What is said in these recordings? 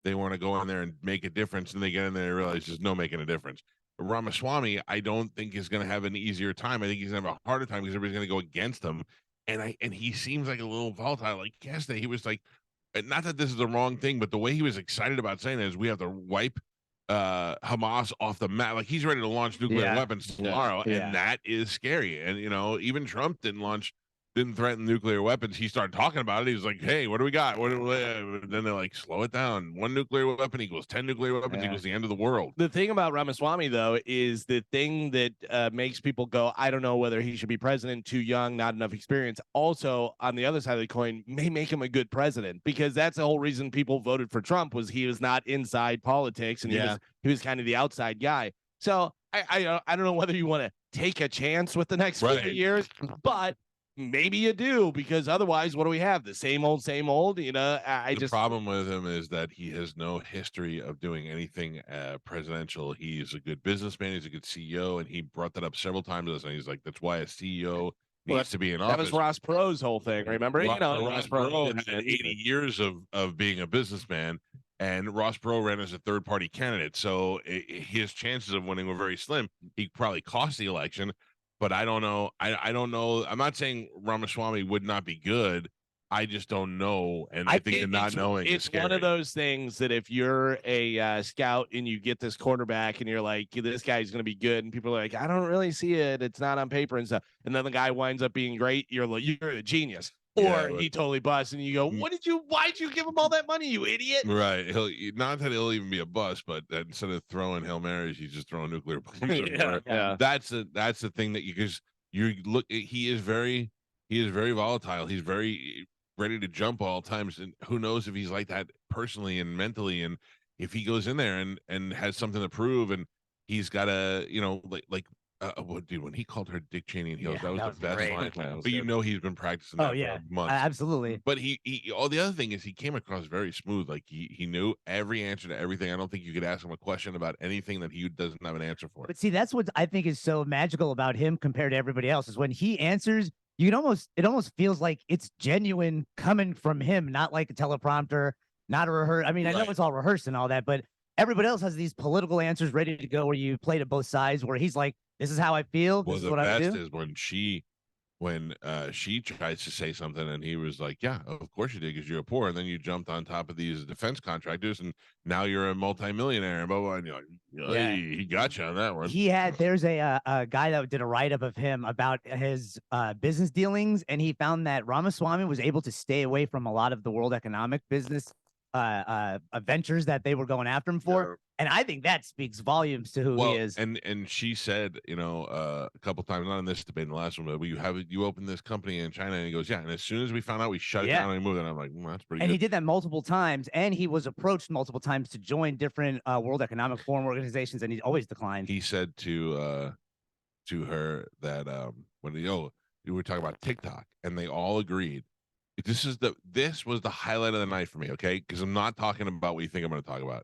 they want to go in there and make a difference, and they get in there and realize there's no making a difference. Ramaswamy, I don't think is going to have an easier time. I think he's going to have a harder time because everybody's going to go against him. And he seems like a little volatile. Like yesterday, he was like, not that this is the wrong thing, but the way he was excited about saying it is we have to wipe Hamas off the map. Like he's ready to launch nuclear weapons tomorrow, and that is scary. And even Trump didn't threaten nuclear weapons. He started talking about it. He was like, "Hey, what do we got?" Then they're like, "Slow it down. One nuclear weapon equals 10 nuclear weapons equals the end of the world." The thing about Ramaswamy, though, is the thing that makes people go, "I don't know whether he should be president. Too young, not enough experience." Also, on the other side of the coin, may make him a good president because that's the whole reason people voted for Trump was he was not inside politics and he was kind of the outside guy. So I don't know whether you want to take a chance with the next 50 years, but maybe you do, because otherwise, what do we have? The same old, same old. The problem with him is that he has no history of doing anything presidential. He's a good businessman. He's a good CEO, and he brought that up several times. And he's like, "That's why a CEO needs to be in office." That was Ross Perot's whole thing, remember? Ross Perot had 80 years of being a businessman, and Ross Perot ran as a third-party candidate, so his chances of winning were very slim. He probably cost the election. But I don't know. I don't know. I'm not saying Ramaswamy would not be good. I just don't know. And I think the not knowing is scary. It's one of those things that if you're a scout and you get this quarterback and you're like, this guy's going to be good. And people are like, I don't really see it. It's not on paper and stuff. And then the guy winds up being great. You're like, you're a genius. Or he totally busts and you go, why'd you give him all that money, you idiot? Right. Not that he'll even be a bust, but instead of throwing Hail Marys, he's just throwing nuclear bombs. That's the thing that you look, he is very volatile. He's very ready to jump all times. And who knows if he's like that personally and mentally. And if he goes in there and has something to prove and he's got a, dude, when he called her Dick Cheney and Heels, that was the best line. But he's been practicing that for months. Absolutely. But the other thing is he came across very smooth. Like he knew every answer to everything. I don't think you could ask him a question about anything that he doesn't have an answer for. But see, that's what I think is so magical about him compared to everybody else is when he answers, it almost feels like it's genuine coming from him, not like a teleprompter, not a rehearse. I mean, I know it's all rehearsed and all that, but everybody else has these political answers ready to go where you play to both sides, where he's like, this is how I feel. This is what I do. The best is when she tries to say something and he was like, yeah, of course you did because you're poor. And then you jumped on top of these defense contractors and now you're a multimillionaire and blah, blah, and you're like, hey, he got you on that one. There's a guy that did a write-up of him about his business dealings. And he found that Ramaswamy was able to stay away from a lot of the World Economic business ventures that they were going after him for. And I think that speaks volumes to who he is. And she said, a couple times, not in this debate, in the last one, but you opened this company in China, and he goes, yeah. And as soon as we found out, we shut it down and we moved. And I'm like, that's pretty good. And he did that multiple times, and he was approached multiple times to join different World Economic Forum organizations, and he always declined. He said to her that when you were talking about TikTok, and they all agreed. This was the highlight of the night for me, okay? Because I'm not talking about what you think I'm going to talk about.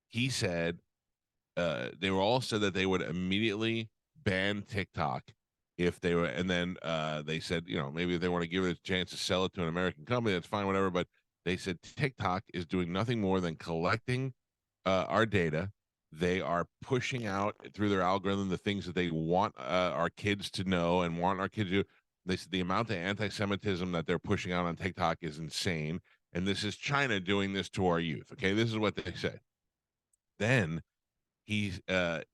He said they were all said that they would immediately ban TikTok if they were, and then they said, maybe if they want to give it a chance to sell it to an American company, that's fine, whatever. But they said TikTok is doing nothing more than collecting our data. They are pushing out through their algorithm the things that they want our kids to know and want our kids to do. They said the amount of anti-Semitism that they're pushing out on TikTok is insane. And this is China doing this to our youth. Okay, this is what they say. Then he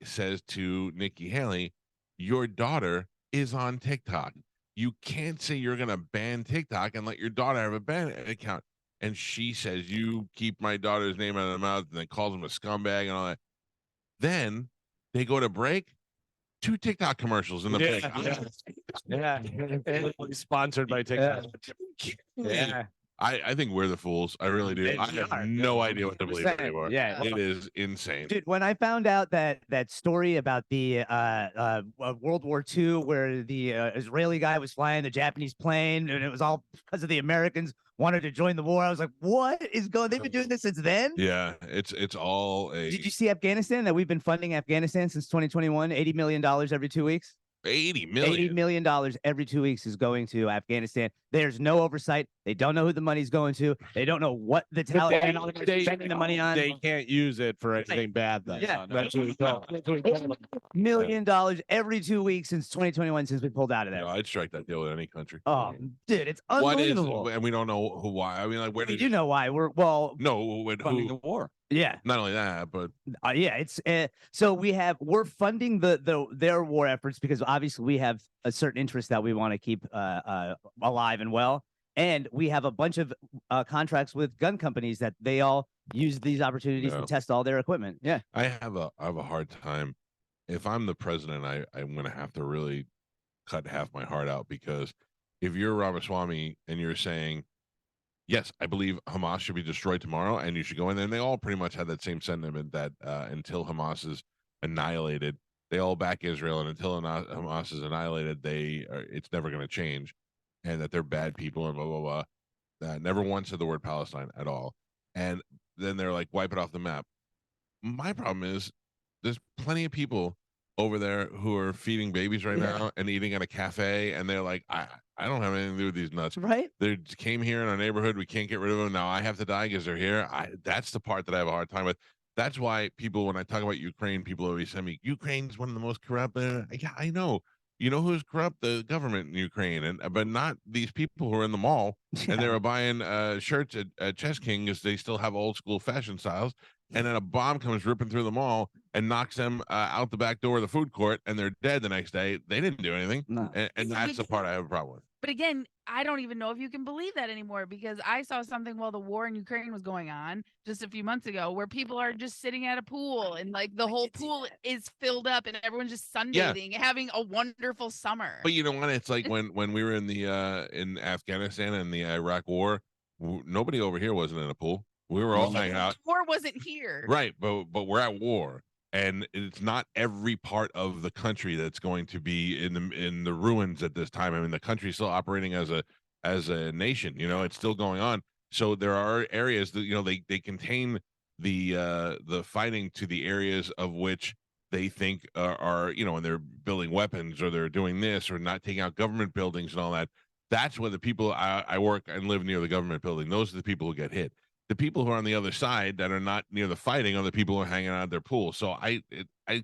says to Nikki Haley, your daughter is on TikTok. You can't say you're going to ban TikTok and let your daughter have a ban account. And she says, you keep my daughter's name out of the mouth, and then calls him a scumbag and all that. Then they go to break. 2 TikTok commercials in the break. Sponsored by TikTok. I think we're the fools. I really do. I have no idea what to believe anymore. Yeah, it is insane. Dude, when I found out that story about the World War II, where the Israeli guy was flying the Japanese plane, and it was all because of the Americans wanted to join the war, I was like, what is going? They've been doing this since then. Yeah, it's all a. Did you see Afghanistan? That we've been funding Afghanistan since 2021, $80 million every 2 weeks. $80 $80 million. million every 2 weeks is going to Afghanistan. There's no oversight. They don't know who the money's going to. They don't know what the Taliban are spending the money on. They can't use it for anything bad. Though. Yeah. That's what we call $80 million every 2 weeks since 2021, since we pulled out of there. I'd strike that deal with any country. Oh, dude, it's What is, unbelievable. and we don't know why. I mean, like, where We did do know why. no, funding who? the war. Yeah. Not only that, but Yeah, it's so we're funding their war efforts because obviously we have a certain interest that we want to keep alive and well, and we have a bunch of contracts with gun companies that they all use these opportunities to test all their equipment. Yeah, I have a hard time. If I'm the president, I'm going to have to really cut half my heart out, because if you're Ramaswamy and you're saying, yes, I believe Hamas should be destroyed tomorrow, and you should go in there. And they all pretty much had that same sentiment that until Hamas is annihilated, they all back Israel, and until Hamas is annihilated, it's never going to change, and that they're bad people and blah blah blah. Never once said the word Palestine at all, and then they're like, wipe it off the map. My problem is there's plenty of people over there who are feeding babies right now and eating at a cafe, and they're like, I don't have anything to do with these nuts. right. They came here in our neighborhood. We can't get rid of them. Now I have to die because they're here. That's the part that I have a hard time with. That's why people, when I talk about Ukraine, people always tell me Ukraine's one of the most corrupt. Yeah, I know. You know who's corrupt? The government in Ukraine, but not these people who are in the mall and they were buying shirts at Chess King because they still have old school fashion styles. And then a bomb comes ripping through the mall and knocks them out the back door of the food court, and they're dead the next day. They didn't do anything. No. And that's the part I have a problem with. But again, I don't even know if you can believe that anymore, because I saw something while the war in Ukraine was going on just a few months ago where people are just sitting at a pool and like the whole pool is filled up and everyone's just sunbathing, having a wonderful summer. But you know what? It's like when we were in the in Afghanistan and the Iraq war, nobody over here wasn't in a pool. We were all hanging out. War wasn't here. Right, but we're at war. And it's not every part of the country that's going to be in the ruins at this time. I mean, the country's still operating as a nation. You know, it's still going on. So there are areas that they contain the fighting to the areas of which they think are and they're building weapons or they're doing this or not taking out government buildings and all that. That's where the people I work and live near the government building. Those are the people who get hit. The people who are on the other side that are not near the fighting are the people who are hanging out at their pool. So I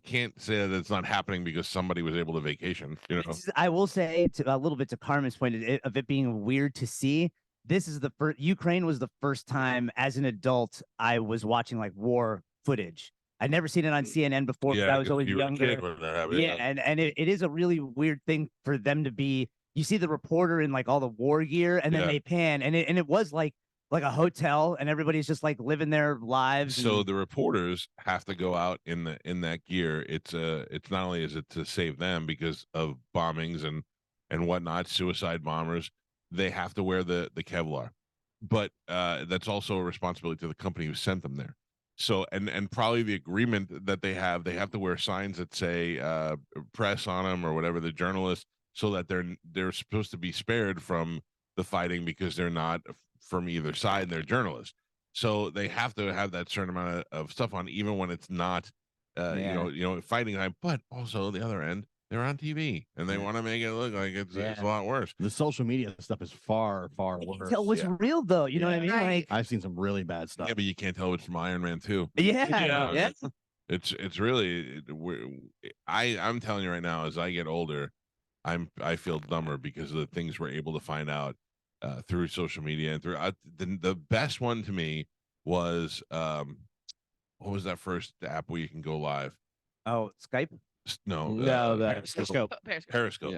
can't say that it's not happening because somebody was able to vacation. I will say a little bit to Carmen's point of it being weird to see. This is the first. Ukraine was the first time as an adult I was watching like war footage. I'd never seen it on CNN before. I was always younger. And it is a really weird thing for them to be. You see the reporter in like all the war gear, and then they pan, and it was like a hotel, and everybody's just like living their lives. So the reporters have to go out in that gear. It's not only is it to save them because of bombings and whatnot, suicide bombers, they have to wear the Kevlar, but that's also a responsibility to the company who sent them there. So and probably the agreement that they have to wear signs that say press on them or whatever, the journalists, so that they're supposed to be spared from the fighting because they're not from either side and they're journalists. So they have to have that certain amount of stuff on, even when it's not fighting time. But also the other end, they're on TV and they want to make it look like it's a lot worse. The social media stuff is far worse. Tell what's real though. You know what I mean? Like, I've seen some really bad stuff. Yeah, but you can't tell it's from Iron Man 2. Yeah. It's really I'm telling you right now, as I get older, I feel dumber because of the things we're able to find out through social media and through the best one to me was what was that first app where you can go live? Oh, Skype? No, Periscope. Periscope. Yeah.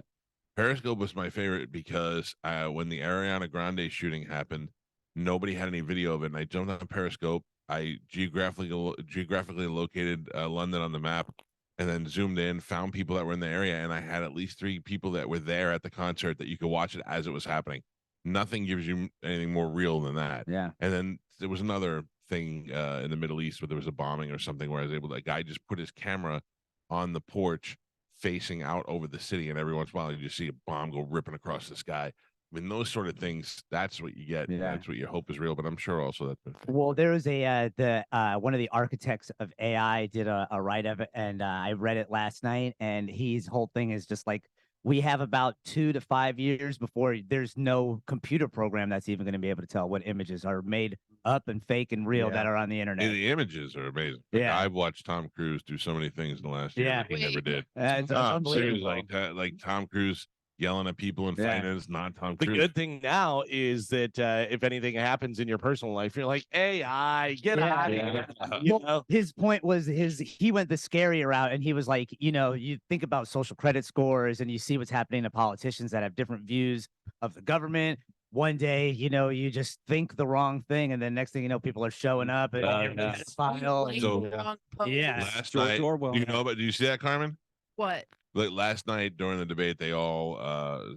Periscope was my favorite because when the Ariana Grande shooting happened, nobody had any video of it, and I jumped on Periscope. I geographically located London on the map, and then zoomed in, found people that were in the area, and I had at least 3 people that were there at the concert that you could watch it as it was happening. Nothing gives you anything more real than that. Yeah. And then there was another thing in the Middle East where there was a bombing or something where I was able to, a guy just put his camera on the porch facing out over the city, and every once in a while you just see a bomb go ripping across the sky. mean, those sort of things, that's what you get. Yeah. That's what you hope is real. But I'm sure also that. Well, there was the one of the architects of AI did a write of it, and I read it last night, and his whole thing is just like we have about 2 to 5 years before there's no computer program that's even going to be able to tell what images are made up and fake and real that are on the internet. The images are amazing. Like, Yeah. I've watched Tom Cruise do so many things in the last year that he never did. It's unbelievable. Seriously, like Tom Cruise yelling at people and fighting is not Tom The Cruise. good thing now is that if anything happens in your personal life, you're like, AI, get out of here. You know? His point was he went the scarier route, and he was like, you think about social credit scores and you see what's happening to politicians that have different views of the government. One day, you just think the wrong thing, and then next thing you know, people are showing up and it's file. Like, So, wrong post. Last night, do you see that, Carmen? What? Like last night during the debate, they all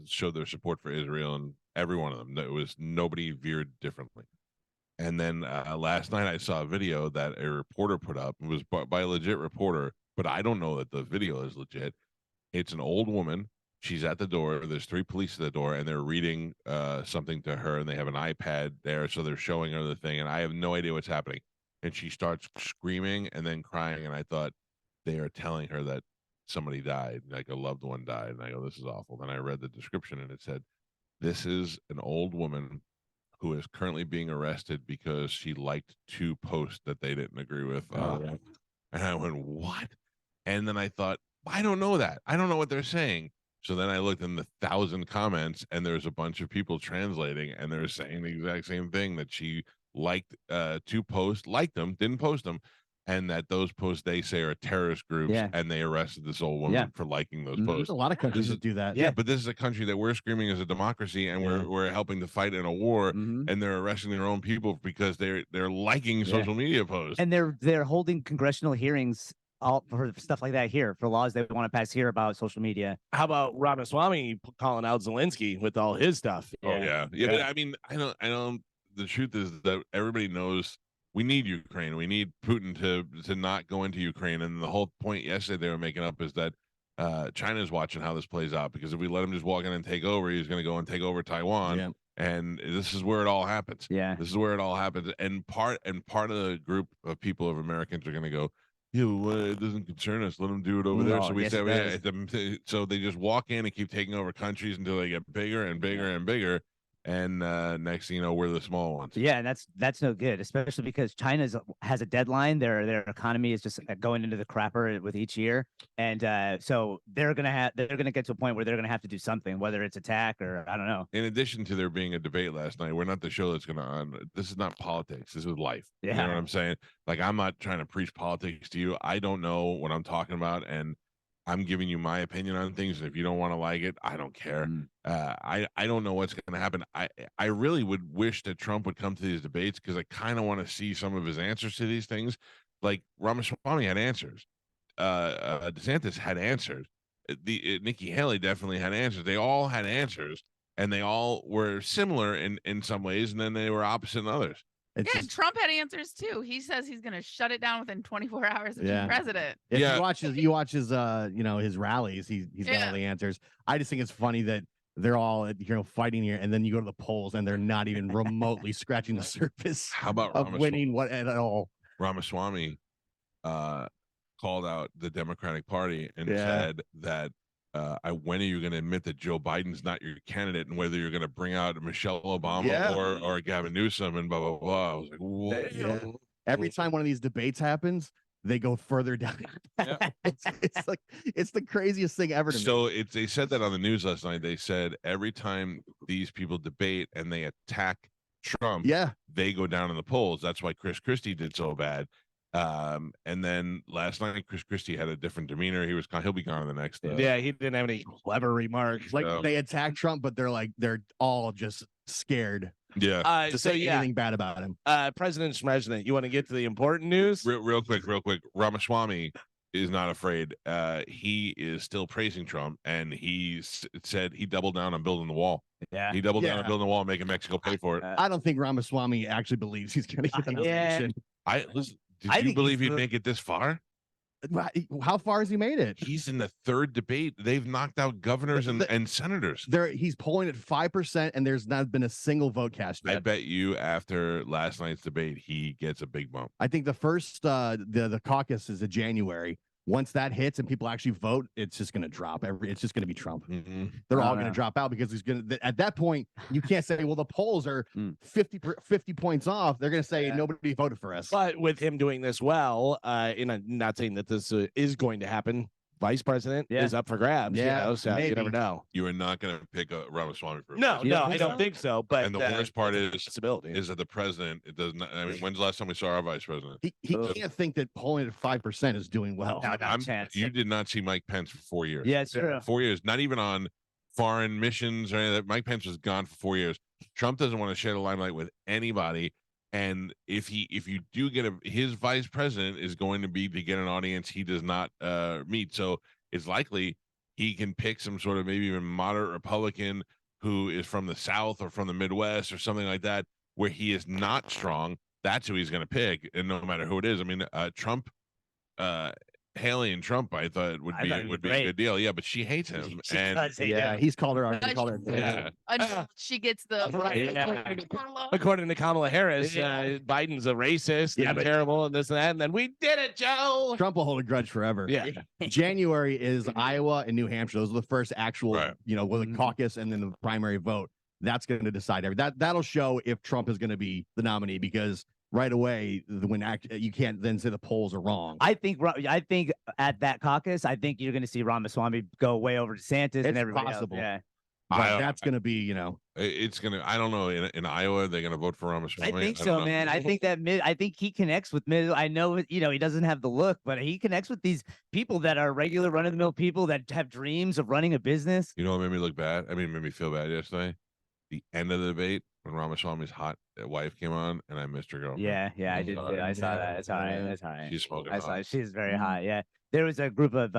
showed their support for Israel, and every one of them. There was nobody veered differently. And then last night, I saw a video that a reporter put up. It was by a legit reporter, but I don't know that the video is legit. It's an old woman. She's at the door. There's 3 police at the door, and they're reading something to her, and they have an iPad there, so they're showing her the thing, and I have no idea what's happening. And she starts screaming and then crying, and I thought they are telling her that somebody died, like a loved one died, and I go, this is awful. Then I read the description, and it said, this is an old woman who is currently being arrested because she liked 2 posts that they didn't agree with. And I went, what? And then I thought, I don't know that. I don't know what they're saying. So then I looked in the 1,000 comments, and there's a bunch of people translating, and they're saying the exact same thing, that she liked 2 posts, liked them, didn't post them, and that those posts they say are terrorist groups, and they arrested this old woman for liking those posts. There's a lot of countries that do that. Yeah, but this is a country that we're screaming as a democracy, and we're helping to fight in a war, and they're arresting their own people because they're liking social media posts. And they're holding congressional hearings all for stuff like that here, for laws they want to pass here about social media. How about Ramaswamy calling out Zelensky with all his stuff? Yeah. But I mean, I don't. The truth is that everybody knows we need Ukraine. We need Putin to not go into Ukraine. And the whole point yesterday they were making up is that China's watching how this plays out, because if we let him just walk in and take over, he's going to go and take over Taiwan. Yeah. And this is where it all happens. Yeah. This is where it all happens. And part of the group of people, of Americans, are going to go, yeah, well, it doesn't concern us. Let them do it over there. So we say, so they just walk in and keep taking over countries until they get bigger and bigger and bigger. And next thing you know, we're the small ones. Yeah, and that's no good, especially because China has a deadline. Their economy is just going into the crapper with each year, and so they're gonna get to a point where they're gonna have to do something, whether it's attack or I don't know. In addition to there being a debate last night, we're not the show that's gonna on. This is not politics. This is life. Yeah. You know what I'm saying? Like, I'm not trying to preach politics to you. I don't know what I'm talking about, and I'm giving you my opinion on things, and if you don't want to like it, I don't care. I don't know what's going to happen. I really would wish that Trump would come to these debates, because I kind of want to see some of his answers to these things. Like Ramaswamy had answers, DeSantis had answers, Nikki Haley definitely had answers. They all had answers, and they all were similar in some ways, and then they were opposite in others. Trump had answers too. He says he's going to shut it down within 24 hours of being president. If you watch his his rallies, he's got all the answers. I just think it's funny that they're all fighting here, and then you go to the polls and they're not even remotely scratching the surface. How about of winning what at all? Ramaswamy called out the Democratic Party and said that when are you going to admit that Joe Biden's not your candidate, and whether you're going to bring out Michelle Obama or Gavin Newsom and blah blah blah. I was like, whoa. Every time one of these debates happens, they go further down. it's the craziest thing ever to me. So they said that on the news last night. They said every time these people debate and they attack Trump, they go down in the polls. That's why Chris Christie did so bad. And then last night Chris Christie had a different demeanor. He'll be gone in the next he didn't have any clever remarks. Like, they attack Trump, but they're all just scared to say anything bad about him. President, you want to get to the important news? Real quick. Ramaswamy is not afraid. He is still praising Trump, and he said he doubled down on building the wall. Yeah, he doubled down on building the wall, making Mexico pay for it. I don't think Ramaswamy actually believes he's going to get the nomination. Did you believe he'd make it this far? How far has he made it? He's in the third debate. They've knocked out governors and senators. He's polling at 5%, and there's not been a single vote cast yet. I bet you after last night's debate, he gets a big bump. I think the first the caucus is in January. Once that hits and people actually vote, it's just going to drop. It's just going to be Trump. Mm-hmm. They're all going to drop out because he's going to. At that point, you can't say, "Well, the polls are 50 points off." They're going to say nobody voted for us. But with him doing this well, not saying that this is going to happen. Vice president is up for grabs. Yeah, so you never know. You are not going to pick a Ramaswamy for No, I don't think so. But and the worst part is that the president. It does not. I mean, when's the last time we saw our vice president? He can't think that polling at 5% is doing well. No, chance. You did not see Mike Pence for 4 years. Yeah, it's true. 4 years, not even on foreign missions or anything. That Mike Pence was gone for 4 years. Trump doesn't want to share the limelight with anybody. And if you do get his vice president is going to get an audience he does not meet. So it's likely he can pick some sort of maybe even moderate Republican who is from the South or from the Midwest or something like that, where he is not strong. That's who he's going to pick, and no matter who it is. I mean, Trump, Haley and Trump, I thought would be a good deal. Yeah, but she hates him, He's called her. Until she gets the according to Kamala Harris, Biden's a racist and terrible and this and that. And then we did it, Joe. Trump will hold a grudge forever. Yeah. January is Iowa and New Hampshire. Those are the first actual, with the caucus and then the primary vote. That's going to decide everything. That'll show if Trump is going to be the nominee, because right away, you can't then say the polls are wrong. I think at that caucus, I think you're going to see Ramaswamy go way over DeSantis and everybody possible. else. Yeah. But that's going to be, it's going to. I don't know. In Iowa, they're going to vote for Ramaswamy. I think so, man. I think I think he connects with mid. I know, he doesn't have the look, but he connects with these people that are regular run-of-the-mill people that have dreams of running a business. You know what made me look bad? I mean, it made me feel bad yesterday. The end of the debate when Ramaswamy's hot wife came on, and I missed her girlfriend. Yeah, I did. I saw that. It's all right. It's all right. She's smoking. I saw it. She's very hot. Yeah. There was a group of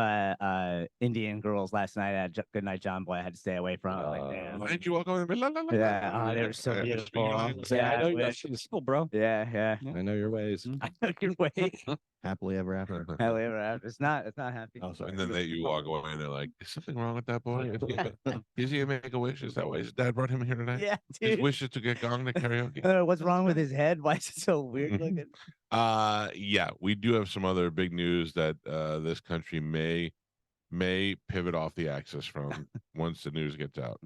Indian girls last night at Goodnight John Boy. I had to stay away from. Why didn't you walk over the middle? Yeah, they were so beautiful. I know you're people, bro. Yeah. I know your ways. I know your ways. Happily ever after. Happily ever after. It's not happy. Oh, sorry. And then you walk away and they're like, "Is something wrong with that boy? Is he make a wish? Is that why his dad brought him here tonight? Yeah, His dude. wish is to get gong to karaoke." What's wrong with his head? Why is it so weird looking? Yeah, we do have some other big news that this country may pivot off the axis from once the news gets out.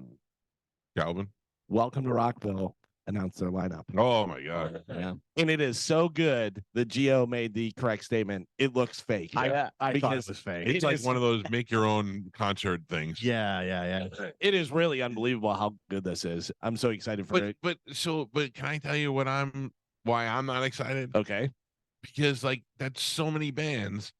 Calvin, Welcome to Rockville announced their lineup. oh my God, Yeah. And it is so good that Gio made the correct statement. It looks fake. I thought Because it was fake. it's like one of those make your own concert things. Yeah. It is really unbelievable how good this is. I'm so excited for it. But can I tell you why I'm not excited? Okay. Because that's so many bands,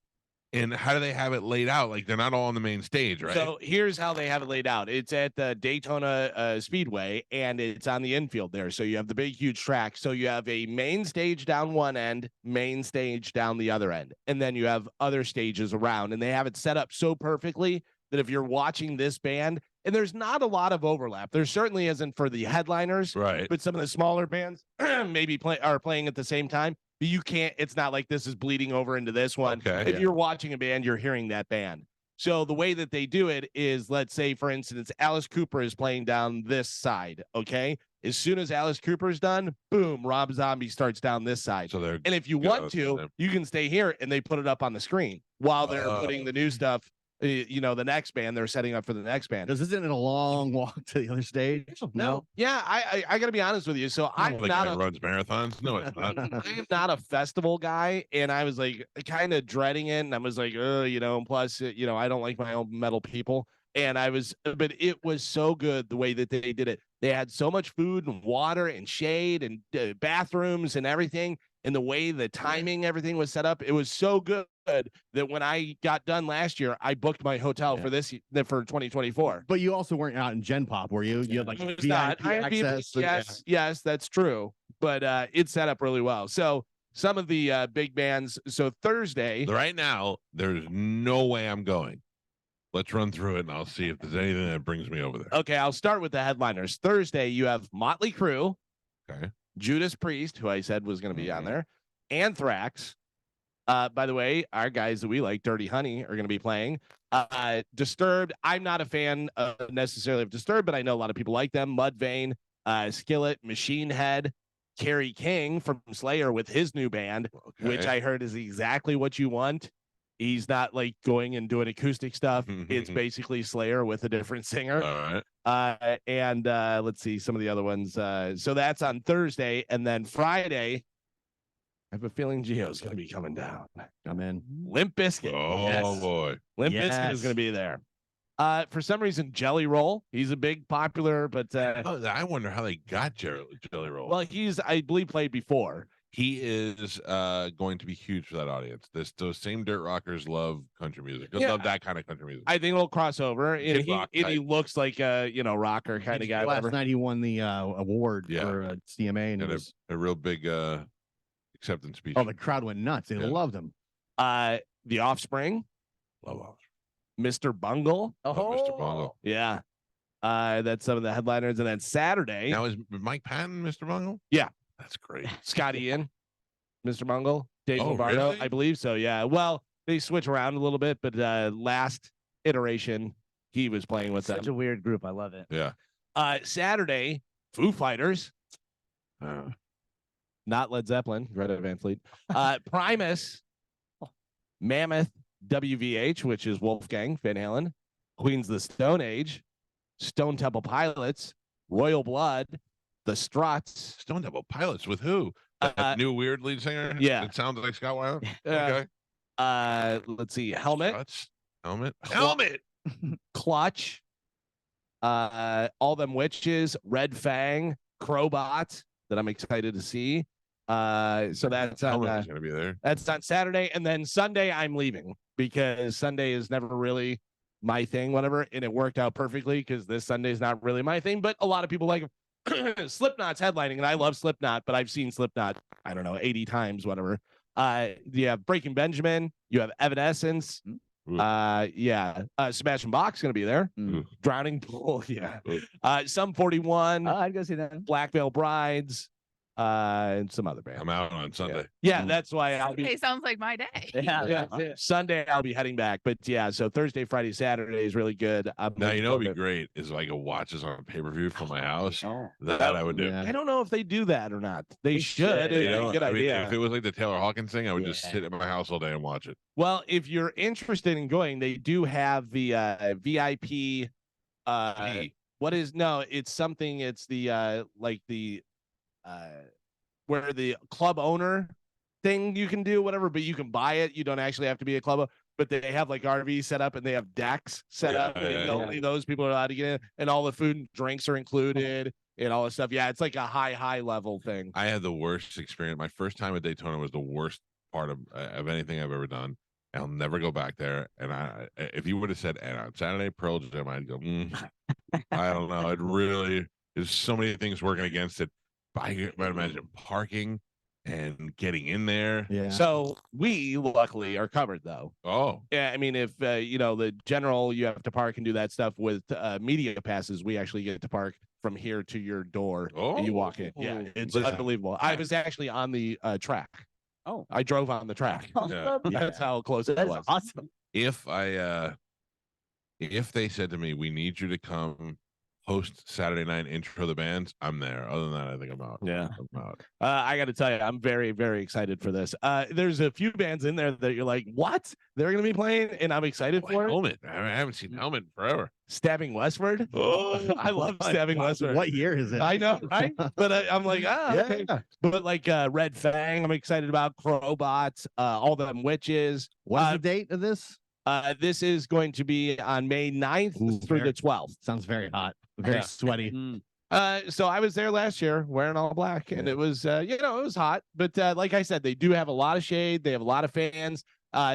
and how do they have it laid out? Like they're not all on the main stage, right? So here's how they have it laid out. It's at the Daytona Speedway, and it's on the infield there. So you have the big, huge track. So you have a main stage down one end, main stage down the other end, and then you have other stages around. And they have it set up so perfectly that if you're watching this band, and there's not a lot of overlap. There certainly isn't for the headliners, right. but some of the smaller bands maybe are playing at the same time. But you can't, it's not like this is bleeding over into this one. Okay, if you're watching a band, you're hearing that band. So the way that they do it is, let's say, for instance, Alice Cooper is playing down this side. Okay. As soon as Alice Cooper's done, boom, Rob Zombie starts down this side. So and if you want to, you can stay here and they put it up on the screen while they're putting the new stuff. The next band, they're setting up for the next band. Because isn't it a long walk to the other stage? No. Yeah, I gotta be honest with you. So I'm not runs marathons. No, it's not. I'm not a festival guy, and I was like kind of dreading it, and I was like, and plus, I don't like my own metal people. And but it was so good the way that they did it. They had so much food and water and shade and bathrooms and everything. And the way the timing, everything was set up, it was so good that when I got done last year, I booked my hotel for for 2024. But you also weren't out in Gen Pop, were you? You had like VIP access. Yes, that's true. But it's set up really well. So some of the big bands. So Thursday, right now, there's no way I'm going. Let's run through it, and I'll see if there's anything that brings me over there. Okay, I'll start with the headliners. Thursday, you have Motley Crue. Okay. Judas Priest, who I said was going to be on there, Anthrax, By the way, our guys that we like, Dirty Honey, are going to be playing. Disturbed. I'm not a fan necessarily of Disturbed, but I know a lot of people like them. Mudvayne, Skillet, Machine Head, Kerry King from Slayer with his new band, which I heard is exactly what you want. He's not like going and doing acoustic stuff. It's basically Slayer with a different singer. All right. And let's see some of the other ones. So that's on Thursday. And then Friday, I have a feeling Gio's going to be coming down. I'm in. Limp Bizkit. Oh, boy. Limp Bizkit is going to be there. For some reason, Jelly Roll. He's a big popular, but I wonder how they got Jelly Roll. well, he's, I believe, played before. He is going to be huge for that audience. Those same dirt rockers love country music. They love that kind of country music. I think it'll cross over, and Rock he looks like a rocker kind of guy. Last night he won the award Yeah. for CMA, and it And was a real big acceptance speech. oh, the crowd went nuts. They Yeah. loved him. The Offspring, Love Mr. Bungle. Mr. Bungle. Yeah. That's some of the headliners, and then Saturday, Now is Mike Patton Mr. Bungle? Yeah. That's great. Scotty Ian, Mr. Bungle, Dave Oh, Lombardo, really? I believe so. Yeah. Well, they switch around a little bit, but last iteration he was playing with Such them. a weird group. I love it. Yeah. Saturday, Foo Fighters, Uh, not Led Zeppelin, Greta Van Fleet. Primus, Mammoth, WVH, which is Wolfgang Van Halen, Queens of the Stone Age, Stone Temple Pilots, Royal Blood, The Struts. Stone Temple Pilots with who? That new weird lead singer? yeah. It sounds like Scott Weiland? Let's see, Helmet, Struts? Helmet? Helmet! Clutch, All Them Witches, Red Fang, Crowbot, that I'm excited to see. So that's on, Helmet's going to be there. that's on Saturday, and then Sunday I'm leaving because Sunday is never really my thing, whatever, and it worked out perfectly because this Sunday is not really my thing, but a lot of people like Slipknot's headlining, and I love Slipknot, but I've seen Slipknot, I don't know, 80 times, whatever. You have Breaking Benjamin, you have Evanescence, Sebastian Bach's gonna be there. Drowning Pool, Sum 41, I'd go see that. Black Veil Brides, and some other bands. I'm out on Sunday. Yeah, that's why I'll be. Okay, sounds like my day. Yeah. Sunday I'll be heading back, but yeah, so Thursday, Friday, Saturday is really good. Now, you know what'd be great is if I could watch this on pay-per-view from my house. Oh. That I would do. Yeah. I don't know if they do that or not. They should. should. You know, Good I mean, idea. if it was like the Taylor Hawkins thing, I would just Yeah. sit at my house all day and watch it. Well, if you're interested in going, they do have the VIP. What is no? It's something. It's the like the where the club owner thing you can do whatever, but you can buy it. You don't actually have to be a club. But they have like RVs set up and they have decks set up. And only those people are allowed to get in, and all the food and drinks are included and all this stuff. Yeah, it's like a high level thing. I had the worst experience. My first time at Daytona was the worst part of anything I've ever done. I'll never go back there. And if you would have said, and on Saturday Pearl Jam, I'd go, I don't know. It really there's so many things working against it. I imagine parking and getting in there. Yeah. So we luckily are covered though. Oh, Yeah, I mean, if the general, you have to park and do that stuff with media passes. We actually get to park from here to your door. And you walk in. Yeah, it's Listen. unbelievable. I was actually on the track. Oh. I drove on the track. Yeah. That's how close it That's was. awesome. if they said to me, we need you to come host Saturday night intro the bands, I'm there. Other than that, I think I'm out. Yeah. I'm out. I got to tell you, I'm very, very excited for this. There's a few bands in there that you're like, what? They're going to be playing, and I'm excited for it. Helmet. I haven't seen Helmet in forever. Stabbing Westward. Oh, I love Stabbing Westward. What year is it? I know, right? But I'm like, okay. Yeah. But like Red Fang, I'm excited about Crowbots, All Them Witches. What's the date of this? This is going to be on May 9th Ooh, through the 12th. Sounds very hot, very Yeah. sweaty. So I was there last year wearing all black, and it was, it was hot. But like I said, they do have a lot of shade. They have a lot of fans.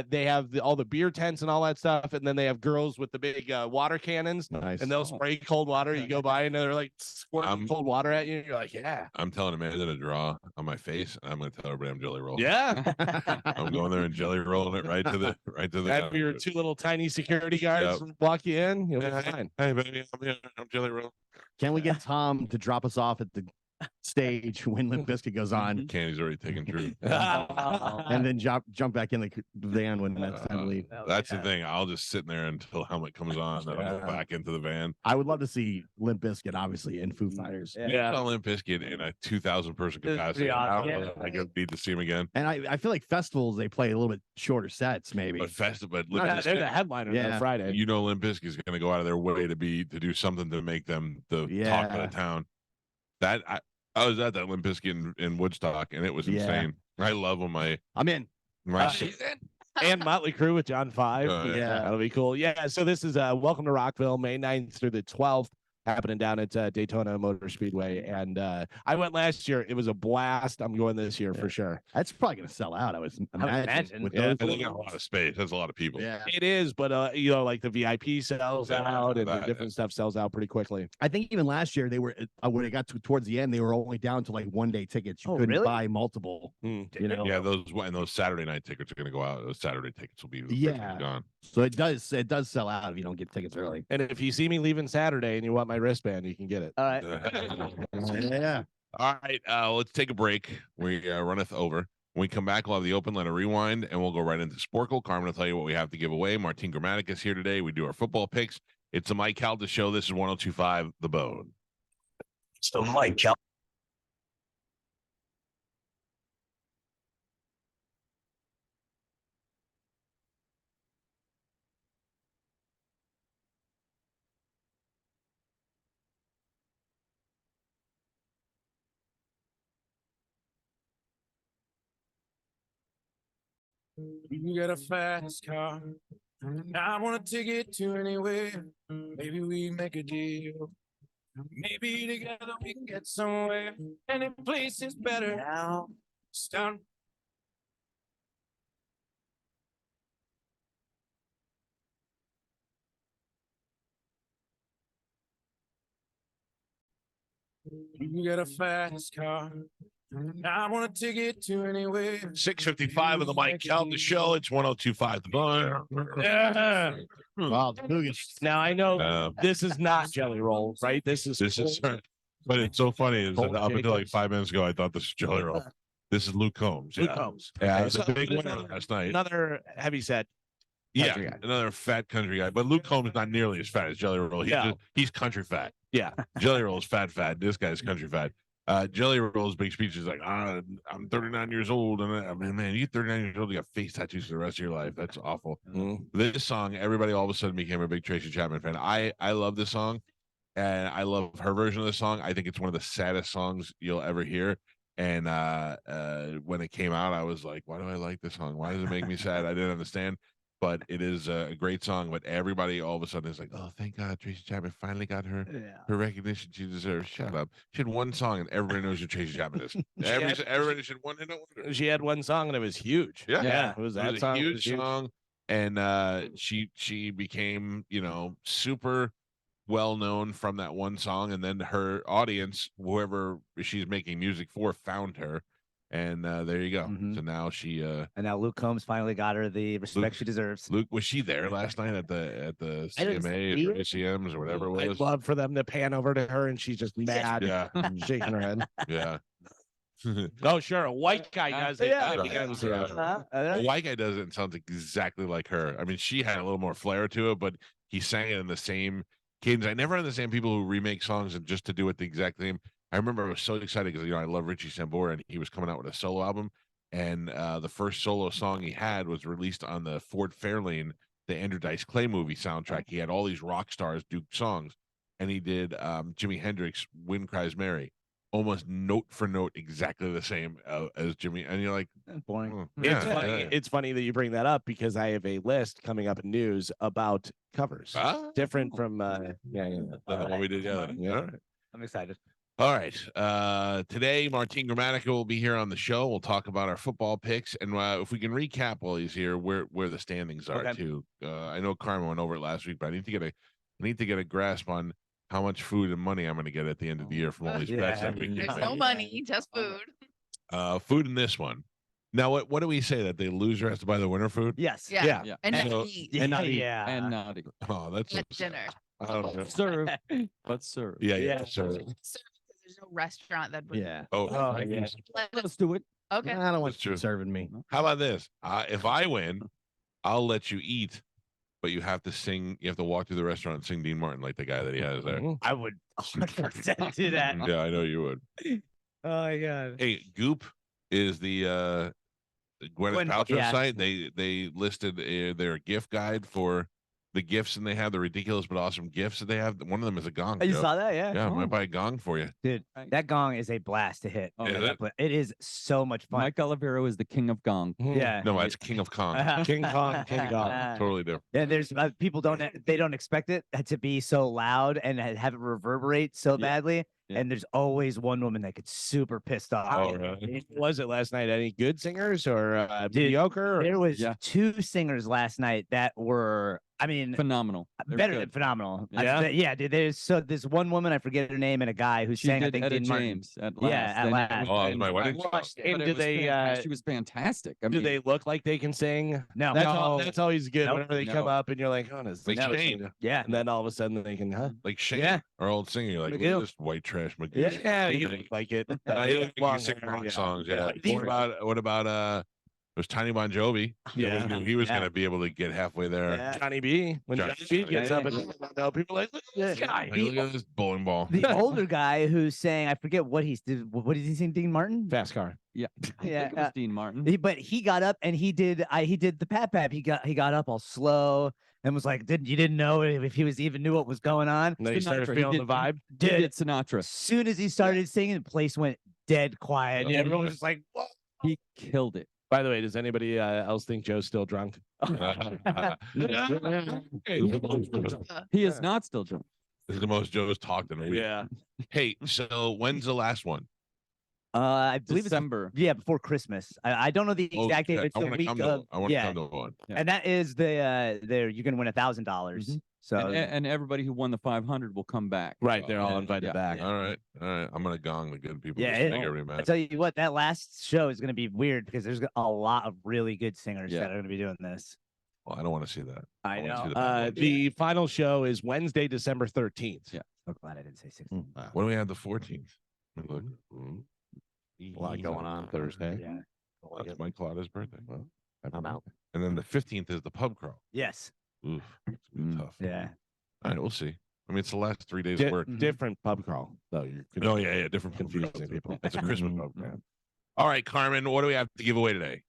They have all the beer tents and all that stuff, and then they have girls with the big water cannons, Nice. and they'll spray cold water. You go by, and they're like squirting cold water at you. And you're like, yeah, I'm telling Amanda to draw on my face, and I'm going to tell everybody I'm Jelly Roll. yeah. I'm going there and jelly rolling it right to the Have your two little tiny security guards walk you in. You'll be fine. Hey, baby, I'm Jelly Roll. Can we get Tom to drop us off at the stage when Limp Bizkit goes on, Candy's already taken Drew. and then jump back in the van when that's time to leave. That's the thing. I'll just sit in there until Helmet comes on, then I'll go back into the van. I would love to see Limp Bizkit, obviously, in Foo Fighters. Yeah, Limp Bizkit in a 2,000-person capacity. awesome. I don't know if I need to see him again. And I feel like festivals, they play a little bit shorter sets, maybe. But Limp They're the Bizkit, headliner Yeah. on Friday. you know, Limp Bizkit is going to go out of their way to do something to make them the talk of the town. That I was at that Limp Bizkit in Woodstock, and it was insane. I love them. I'm in. And Motley Crue with John 5. Yeah. That'll be cool. Yeah. So this is Welcome to Rockville, May 9th through the 12th, happening down at Daytona Motor Speedway. And I went last year. It was a blast. I'm going this year for sure. That's probably going to sell out, I would imagine. With Yeah. those They got a lot of space. That's a lot of people. yeah. It is, but like the VIP sells out and the that- different stuff sells out pretty quickly. I think even last year they were when it got towards the end, they were only down to like 1-day tickets. You Oh, couldn't really? buy multiple. You know, Yeah, those Saturday night tickets are going to go out. Those Saturday tickets will be Yeah. gone. so it does sell out if you don't get tickets early. And if you see me leaving Saturday and you want my wristband, you can get it. All right. Yeah. All right, let's take a break. We runneth over. When we come back, we'll have the open letter rewind, and we'll go right into Sporkle. Carmen will tell you what we have to give away. Martin Gramatica is here today. We do our football picks. It's the Mike Calta Show. This is 102.5 The Bone. So Mike Calta. You got a fast car. I want to take it to anywhere. Maybe we make a deal. Maybe together we can get somewhere. Any place is better now. Start. You got a fast car. I want to take it to anywhere. 6:55 of the Mike Calta Show. It's 102.5 The Bone. Yeah. Wow. the Now I know this is not Jelly Roll, right? This is But it's so funny is that Cold up until like Jacobs. 5 minutes ago, I thought this was Jelly Roll. This is Luke Combs. Luke Yeah, Combs. yeah, So it's a big there's winner last night. Another heavy set. Yeah, country guy. another fat country guy. But Luke Combs is not nearly as fat as Jelly Roll. He's country fat. Yeah. Jelly Roll is fat. This guy's country fat. Jelly Roll's big speech is like, I'm 39 years old. And I mean, man, you 39 years old, you got face tattoos for the rest of your life. That's awful. This song, everybody all of a sudden became a big Tracy Chapman fan. I love this song, and I love her version of the song. I think it's one of the saddest songs you'll ever hear. And when it came out, I was like, why do I like this song? Why does it make me sad? I didn't understand. But it is a great song. But everybody all of a sudden is like, oh, thank God Tracy Chapman finally got her recognition she deserves. Shut up. She had one song and everybody knows who Tracy Chapman is. Everybody should one hit a wonder. She had one song and it was huge. Yeah. It was It that was song. a It huge was huge. song. And she became, super well known from that one song. And then her audience, whoever she's making music for, found her. And there you go. Mhm. So now she And now Luke Combs finally got her the respect she deserves. Luke, was she there last night at the I didn't CMA see or it. ACMs or whatever it I'd was? love for them to pan over to her and she's just mad, Yeah, shaking her head. yeah. Oh, sure. A white guy does it. Yeah. A white guy does it and sounds exactly like her. I mean, she had a little more flair to it, but he sang it in the same cadence. I never understand people who remake songs and just to do it the exact same. I remember I was so excited because I love Richie Sambora and he was coming out with a solo album, and the first solo song he had was released on the Ford Fairlane, the Andrew Dice Clay movie soundtrack. He had all these rock stars do songs, and he did Jimi Hendrix "Wind Cries Mary," almost note for note exactly the same as Jimmy. And you're like, Boring. It's funny. It's funny that you bring that up because I have a list coming up in news about covers, different from what we did. Yeah. Yeah. All right. I'm excited. All right. Today, Martin Gramatica will be here on the show. We'll talk about our football picks, and if we can recap while he's here, where the standings are Okay. too. I know Carmen went over it last week, but I need to get a grasp on how much food and money I'm going to get at the end of the year from all these bets that we There's get. no money, just food. Food in this one. Now, what do we say that the loser has to buy the winner food? Yes. Yeah. Yeah. And So- not eat Yeah. not eat. Yeah. And not Oh, that's at dinner. I don't know. serve, but serve. Yeah, Yeah. sure. Serve because There's no restaurant that would. Yeah. Oh, yeah. Let's do it. Okay. I don't want That's true. you serving me. how about this? If I win, I'll let you eat, but you have to sing. You have to walk through the restaurant and sing Dean Martin like the guy that he has there. I would 100% do that. Yeah, I know you would. Oh my god. Hey, Goop is the Gwyneth Paltrow yeah. site. They listed their gift guide for the gifts, and they have the ridiculous but awesome gifts that they have. One of them is a gong. You Joe. saw that? Yeah. Yeah, I might buy a gong for you. Dude, that gong is a blast to hit. Oh, Is my it? God. It is so much fun. Mike Olivero is the king of gong. Yeah. No, it's King of Kong. King Kong, King Kong. Totally different. Yeah, there's people they don't expect it to be so loud and have it reverberate so badly. Yeah. And there's always one woman that gets super pissed off. Oh, really? Was it last night? Any good singers or Dude, mediocre? Or? There was Yeah. 2 singers last night that were, I mean, Phenomenal. They're better good. than phenomenal. Yeah? Yeah, dude. There's one woman, I forget her name, and a guy who She sang, I did think, Etta Dean Martin. James at last. Yeah, at and- last. Oh, it was my wedding song. watched- but And it do was they fantastic. She was fantastic. I do mean, they look like they can sing? No. That's always good. Nope. Whenever they come No. up and you're like, oh, does Like this person Shane. do-" Yeah. And then all of a sudden they can, huh? Like Shane, Yeah. our old singer. You're like, look McGill. at this white trash McGill. Yeah, you look like it. He looked like he Long could sing hair, rock yeah. songs. Yeah. Yeah. What about it was Tiny Bon Jovi? Yeah. We knew he was Yeah. gonna be able to get halfway there. Yeah. Johnny B. When Johnny Johnny B gets B. up and no, people are like, look at this guy. Like, look at this bowling ball. The older guy who sang, I forget what he did. What did he sing? Dean Martin? Fast car. yeah. I think Yeah, it was Dean Martin. But he got up and he did the pat pat. He got up all slow and was like, you didn't know if he even knew what was going on. And then he started Sinatra, he feeling the did- vibe. He Dude, did Sinatra. as soon as he started singing, the place went dead quiet. And everyone was just like, whoa. He killed it. By the way, does anybody else think Joe's still drunk? He is not still drunk. This is the most Joe's talked in a week. Yeah. Hey, so when's the last one? I believe December. it's before Christmas. I don't know the exact date. Okay, It's I the want to week come to. of I want to yeah, come to one. Yeah. and that is the there you're gonna win $1,000. Mhm. So And everybody who won the 500 will come back. Right. They're all Yeah, invited yeah. back. All right, all right. I'm gonna gong the good people. Yeah, just it- make everybody I mad. tell you what, that last show is gonna be weird because there's a lot of really good singers Yeah. that are gonna be doing this. Well, I don't want to see that. I wanna see know. the bad ones. The final show is Wednesday, December 13th. Yeah. So glad I didn't say 6. When do we have the 14th? Let me look. A lot going on Thursday. Yeah. Oh, that's Mike Claudia's birthday. Well, I'm out. and then the 15th is the pub crawl. Yes. Oof, it's gonna be tough. Yeah. All right, we'll see. I mean, it's the last 3 days Di- of work. different pub crawl, though. You're Oh yeah, different pub crawl. confusing people. It's a Christmas pub crawl. All right, Carmen, what do we have to give away today?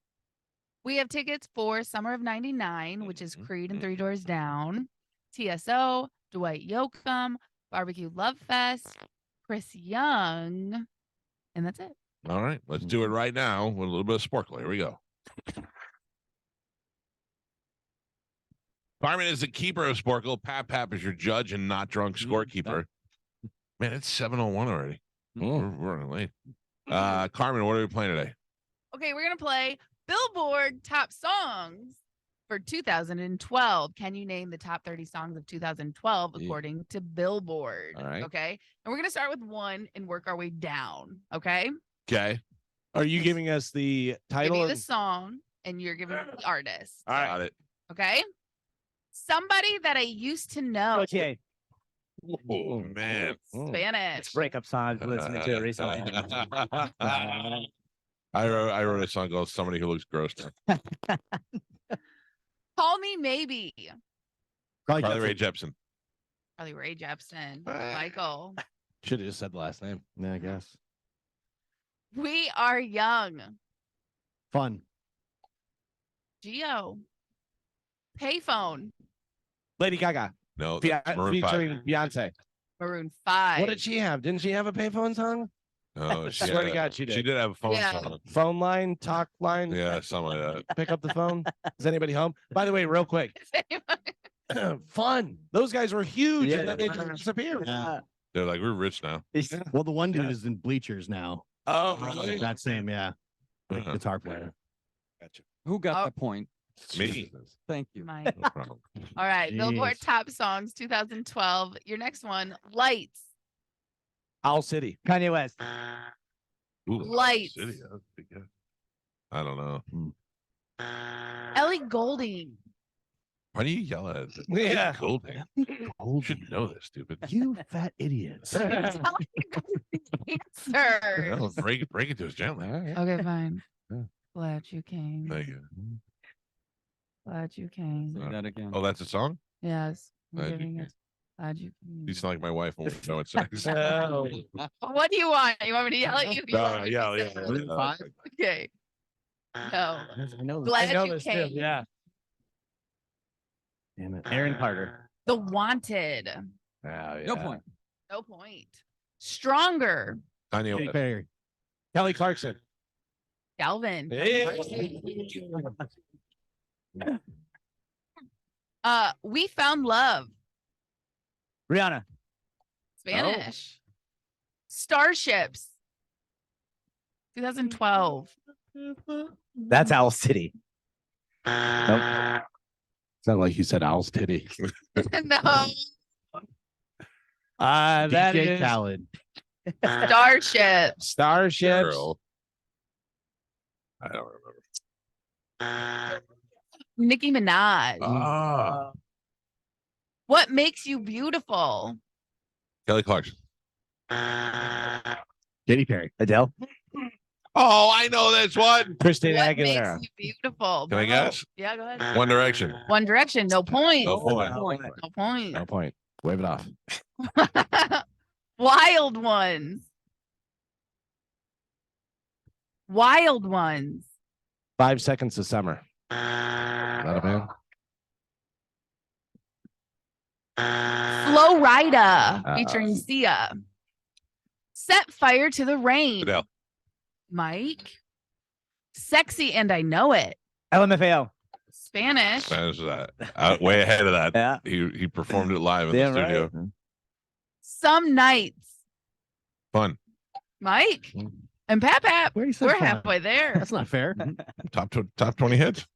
We have tickets for Summer of '99, which is Mhm. Creed and Three Doors Down, TSO, Dwight Yoakam, Barbecue Love Fest, Chris Young, and that's it. All right, let's do it right now with a little bit of Sporkle. Here we go. Carmen is the keeper of Sporkle. Pap is your judge and not drunk scorekeeper. Man, it's 7:01 already. We're running late. Carmen, what are we playing today? Okay, we're gonna play Billboard Top Songs for 2012. Can you name the top 30 songs of 2012 Yeah. according to Billboard? All right. Okay, and we're gonna start with one and work our way down. Okay, Okay. Are you giving us the give title? me of- the song and you're giving me the artist. All right. Got it. Okay, somebody that I used to know. Okay. Oh, man. Spanish. Breakup song listening to it recently. I wrote a song called Somebody Who Looks Gross Now. Call Me Maybe. Probably Carly Jepsen. Rae Jepsen. Probably Ray Jepsen. Michael. Should have just said the last name. Yeah, I guess. We Are Young. Fun. Geo. Payphone. Lady Gaga. No, Fe- Maroon 5. featuring Beyonce. Maroon 5. What did she have? Didn't she have a payphone song? No, I swear to God, she did. She did have a phone Yeah. song. Phone line, talk line. Yeah, something like that. Pick up the phone. Is anybody home? By the way, real quick, fun. Those guys were huge, Yeah. and then they just disappeared. Yeah. They're like, we're rich now. Well, the one dude is in bleachers now. Oh, really? That same, yeah. Uh-huh. Guitar player. Gotcha. Who got Oh. the point? Me. Thank you. My. No problem. All right. Billboard Jeez. Top Songs 2012. Your next one, Lights. Owl City. Kanye West. Ooh, Lights. City, that was a big guess. I don't know. Ellie Goulding. Why do you yell at it? Yeah. Golding. You should know this, stupid. You fat idiots. Answer. No, break it to us gently. Okay, fine. Yeah. Glad you came. Thank you. Glad you came. Say that again. Oh, that's a song? Yes. I'm Glad you giving came. it. Glad you came. You sound like my wife when we know it's sex. What do you want? You want me to yell at you? You want me to yeah. say it? Okay. No. I know. Glad I know you this too. came. Yeah. Damn it. Aaron Carter. The Wanted. No point. No point. Stronger. Kanye Katy West. Perry. Kelly Clarkson. Calvin. Yeah. We Found Love. Rihanna. Spanish. Starships. 2012. That's Owl City. Nope. Sound like you said Owl's titty. No. That DJ is Khaled. Starship. Starships. Girl. I don't remember. Nicki Minaj. Ah. What makes you beautiful? Kelly Clarkson. Katy Perry. Adele. Oh, I know this one. Christina What Aguilera. makes you beautiful? Can I Bravo. guess? Yeah, go ahead. One Direction. One Direction. No point. No point. No point. No point. Wave it off. Wild Ones. Wild Ones. 5 Seconds of Summer. Not a band. Flow Rida featuring Sia. Set Fire to the Rain. Adele. Mike. Sexy and I Know It. LMFAO. Spanish. Spanish is that. Way ahead of that. Yeah. He performed it live in Damn the studio. right. Some Nights. Fun. Mike. And Pap. Where you said We're fun? halfway there. That's not fair. Top 20 hits.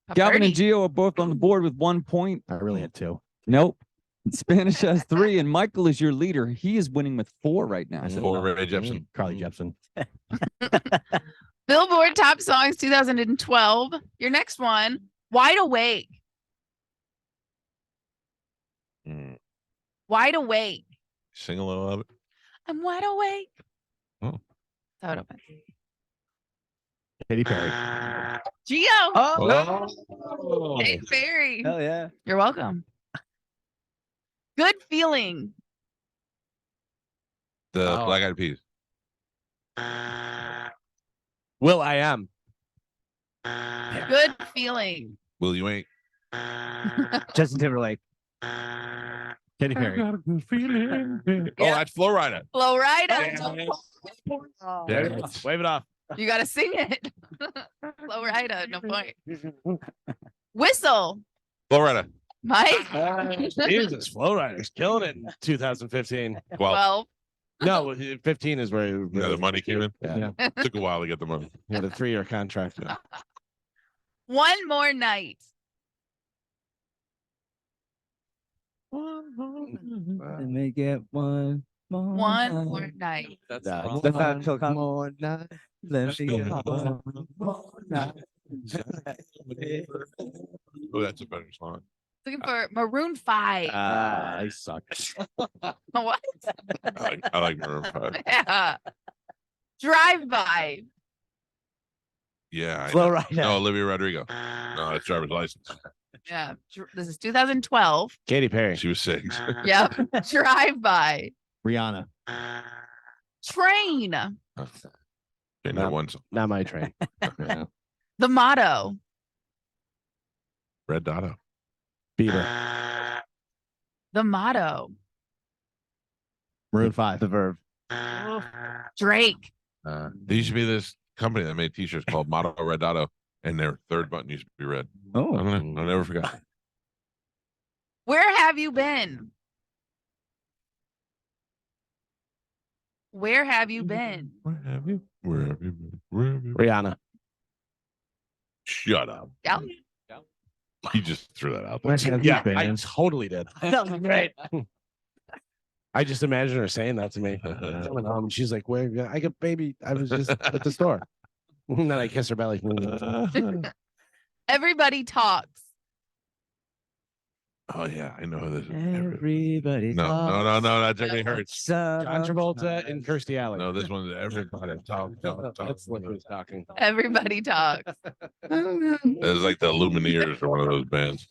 Top Galvin 30. and Gio are both on the board with 1 point. I really had two. Nope. Spanish has 3, and Michael is your leader. He is winning with 4 right now. I said Or Ray Jepsen. Carly Jepsen. Billboard Top Songs 2012. Your next one. Wide Awake. Mm. Wide Awake. Sing a little of it. I'm wide awake. Oh. That's how it opens. Katy Perry. Gio. Oh. Hey, Barry. Hell yeah. You're welcome. Good Feeling. The Oh. Black Eyed Peas. Will I Am. Good Feeling. Will You Ain't. Justin Timberlake. Katy Perry. Oh, Yeah. that's Flow Rider. Flow Rida. Damn it. Wave it off. You got to sing it. Flow Rida. No point. Whistle. Flow Rider. Mike. Jesus, Flowriders killing it in 2015. 12. 12. No, 15 is where he Yeah, the money came in. Yeah. Took a while to get the money. He had a 3-year contract. One More Night. And they get one more. One More Night. That's That's wrong. not Phil Collins. More night. Let me get one more night. Oh, that's a better song. Looking for Maroon 5. They suck. What? I like Maroon 5. Yeah. Drive By. Yeah. I Flow know. Rider. No, Olivia Rodrigo. No, that's driver's license. Yeah. This is 2012. Katy Perry. She was 6. Yep. Drive By. Rihanna. Train. Didn't have one song. Not my train. Yeah. The Motto. Red Dotto. Bieber. The Motto. Maroon 5. The Verve. Drake. There used to be this company that made t-shirts called Motto Red Dotto, and their third button used to be red. I Oh. don't know. I never forgot. Where have you been? Where have you been? Where have you? Where have you been? Where have you been? Rihanna. Shut up. Yeah. He just threw that out there. Yeah, I totally did. That was great. I just imagine her saying that to me. Coming home, and she's like, "Where? I got baby. I was just at the store." And then I kiss her belly. Everybody Talks. Oh yeah, I know who this is. Everybody. No, that's Everybody Hurts. John Travolta and Kirstie Alley. No, this one's Everybody Talk. That's Liquid's talking. Everybody talks. It's like the Lumineers or one of those bands.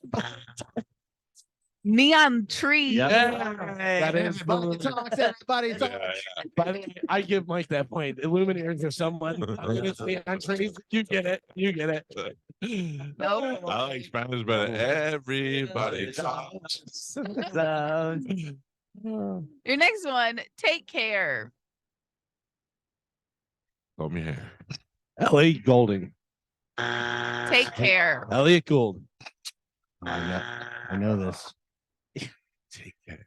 Neon Tree. That is Everybody talks, everybody talks. By the way, I give Mike that point. Illuminators are someone. It's neon trees. You get it. You get it. Nope. I like Spanish better. Everybody talks. Your next one, Take Care. Comb your hair. Elliot Goulding. Take Care. Elliot Gould. I know this. Take care.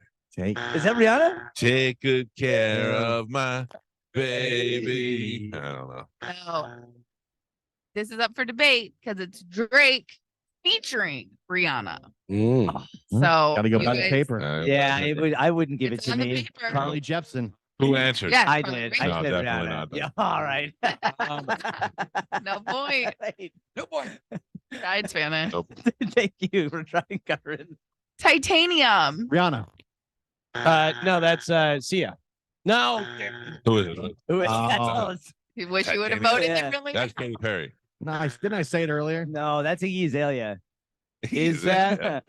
Is that Rihanna? Take good care of my baby. I don't know. No. This is up for debate because it's Drake featuring Rihanna. So Gotta go you by the guys- paper. Yeah, I wouldn't give it It's to on the me. paper. Carly Jepsen. Who answered? Yeah, I Carly did. Rae. I No, said definitely Rihanna. not. Yeah, all right. No point. No point. I'd Spanish. Nope. Thank you for trying to cover it. Titanium. Rihanna. No, that's Sia. No. Who is it? Who is Oh. that? Tell us. You wish you would have Titanium. voted Yeah. differently. That's Katy Perry. Nice. Didn't I say it earlier? No, that's Iggy Azalea. Is that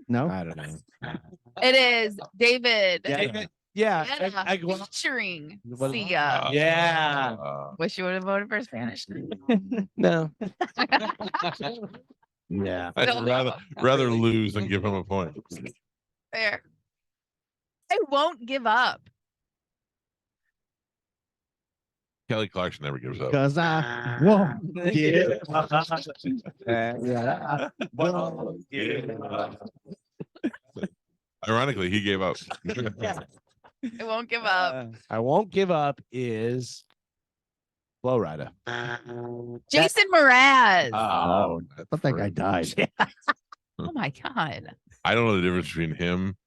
No. I don't know. It is David. Yeah. Yeah, I go- featuring What- Sia. Yeah. Wish you would have voted for Spanish. No. Yeah. I'd Still rather lose than give him a point. Fair. I won't give up. Kelly Clarkson never gives up. Because I won't give Ironically, he gave up. I won't give up. I won't give up is Flow Rider. Jason Mraz. Oh, I thought that guy died. Oh my God. I don't know the difference between him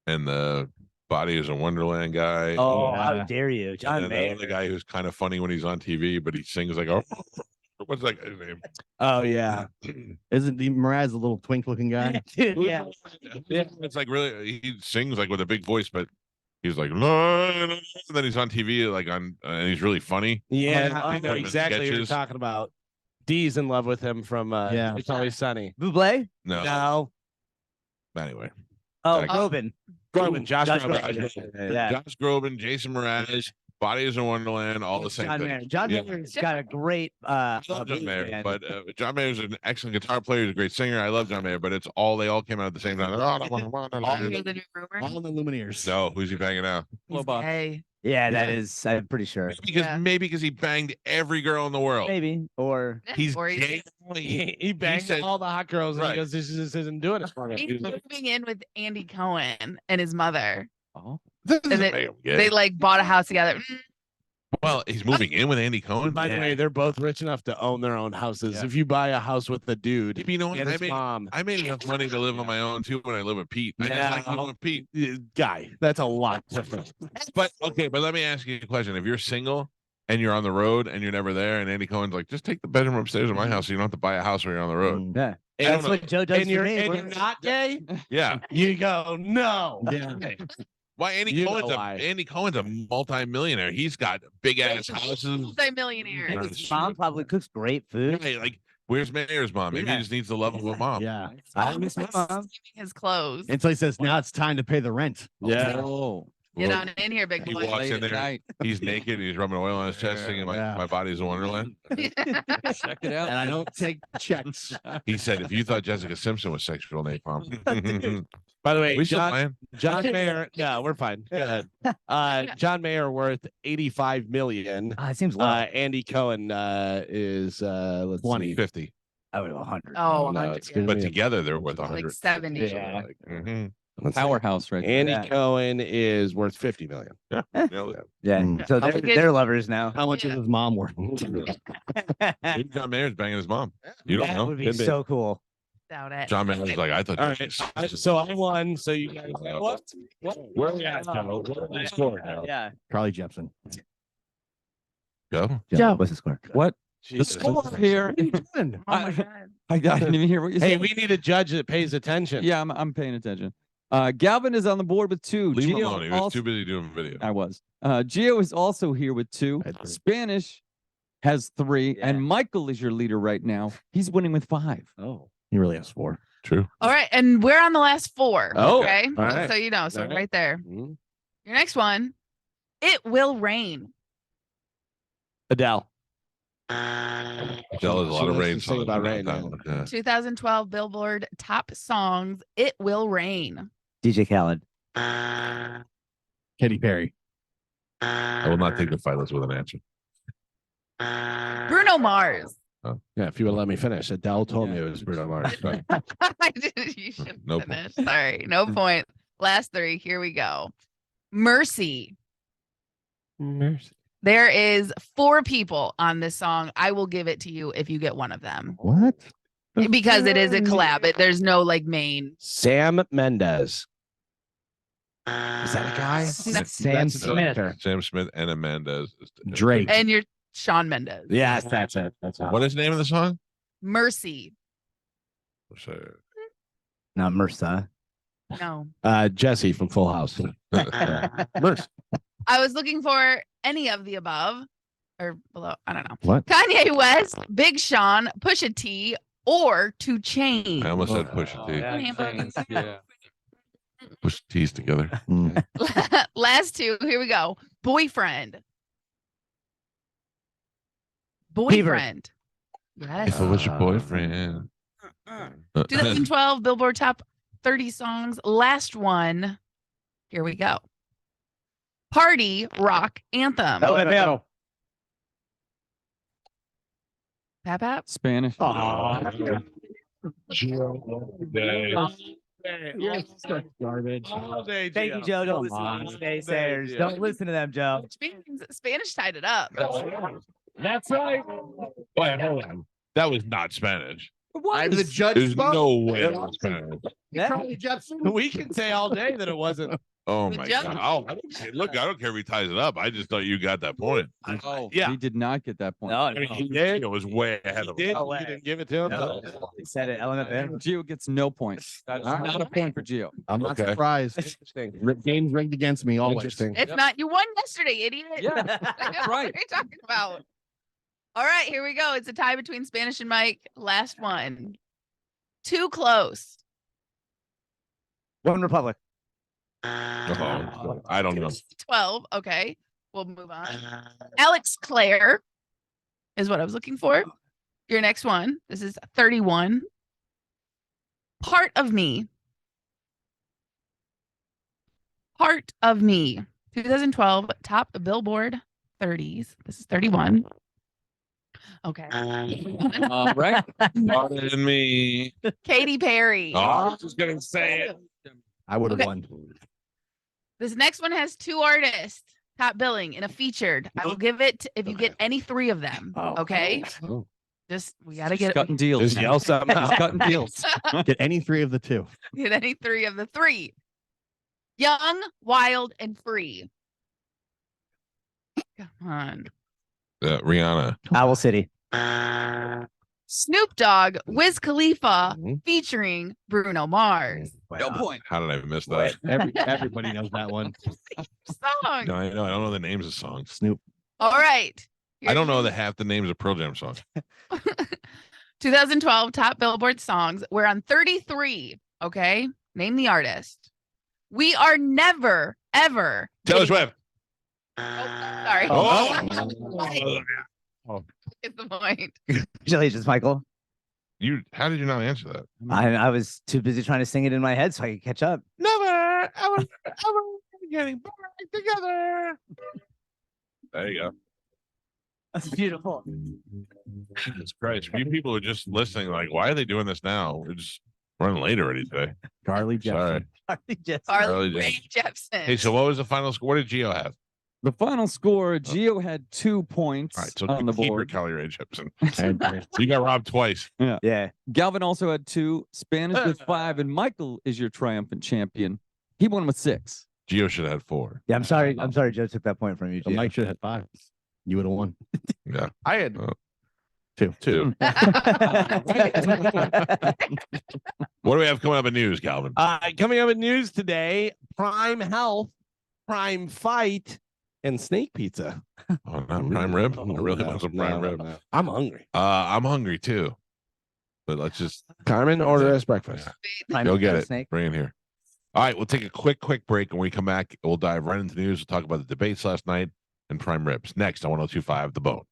and the Body is a Wonderland guy. Oh, Yeah. how dare you, John and the Mayer. other guy who's kind of funny when he's on TV, but he sings like, oh, what's that guy's name? oh yeah. Isn't the Mraz a little twink looking guy? Dude, yeah. Yeah, it's like really, he sings like with a big voice, but he's like, "La, la, la," and then he's on TV like on, and he's really funny. Yeah, I know Him in exactly what you're sketches. talking about. Dee's in love with him from Yeah. It's Always Sunny. Buble? No, No. anyway, Oh, Like- Groban. Groban, Josh Josh Groban. Yeah. Josh Groban, Jason Mraz, Body is a Wonderland, all the same John thing. Mayer. John Yeah. Mayer's got a great I love John blues Mayer, band. but John Mayer's an excellent guitar player. He's a great singer. I love John Mayer, but it's all they all came out at the same time. Here's the new rumor. All the Lumineers. No, who's he banging out? He's gay. Yeah, that is. I'm pretty sure. Maybe because he banged every girl in the world. Maybe or He's Or gay. He banged said- all the hot girls and Right. he goes, this isn't doing it for me. He's moving in with Andy Cohen and his mother. Oh. This doesn't And make him gay. They like bought a house together. Well, he's moving in with Andy Cohen. By the way, they're both rich enough to own their own houses. Yeah. If you buy a house with the dude, You know what? and his mom, I made enough money to live on my own too when I live with Pete. I just like living with Pete. guy, that's a lot different. But okay, but let me ask you a question. If you're single and you're on the road and you're never there, and Andy Cohen's like, just take the bedroom upstairs at my house so you don't have to buy a house when you're on the road. yeah. I don't That's know. what Joe does And for you're, me. and you're not gay, Yeah. you go, no. Yeah. Why You know why. Andy Cohen's a multi-millionaire. He's got big ass houses. Multi-millionaire. And his mom probably cooks great food. Hey, like, where's Mayor's mom? Maybe Yeah. he just needs the love of a mom. Yeah. I miss my mom. Steaming his clothes. Until he says, now it's time to pay the rent. Yeah. Oh, Get Well, on in here, big he boy. walks late in at there. night. He's naked. He's rubbing oil on his chest, singing Yeah. my body's a wonderland. Check it out. And I don't take checks. He said, if you thought Jessica Simpson was sexual napalm. By the way, we still John, playing? John Mayer. No, we're fine. Go ahead. John Mayer worth 85 million. Ah, it seems low. Andy Cohen is let's 20. see. 50. I would have 100. Oh, No, 100. it's gonna But be- together they're worth like 100. 70. Yeah. Like, mhm. let's see. Powerhouse right there. Andy Yeah. Cohen is worth 50 million. Nailed it. Yeah. Mm. So How they're, good- they're lovers now. How much is his mom worth? Maybe John Mayer's banging his mom. You don't That know. would be Could be. so cool. Doubt it. John Mayer's like, I thought. All Jessica right. Simpson- So I won. So you guys what? Where are we at, Joe? What's the score now? Yeah. Carly Jepsen. Go. Joe. What's the score? What? The score here. Oh my God. I didn't even hear what you Hey, said. we need a judge that pays attention. Yeah, I'm paying attention. Galvin is on the board with 2. Leave him Gio alone. He was also- too busy doing video. I was. Gio is also here with 2. Spanish has 3, Yeah. and Michael is your leader right now. He's winning with 5. Oh, he really has 4. True. All right, and we're on the last 4. Oh, Okay, all right. so you know, so All right. right there. Mhm. Your next one, It Will Rain. Adele. Adele has a lot of She rain likes to sing songs. about but not rain, that yeah. one. Yeah. 2012 Billboard Top Songs, It Will Rain. DJ Khaled. Katy Perry. I will not take the fight list with an answer. Bruno Mars. Yeah, if you would let me finish. Adele told me Yeah. it was Bruno Mars. But I didn't. You should No point. finish. Sorry, no point. Last 3. Here we go. Mercy. There is 4 people on this song. I will give it to you if you get one of them What? because it is a collab. There's no like main. Sam Mendes. Is that a guy? Sam Smith. Sam Smith and Amanda. Drake. And you're Shawn Mendes. Yes, that's it. That's all. What is the name of the song? Mercy. Not Mersa. No. Jesse from Full House. Mercy. I was looking for any of the above or below. I don't know. What? Kanye West, Big Sean, Pusha T, or 2 I Chainz. almost said Pusha T. Yeah. Push the T's together. Last 2. Here we go. Boyfriend. Bieber. Boyfriend. Yes. If it was your boyfriend. 2012 Billboard Top 30 Songs. Last one. Here we go. Party Rock Anthem. LMFAO. Pap Pap. Spanish. Garbage. Thank you, Joe. Don't listen to these naysayers. Don't listen to them, Joe. Which means Spanish tied it up. That's right. Wait, hold on. That was not Spanish. I'm the judge. There's no way that was Spanish. Charlie Jepsen. We can say all day that it wasn't. Oh Good my job. god! Oh, I don't care. Look, I don't care if he ties it up. I just thought you got that point. Oh, Yeah. He did not get that point. No, I mean, he did. It was way ahead of him. Did No way. you didn't give it to him? No. He said it. LMFAO. Gio gets no points. That's not a point for Gio. I'm not Okay. surprised. Interesting. Games rigged against me always. Interesting. It's not. You won yesterday, idiot. Yeah, What right. are you talking about? All right, here we go. It's a tie between Spanish and Mike. Last one. Too close. One Republic. Oh, I don't know. 12. Okay. We'll move on. Alex Clare is what I was looking for. Your next one. This is 31. Part of Me. Part of Me. 2012 top Billboard 30s. This is 31. Okay. All right. Pardon me. Katy Perry. Oh, I was just gonna say it. I would have Okay. won. This next one has 2 artists top billing in a featured. I will give it if you get any 3 of them. Okay. Oh. Just we gotta Just get cutting deals. Just yell something Just out. cutting deals. Get any 3 of the 2. get any 3 of the 3. Young, wild, and free. Come on. Rihanna. Owl City. Snoop Dogg, Wiz Khalifa, Mhm. featuring Bruno Mars. No point. How did I miss that? Everybody knows that one. Song. No, I know. I don't know the names of songs. Snoop. All right. I don't know the half the names of Pearl Jam songs. 2012 top Billboard songs. We're on 33. Okay. Name the artist. We are never, ever. Taylor Swift. Sorry. Oh, Get the point. Congratulations, Michael. how did you not answer that? I was too busy trying to sing it in my head so I could catch up. Never, ever getting back together. There you go. That's beautiful. Jesus Christ. You people are just listening, like, why are they doing this now? We're just running late already today. Carly Jepsen. Sorry. Just- Carly Really Rae Jepsen. Hey, so what was the final score? What did Gio have? The final score, Gio had 2 points All right, so on the keep your board. Kelly Ray Jepsen. You got robbed twice. yeah. Galvin also had 2, Spanish with 5, and Michael is your triumphant champion. He won with 6. Gio should have had 4. Yeah, I'm sorry. I'm sorry Joe took that point from you. So Gio. Mike should have had 5. You would have won. Yeah. I had Oh. Two. What do we have coming up in news, Calvin? Coming up in news today, Prime Health, Prime Fight, and Snake Pizza. Oh, not prime rib. I really want some prime rib. I'm hungry. I'm hungry too. But let's just Carmen, order us breakfast. go get it. Snake. Bring it here. All right, we'll take a quick break. And when we come back, we'll dive right into the news. We'll talk about the debates last night and prime ribs. Next on 102.5 The Bone.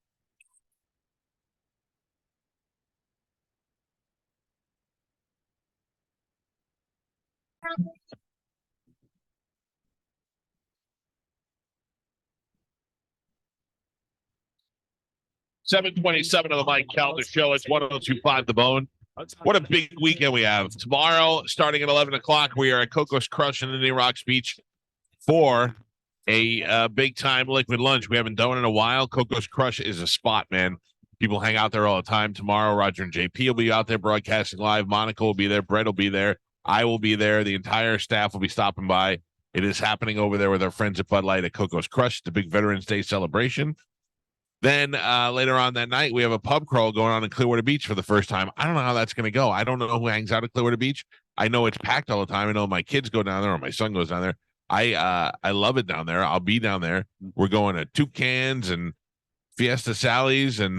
$7:27 of the Mike Calta Show. It's 102.5 The Bone. What a big weekend we have. Tomorrow, starting at 11 o'clock, we are at Coco's Crush in Indian Rocks Beach for a big-time liquid lunch. We haven't done it in a while. Coco's Crush is a spot, man. People hang out there all the time. Tomorrow, Roger and JP will be out there broadcasting live. Monica will be there. Brett will be there. I will be there. The entire staff will be stopping by. It is happening over there with our friends at Bud Light at Coco's Crush. It's a big Veterans Day celebration. Then later on that night, we have a pub crawl going on in Clearwater Beach for the first time. I don't know how that's going to go. I don't know who hangs out at Clearwater Beach. I know it's packed all the time. I know my kids go down there or my son goes down there. I love it down there. I'll be down there. We're going to Toucans and Fiesta Sally's and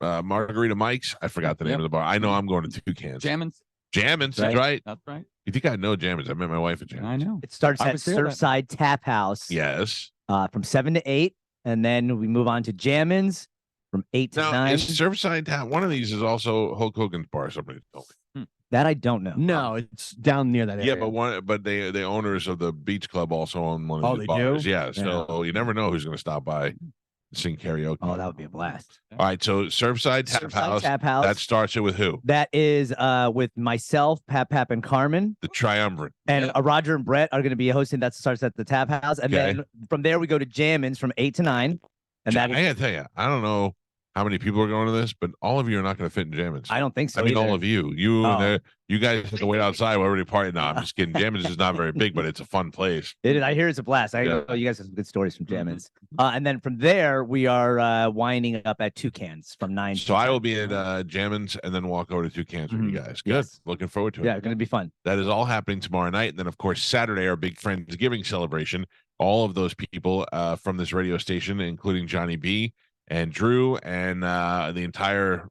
Margarita Mike's. I forgot the name of the bar. I know I'm going to Toucans. Jammin's. Jammin's, that's right. That's right. You think I know Jammin's? I met my wife at Jammin's. I know. It starts at Surfside Tap House. Yes. From 7 to 8. And then we move on to Jammin's from 8 to Now, 9. is Surfside Tap, one of these is also Hulk Hogan's bar, somebody told me. That I don't know. No, it's down near that area. Yeah, but the owners of the beach club also own one of these bars. Do? Yeah, so you never know who's going to stop by and sing karaoke. Oh, that would be a blast. All right, so Surfside Tap House. That starts it with who? That is with myself, Pap, and Carmen. The triumvirate. And Roger and Brett are going to be hosting. That starts at the Tap House. And then from there, we go to Jammin's from 8 to 9. And that I got to tell you, I don't know how many people are going to this, but all of you are not going to fit in Jammin's. I don't think so. I mean, either. all of you. You guys have to wait outside while everybody party. No, I'm just kidding. Jammin's is not very big, but it's a fun place. It is. I hear it's a blast. I know you guys have some good stories from Jammin's. And then from there, we are winding up at Toucans from 9. So I will be at Jammin's and then walk over to Toucans with you guys. Good. Yes. Looking forward to it. Yeah, it's going to be fun. That is all happening tomorrow night. And then, of course, Saturday, our big Friendsgiving celebration. All of those people from this radio station, including Johnny B and Drew and the entire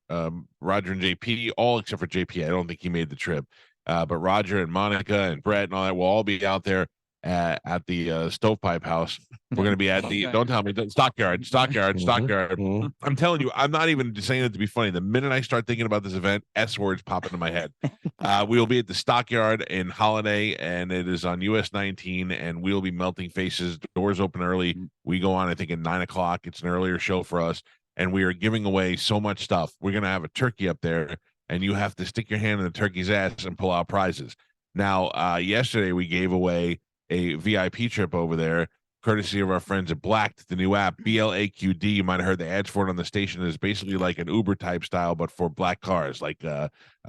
Roger and JP, all except for JP. I don't think he made the trip. But Roger and Monica and Brett and all that will all be out there at the Stovepipe House. We're going to be at the, don't tell me, Stockyard. I'm telling you, I'm not even saying it to be funny. The minute I start thinking about this event, S words pop into my head. We will be at the Stockyard in Holiday, and it is on US 19, and we'll be melting faces. Doors open early. We go on, I think, at 9 o'clock. It's an earlier show for us, and we are giving away so much stuff. We're going to have a turkey up there, and you have to stick your hand in the turkey's ass and pull out prizes. Now, yesterday we gave away a VIP trip over there, courtesy of our friends at Blacked, the new app, BLAQD. You might have heard the ads for it on the station. It's basically like an Uber type style, but for black cars, like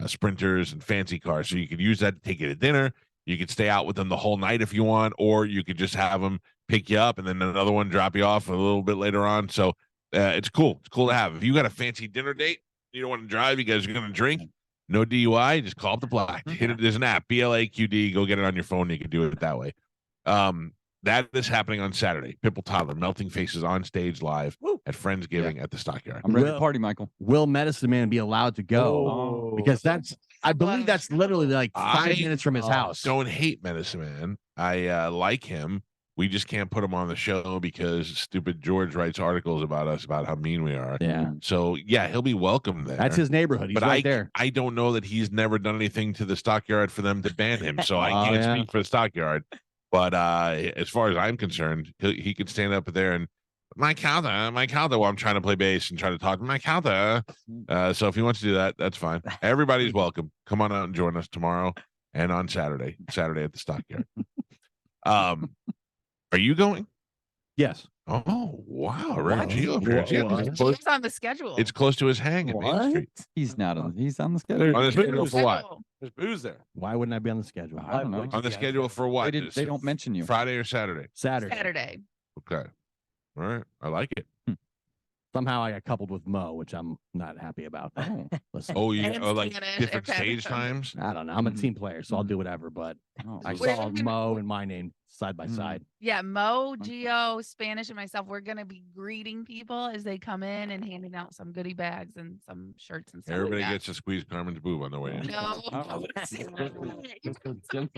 sprinters and fancy cars. So you could use that to take you to dinner. You could stay out with them the whole night if you want, or you could just have them pick you up and then another one drop you off a little bit later on. So it's cool. It's cool to have. If you got a fancy dinner date, you don't want to drive, you guys are going to drink, no DUI, just call up the Black. Hit it. There's an app, BLAQD. Go get it on your phone. You can do it that way. That is happening on Saturday. Pipple Toddler, Melting Faces on stage live at Friendsgiving at the Stockyard. I'm ready to party, Michael. Will Medicine Man be allowed to go? Because I believe that's literally like 5 minutes from his house. Don't hate Medicine Man. I like him. We just can't put him on the show because stupid George writes articles about us about how mean we are. Yeah. So yeah, he'll be welcome there. That's his neighborhood. He's right there. I don't know that he's never done anything to the Stockyard for them to ban him. So I can't speak for the Stockyard. But as far as I'm concerned, he could stand up there and my Calta, while I'm trying to play bass and try to talk my Calta. So if he wants to do that, that's fine. Everybody's welcome. Come on out and join us tomorrow and on Saturday at the Stockyard. Are you going? Yes. Oh wow, Reggie! It's on the schedule. It's close to his hang at Main Street. He's not on. He's on the schedule. On the schedule for what? There's booze there. Why wouldn't I be on the schedule? I don't know. On the schedule for what? They don't mention you. Friday or Saturday? Saturday. Saturday. Okay. All right. I like it. Somehow I got coupled with Mo, which I'm not happy about. Oh. Listen, Oh, you And like Spanish, different okay. stage times. I don't know. I'm a team player, so I'll do whatever. But Oh, I We're saw gonna- Mo and my name side by Mm. side. Yeah, Mo, Gio, Spanish, and myself, we're gonna be greeting people as they come in and handing out some goodie bags and some shirts and stuff. Everybody like gets to squeeze Carmen's boob on the way in. that. No.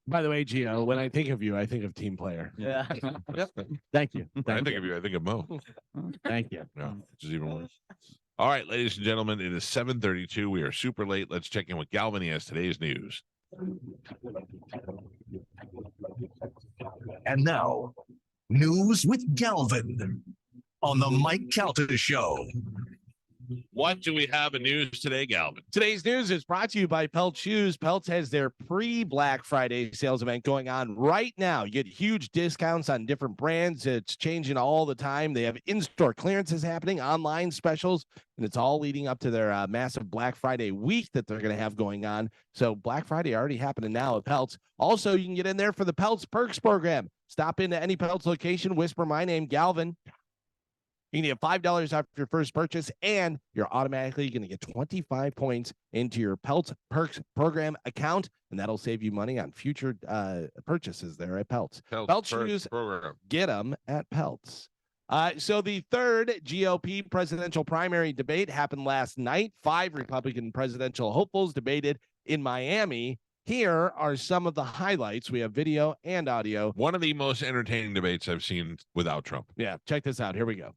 By the way, Gio, when I think of you, I think of team player. Yeah. Thank you. When I Thank think you. of you, I think of Mo. Thank you. Yeah, which is even worse. All right, ladies and gentlemen, it is 7:32. We are super late. Let's check in with Galvin. He has today's news. And now, news with Galvin on the Mike Calta Show. What do we have in news today, Galvin? Today's news is brought to you by Pelt Shoes. Pelt has their pre-Black Friday sales event going on right now. You get huge discounts on different brands. It's changing all the time. They have in-store clearances happening, online specials, and it's all leading up to their massive Black Friday week that they're going to have going on. So Black Friday already happening now at Pelts. Also, you can get in there for the Pelts Perks program. Stop into any Pelts location, whisper my name, Galvin. You can get $5 off your first purchase, and you're automatically going to get 25 points into your Pelts Perks program account, and that'll save you money on future purchases there at Pelts. Pelts Perks Shoes, program. get them at Pelts. So the third GOP presidential primary debate happened last night. 5 Republican presidential hopefuls debated in Miami. Here are some of the highlights. We have video and audio. One of the most entertaining debates I've seen without Trump. Yeah, check this out. Here we go.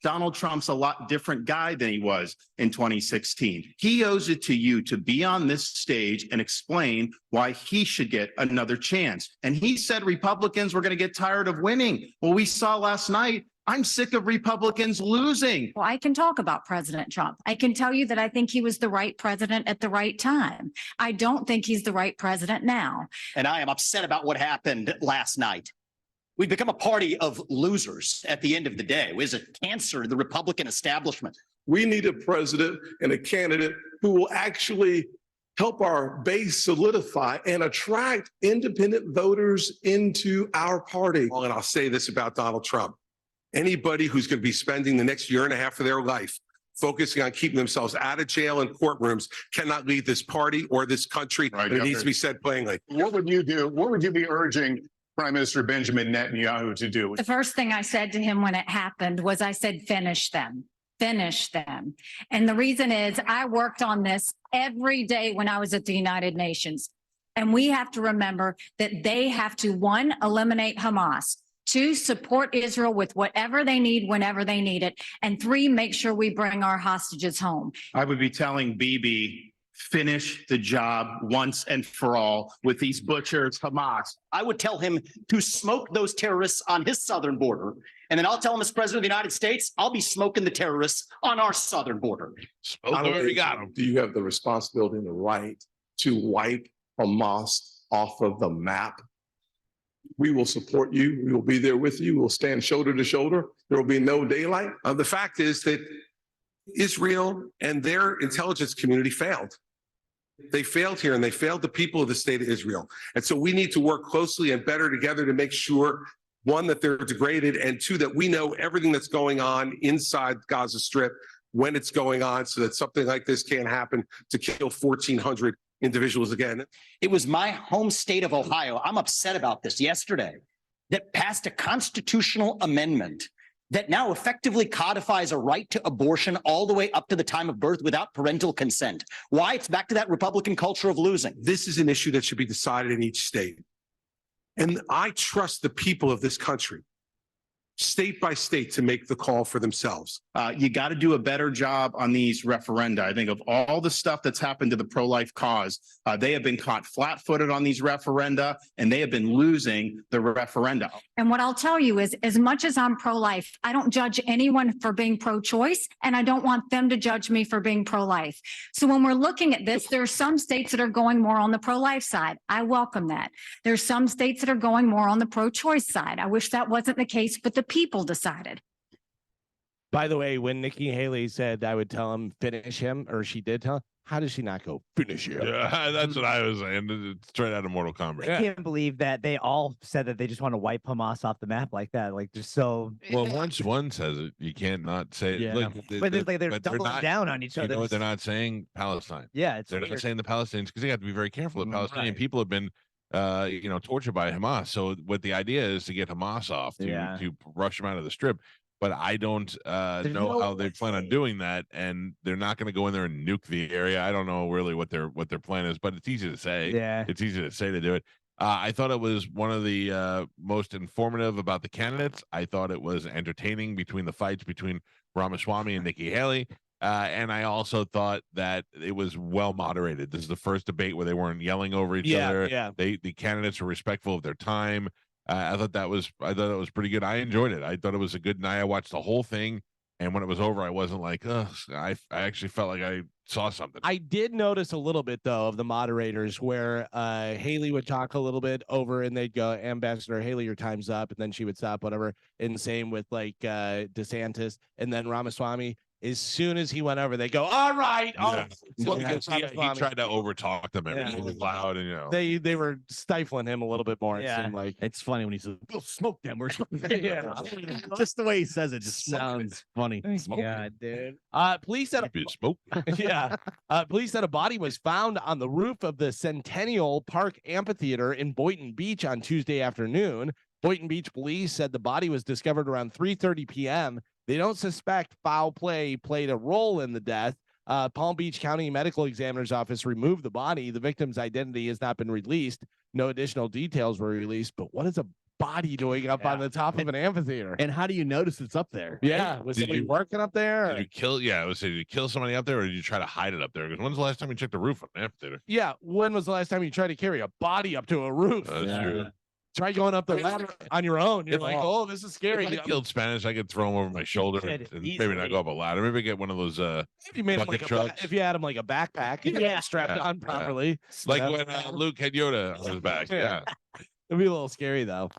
Donald Trump's a lot different guy than he was in 2016. He owes it to you to be on this stage and explain why he should get another chance. And he said Republicans were going to get tired of winning. Well, we saw last night, I'm sick of Republicans losing. Well, I can talk about President Trump. I can tell you that I think he was the right president at the right time. I don't think he's the right president now. And I am upset about what happened last night. We've become a party of losers at the end of the day. It was a cancer to the Republican establishment. We need a president and a candidate who will actually help our base solidify and attract independent voters into our party. And I'll say this about Donald Trump. Anybody who's going to be spending the next year and a half of their life focusing on keeping themselves out of jail and courtrooms cannot lead this party or this country. Right, and it needs to be said plainly. What would you do? What would you be urging Prime Minister Benjamin Netanyahu to do? The first thing I said to him when it happened was I said, finish them. Finish them. And the reason is I worked on this every day when I was at the United Nations. And we have to remember that they have to, 1, eliminate Hamas, 2, support Israel with whatever they need, whenever they need it, and 3, make sure we bring our hostages home. I would be telling Bibi, finish the job once and for all with these butchers, Hamas. I would tell him to smoke those terrorists on his southern border. And then I'll tell him as president of the United States, I'll be smoking the terrorists on our southern border. We got him. Do you have the responsibility and the right to wipe Hamas off of the map? We will support you. We will be there with you. We will stand shoulder to shoulder. There will be no daylight. The fact is that Israel and their intelligence community failed. They failed here and they failed the people of the state of Israel. And so we need to work closely and better together to make sure, 1, that they're degraded, and 2, that we know everything that's going on inside Gaza Strip when it's going on so that something like this can't happen to kill 1,400 individuals again. It was my home state of Ohio. I'm upset about this yesterday that passed a constitutional amendment that now effectively codifies a right to abortion all the way up to the time of birth without parental consent. Why? It's back to that Republican culture of losing. This is an issue that should be decided in each state. And I trust the people of this country, state by state, to make the call for themselves. You got to do a better job on these referenda. I think of all the stuff that's happened to the pro-life cause, they have been caught flat-footed on these referenda, and they have been losing the referenda. And what I'll tell you is, as much as I'm pro-life, I don't judge anyone for being pro-choice, and I don't want them to judge me for being pro-life. So when we're looking at this, there are some states that are going more on the pro-life side. I welcome that. There's some states that are going more on the pro-choice side. I wish that wasn't the case, but the people decided. By the way, when Nikki Haley said I would tell him finish him, or she did tell him, how does she not go finish him? Yeah, that's what I was saying. It's straight out of Mortal Kombat. I can't believe that they all said that they just want to wipe Hamas off the map like that. Like, just so. Well, once one says it, you can't not say it. Yeah. Look, But it's like they're doubling not, down on each You know other. what? They're not saying Palestine. Yeah, it's they're weird. not saying the Palestinians because they have to be very careful. The Palestinian Right. people have been, tortured by Hamas. So what the idea is to get Hamas off to rush them out of the strip. But I don't know how they plan on doing that, and they're not going to go in there and nuke the area. I don't know really what their plan is, but it's easy to say. Yeah, it's easy to say to do it. I thought it was one of the most informative about the candidates. I thought it was entertaining between the fights between Ramaswamy and Nikki Haley. And I also thought that it was well moderated. This is the first debate where they weren't yelling over each other. Yeah. The candidates were respectful of their time. I thought that was pretty good. I enjoyed it. I thought it was a good night. I watched the whole thing, and when it was over, I wasn't like, ugh. I actually felt like I saw something. I did notice a little bit though of the moderators where Haley would talk a little bit over and they'd go, Ambassador Haley, your time's up, and then she would stop, whatever. And same with like DeSantis, and then Ramaswamy. As soon as he went over, they go, all right. Yeah. Well, Yeah. because he tried to overtalk them. Everything was loud, and they were stifling him a little bit more. It seemed like It's funny when he says, "We'll smoke them." Or Yeah. just the way he says it just sounds funny. God, dude. Police said smoke. Yeah. Police said a body was found on the roof of the Centennial Park Amphitheater in Boynton Beach on Tuesday afternoon. Boynton Beach police said the body was discovered around 3:30 p.m. They don't suspect foul play played a role in the death. Palm Beach County Medical Examiner's Office removed the body. The victim's identity has not been released. No additional details were released. But what is a body doing up on the top of an amphitheater? And how do you notice it's up there? Yeah, was somebody working up there? Did you kill? Yeah, I would say, did you kill somebody up there, or did you try to hide it up there? Because when's the last time you checked the roof on an amphitheater? Yeah, when was the last time you tried to carry a body up to a roof? That's true. Try going up the ladder on your own. You're like, oh, this is scary. If I killed Spanish, I could throw him over my shoulder and maybe not go up a ladder. Maybe get one of those If you made him bucket like trucks. if you had him like a backpack, yeah, strapped on properly. Like when Luke had Yoda on his back. Yeah. It'd be a little scary though.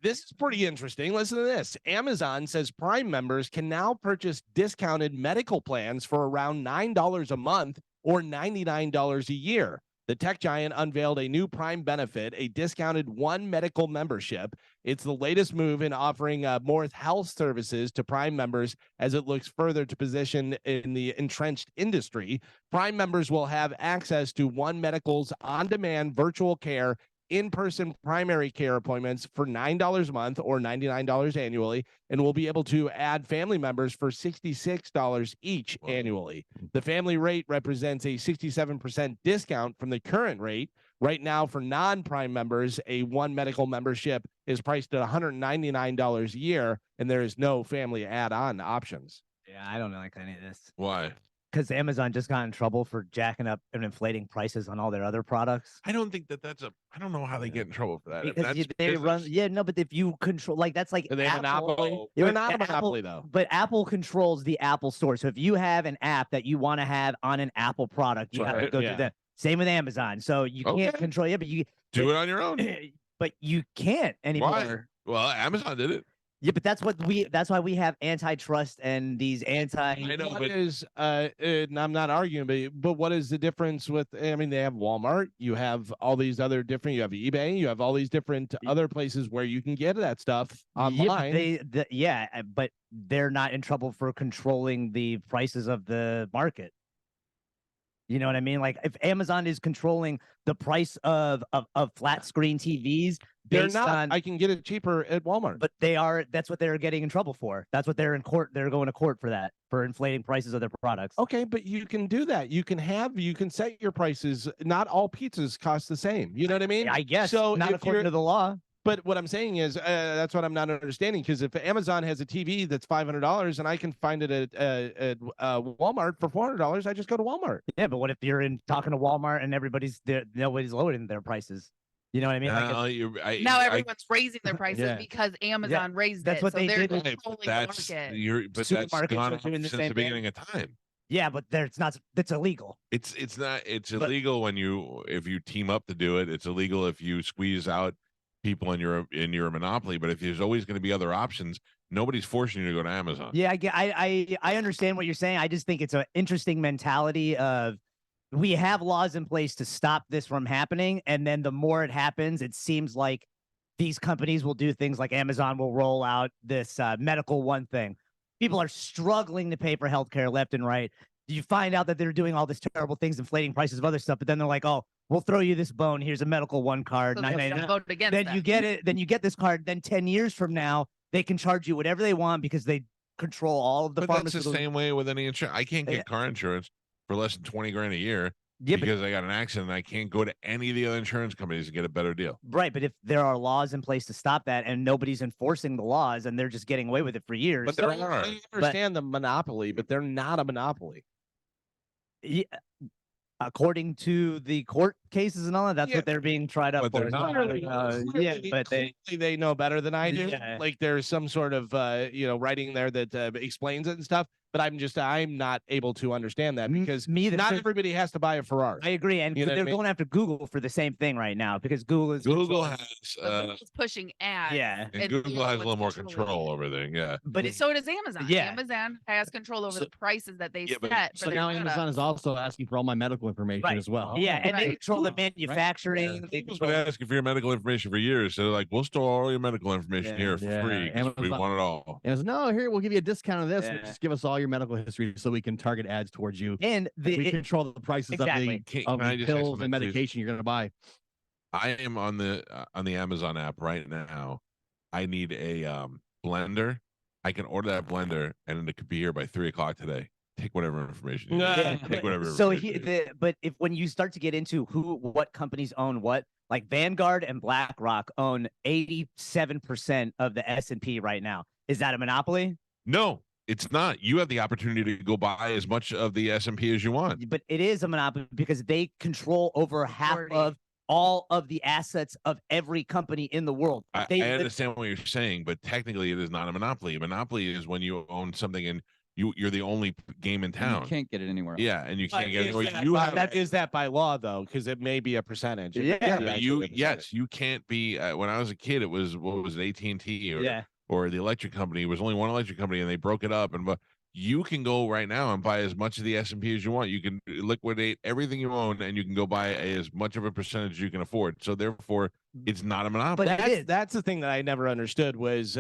This is pretty interesting. Listen to this. Amazon says Prime members can now purchase discounted medical plans for around $9 a month or $99 a year. The tech giant unveiled a new Prime benefit, a discounted one medical membership. It's the latest move in offering more health services to Prime members as it looks further to position in the entrenched industry. Prime members will have access to One Medical's on-demand virtual care in-person primary care appointments for $9 a month or $99 annually, and will be able to add family members for $66 each annually. The family rate represents a 67% discount from the current rate. Right now, for non-Prime members, a One Medical membership is priced at $199 a year, and there is no family add-on options. Yeah, I don't like any of this. Why? Because Amazon just got in trouble for jacking up and inflating prices on all their other products. I don't think that's I don't know how they get in trouble for that. If Because that's they run, business- yeah, no, but if you control, like that's like Do they have an Apple- monopoly? Yeah, They're but not a Apple- monopoly, though. But Apple controls the Apple Store. So if you have an app that you want to have on an Apple product, you have to Right, go yeah. through that. Same with Amazon. So you can't Okay. control it, but you do it on your own. but you can't anymore. Why? Well, Amazon did it. Yeah, but that's why we have antitrust and these I know, What but is and I'm not arguing, but what is the difference with? I mean, they have Walmart, you have all these other different, you have eBay, you have all these different other places where you can get that stuff online. But they're not in trouble for controlling the prices of the market. You know what I mean? Like if Amazon is controlling the price of flat screen TVs, They're based not. on, I can get it cheaper at Walmart. but they are. That's what they're getting in trouble for. That's what they're in court. They're going to court for that, for inflating prices of their products. Okay, but you can do that. You can set your prices. Not all pizzas cost the same. You know what I mean? I guess So not if according you're- to the law. But what I'm saying is, that's what I'm not understanding. Because if Amazon has a TV that's $500 and I can find it at Walmart for $400, I just go to Walmart. Yeah, but what if you're talking to Walmart and nobody's lowering their prices? You know what I mean? Now everyone's raising their prices Yeah. because Amazon raised That's it. what so they they're did. controlling the that's market. that's Supermarkets gone are doing the since same the thing. beginning of time. Yeah, but it's not. It's illegal. It's not. It's But- illegal if you team up to do it. It's illegal if you squeeze out people in your monopoly. But if there's always going to be other options, nobody's forcing you to go to Amazon. Yeah, I understand what you're saying. I just think it's an interesting mentality of we have laws in place to stop this from happening. And then the more it happens, it seems like these companies will do things like Amazon will roll out this medical one thing. People are struggling to pay for healthcare left and right. You find out that they're doing all these terrible things, inflating prices of other stuff, but then they're like, oh, we'll throw you this bone. Here's a medical one card. So they'll vote against Then that. you get it. Then you get this card. Then 10 years from now, they can charge you whatever they want because they control all of the But that's the pharmaceuticals. same way with any insurance. I can't get car insurance for less than 20 grand a year because I got an accident. And I can't go to any of the other insurance companies and get a better deal. Right, but if there are laws in place to stop that and nobody's enforcing the laws and they're just getting away with it for years. But I understand the monopoly, but they're not a monopoly. Yeah, according to the court cases and all that, that's what they're being tried up But for. they're not. But they know better than I do. Yeah. Like there's some sort of writing there that explains it and stuff. But I'm not able to understand that because not everybody has to buy a Ferrari. I agree, and You know they're what I mean? going after Google for the same thing right now because Google has Google's pushing ads. Yeah. and Google has a little more control over everything. Yeah. But so does Amazon. Yeah. Amazon has control over the prices that they but- set. So for their now products. Amazon is also asking for all my medical information Right. as well. Yeah, and they Right. control the manufacturing. They Google's been asking for your medical information for years. So they're like, we'll store all your medical information here for free. 'Cause we want it all. And it's no, here we'll give you a discount of this. Yeah. Just give us all your medical history so we can target ads towards you. And we control the prices exactly. of Can the I just ask pills something, and please? medication you're going to buy. I am on the Amazon app right now. I need a blender. I can order that blender and it could be here by 3:00 today. Take whatever information. You need. Take whatever. So information. but if when you start to get into what companies own what, like Vanguard and BlackRock own 87% of the S&P right now. Is that a monopoly? No, it's not. You have the opportunity to go buy as much of the S&P as you want. But it is a monopoly because they control over half of all of the assets of every company in the world. I They- understand what you're saying, but technically it is not a monopoly. A monopoly is when you own something and you're the only game in And town. you can't get it anywhere else. Yeah, and you can't get it. Is that You by- have that is that by law though, because it may be a percentage. It Yeah. may Yeah, be but actually a percentage. you can't be. When I was a kid, it was what was it, AT&T or the electric company. It was only one electric company, and they broke it up. And but you can go right now and buy as much of the S&P as you want. You can liquidate everything you own, and you can go buy as much of a percentage as you can afford. So therefore, it's not a monopoly. But that's the thing that I never understood was,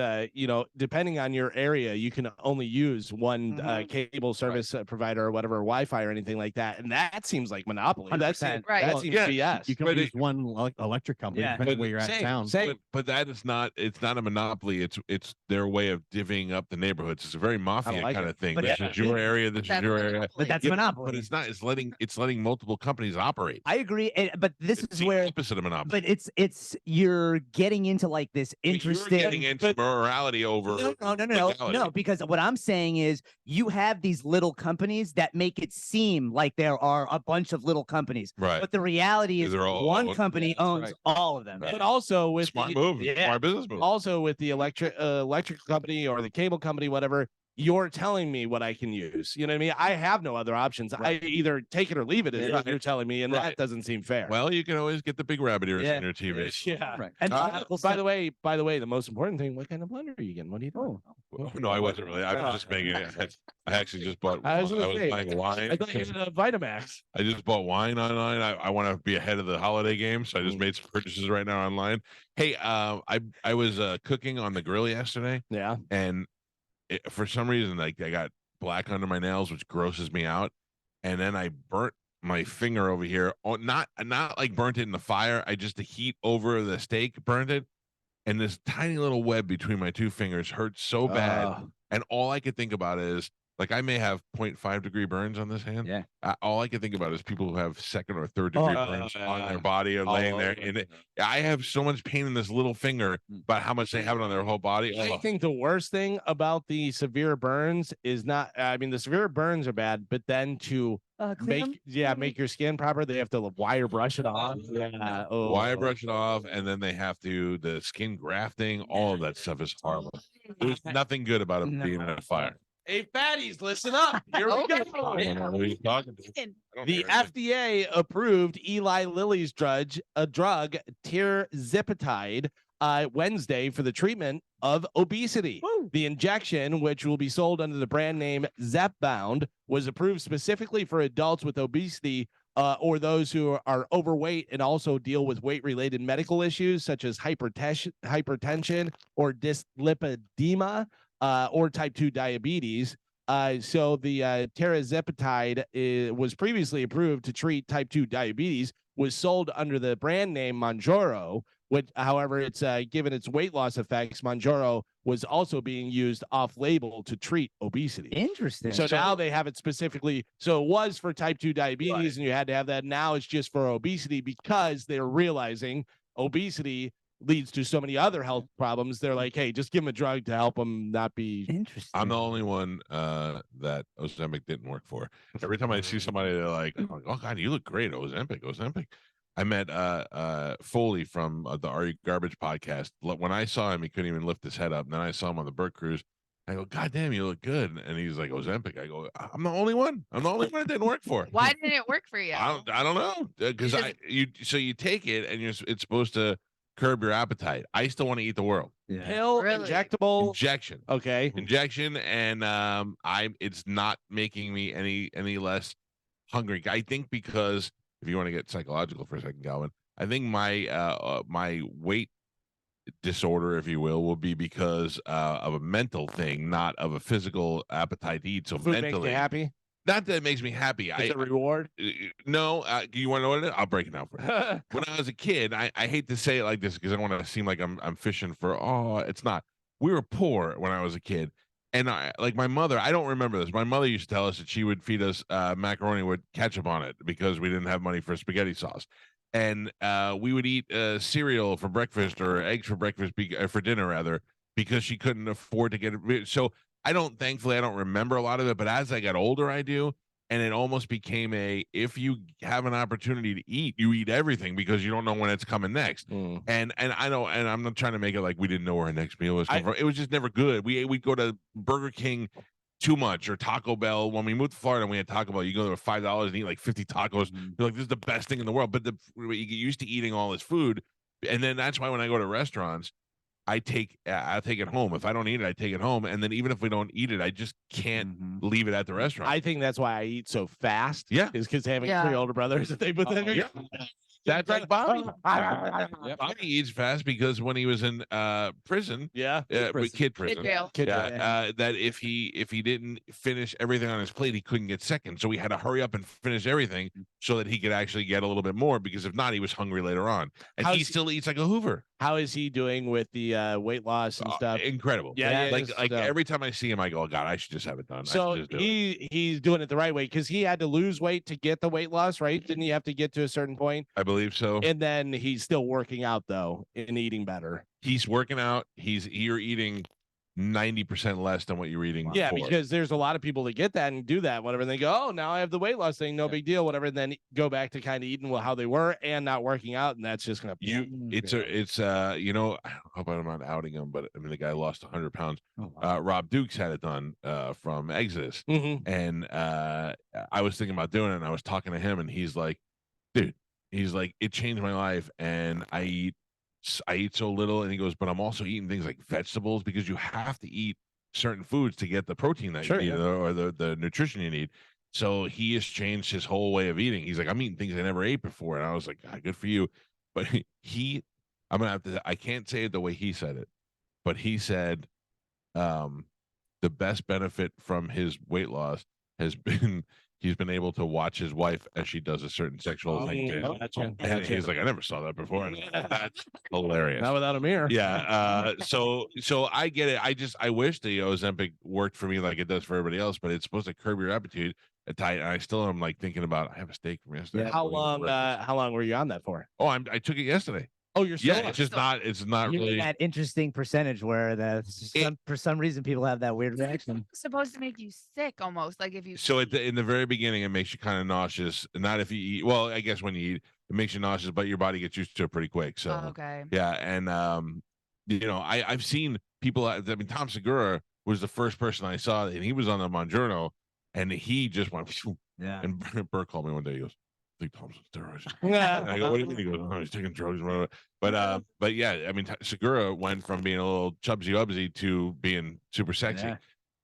depending on your area, you can only use one cable service provider or whatever, Wi-Fi or anything like that, and that seems like monopoly. That 100%. seems BS. You can only use one electric company depending where you're at in town. But that is not. It's not a monopoly. It's their way of divvying up the neighborhoods. It's a very mafia like kind it. of thing. But This yeah, is your area. This is that's your a area. monopoly. But that's Yeah, monopoly. But it's not. It's letting multiple companies operate. I agree, but this It's is the where. opposite of monopoly. But it's you're getting into like this interesting. You're getting into morality over. No, because what I'm saying is you have these little companies that make it seem like there are a bunch of little companies. Right. But the reality is They're all one owned. company owns all of them. But also with Smart move. Smart business move. Also with the electric company or the cable company, whatever, you're telling me what I can use. You know what I mean? I have no other options. I either take it or leave it is what you're telling me, and that doesn't seem fair. Well, you can always get the big rabbit ears on your TV. Yeah. Right. And By the way, the most important thing: what kind of blender are you getting? What are you doing? No, I wasn't really. I was just making it. I actually just bought. I was buying wine. I thought you had a Vitamax. I just bought wine online. I want to be ahead of the holiday game, so I just made some purchases right now online. Hey, I was cooking on the grill yesterday. Yeah. And for some reason, like I got black under my nails, which grosses me out. And then I burnt my finger over here. Oh, not like burnt it in the fire. I just the heat over the steak burnt it. And this tiny little web between my two fingers hurt so bad. And all I could think about is like I may have 0.5 degree burns on this hand. Yeah. All I can think about is people who have second or third degree burns on their body or laying there. And I have so much pain in this little finger about how much they have it on their whole body. I think the worst thing about the severe burns is not. I mean, the severe burns are bad, but then to make your skin proper, they have to wire brush it off. Yeah. Oh. Wire brush it off, and then they have to the skin grafting. All of that stuff is horrible. There's nothing good about it being in a fire. Hey, fatties, listen up. Here we go. I don't know who you're talking to. The FDA approved Eli Lilly's drug tirzepatide Wednesday for the treatment of obesity. The injection, which will be sold under the brand name Zepbound, was approved specifically for adults with obesity or those who are overweight and also deal with weight-related medical issues such as hypertension or dyslipidemia, or type 2 diabetes. So the tirzepatide was previously approved to treat type 2 diabetes, was sold under the brand name Mounjaro, which, however, it's given its weight loss effects, Mounjaro was also being used off-label to treat obesity. Interesting. So now they have it specifically. So it was for type 2 diabetes, Right. and you had to have that. Now it's just for obesity because they're realizing obesity leads to so many other health problems. They're like, hey, just give them a drug to help them not be. Interesting. I'm the only one that Ozempic didn't work for. Every time I see somebody, they're like, "Oh God, you look great, Ozempic." I met Foley from the Are You Garbage podcast. When I saw him, he couldn't even lift his head up. And then I saw him on the Burt Cruise. I go, God damn, you look good. And he's like, Ozempic. I go, I'm the only one. I'm the only one that didn't work for. Why didn't it work for you? I don't know, because you take it and it's supposed to curb your appetite. I still want to eat the world. Pill, Really? injectable, Injection. Okay. Injection, and it's not making me any less hungry. I think because if you want to get psychological for a second, Galvin, I think my my weight disorder, if you will be because of a mental thing, not of a physical appetite to eat. So Food mentally, makes you happy. not that it makes me happy. It's a reward. No, you want to know what it is? I'll break it down for you. When I was a kid, I hate to say it like this because I want to seem like I'm fishing for. Oh, it's not. We were poor when I was a kid, and like my mother. I don't remember this. My mother used to tell us that she would feed us macaroni with ketchup on it because we didn't have money for spaghetti sauce, and we would eat cereal for breakfast or eggs for breakfast for dinner rather because she couldn't afford to get it. So thankfully I don't remember a lot of it, but as I got older, I do. And it almost became if you have an opportunity to eat, you eat everything because you don't know when it's coming next. And I know, and I'm not trying to make it like we didn't know where our next meal was coming from. It was just never good. We'd go to Burger King too much or Taco Bell. When we moved to Florida and we had Taco Bell, you go there for $5 and eat like 50 tacos. You're like, this is the best thing in the world. But you get used to eating all this food. And then that's why when I go to restaurants, I'll take it home. If I don't eat it, I take it home. And then even if we don't eat it, I just can't leave it at the restaurant. I think that's why I eat so fast. Yeah. Is because having three older brothers, they put that. Yeah. That's like Bobby. Bobby eats fast because when he was in prison, kid prison, that if he didn't finish everything on his plate, he couldn't get second. So we had to hurry up and finish everything so that he could actually get a little bit more. Because if not, he was hungry later on. And he still eats like a Hoover. How is he doing with the weight loss and stuff? Incredible. Yeah, like every time I see him, I go, oh, God, I should just have it done. So he's doing it the right way because he had to lose weight to get the weight loss, right? Didn't he have to get to a certain point? I believe so. And then he's still working out though and eating better. He's working out. You're eating 90% less than what you're eating. Yeah, before. because there's a lot of people that get that and do that, whatever. And they go, oh, now I have the weight loss thing, no big deal, whatever. And then go back to kind of eating how they were and not working out, and that's just gonna. I hope I'm not outing him, but I mean the guy lost 100 pounds. Oh, wow. Rob Dukes had it done from Exodus, and I was thinking about doing it, and I was talking to him, and he's like, dude, it changed my life, and I eat so little. And he goes, but I'm also eating things like vegetables because you have to eat certain foods to get the protein that you need or the nutrition you need. So he has changed his whole way of eating. He's like, I'm eating things I never ate before. And I was like, good for you. But I'm going to have to, I can't say it the way he said it, but he said the best benefit from his weight loss has been he's been able to watch his wife as she does a certain sexual thing. And he's like, I never saw that before. And that's hilarious. Not without a mirror. Yeah. So I get it. I wish the Ozempic worked for me like it does for everybody else, but it's supposed to curb your appetite. And I still am like thinking about I have a steak from yesterday. Yeah. How long were you on that for? Oh, I took it yesterday. Oh, you're still it's just not. It's not You're really in that interesting percentage where for some reason people have that weird reaction. It's supposed to make you sick almost, like if you. So in the very beginning, it makes you kind of nauseous. Not if you eat. Well, I guess when you eat, it makes you nauseous, but your body gets used to it pretty quick. So okay. Yeah, and I've seen people. I mean, Tom Segura was the first person I saw, and he was on the Mounjaro, and he just went. Yeah. And Bert called me one day. He goes, I think Tom's on steroids. And I go, what do you mean? He goes, oh, he's taking drugs. But yeah, I mean, Segura went from being a little chubsy-ubsy to being super sexy. Yeah.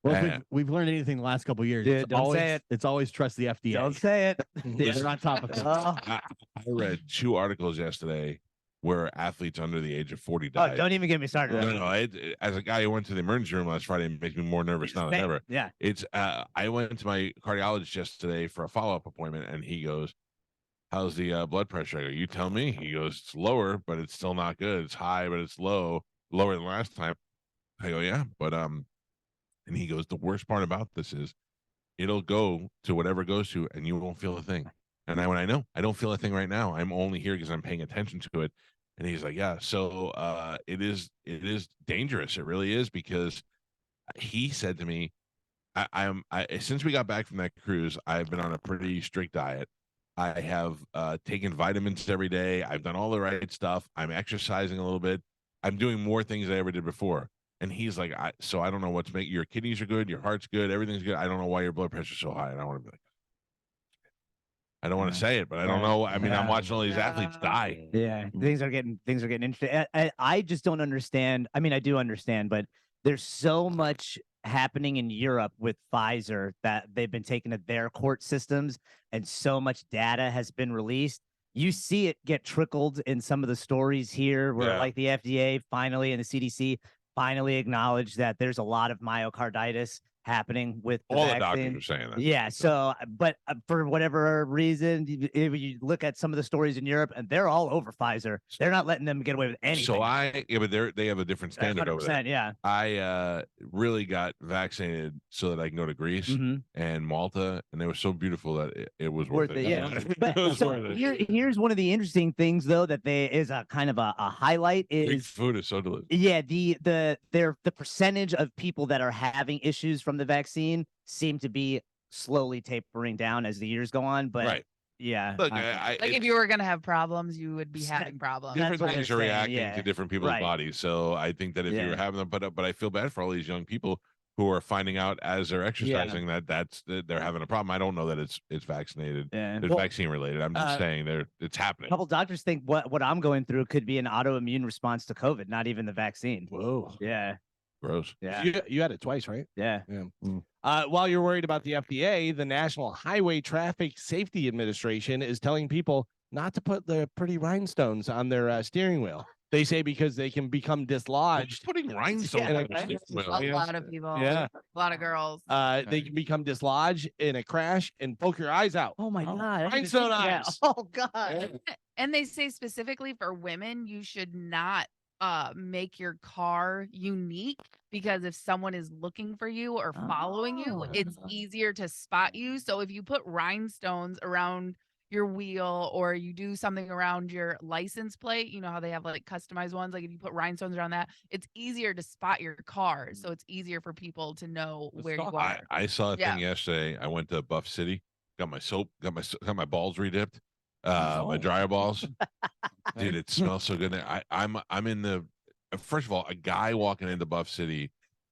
Well, if And- we've learned anything the last couple of years. Dude, it's don't always, say it. It's always trust the FDA. Don't say it. They're on top of it. I read 2 articles yesterday where athletes under the age of 40 Oh, died. don't even get me started. No. As a guy who went to the emergency room last Friday, it makes me more nervous now than Same. ever. Yeah. It's I went to my cardiologist yesterday for a follow-up appointment, and he goes, "How's the blood pressure?" I go, "You tell me." He goes, "It's lower, but it's still not good. It's high, but it's lower than last time." I go, "Yeah, but and he goes, "The worst part about this is it'll go to whatever it goes to, and you won't feel a thing." And I know I don't feel a thing right now. I'm only here because I'm paying attention to it. And he's like, "Yeah, so it is dangerous. It really is," because he said to me, I since we got back from that cruise, I've been on a pretty strict diet. I have taken vitamins every day. I've done all the right stuff. I'm exercising a little bit. I'm doing more things than I ever did before. And he's like, I don't know what's making your kidneys are good, your heart's good, everything's good. I don't know why your blood pressure's so high. And I want to be like, I don't want to say it, but I don't know. I mean, I'm watching all these athletes die. Yeah, things are getting interesting. I just don't understand. I mean, I do understand, but there's so much happening in Europe with Pfizer that they've been taken to their court systems, and so much data has been released. You see it get trickled in some of the stories here, where like the FDA finally and the CDC finally acknowledged that there's a lot of myocarditis happening with the All vaccine. the doctors are saying that. Yeah. So, but for whatever reason, you look at some of the stories in Europe, and they're all over Pfizer. They're not letting them get away with anything. So but they have a different standard over there. Yeah. I really got vaccinated so that I can go to Greece and Malta, and they were so beautiful that it was worth it. Yeah. It But was so worth it. here's one of the interesting things, though, that is a kind of a highlight Greek is food is so delicious. yeah, the percentage of people that are having issues from the vaccine seem to be slowly tapering down as the years go on. But yeah, Look, Like if you were gonna have problems, you would be having problems. different what things they're are saying, reacting yeah. to different people's Right. bodies. So I think that if you're having them, but I feel bad for all these young people who are finding out as they're exercising that they're having a problem. I don't know that it's vaccinated. Yeah. It's Well, vaccine related. I'm just saying it's happening. a couple doctors think what I'm going through could be an autoimmune response to COVID, not even the vaccine. Whoa. Yeah. Gross. Yeah. You had it twice, right? Yeah. While you're worried about the FDA, the National Highway Traffic Safety Administration is telling people not to put the pretty rhinestones on their steering wheel. They say because they can become dislodged. Putting rhinestones in on the steering wheel. A lot of people. Yeah. A lot of girls. They can become dislodged in a crash and poke your eyes out. Oh my God. I didn't even Rhinestone think of that. eyes. Oh God. And they say specifically for women, you should not make your car unique, because if someone is looking for you or following you, it's easier to spot you. So if you put rhinestones around your wheel, or you do something around your license plate, you know how they have like customized ones, like if you put rhinestones around that, it's easier to spot your car, so it's easier for people to know where you are. I saw a thing yesterday. I went to Buff City, got my soap, got my balls redipped, my dryer balls. Dude, it smells so good. I'm in the first of all, a guy walking into Buff City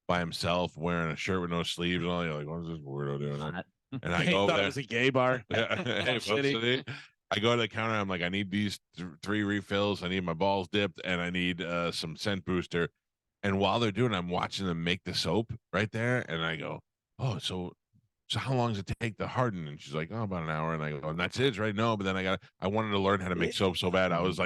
by himself wearing a shirt with no sleeves and all. You're like, what is this weirdo doing? And I go over thought there. it was a gay bar. Yeah, Buff City. I go to the counter. I'm like, I need these 3 refills. I need my balls dipped, and I need some scent booster. And while they're doing it, I'm watching them make the soap right there. And I go, oh, so how long does it take to harden? And she's like, oh, about an hour. And I go, and that's it, right? No, but then I wanted to learn how to make soap so bad. I was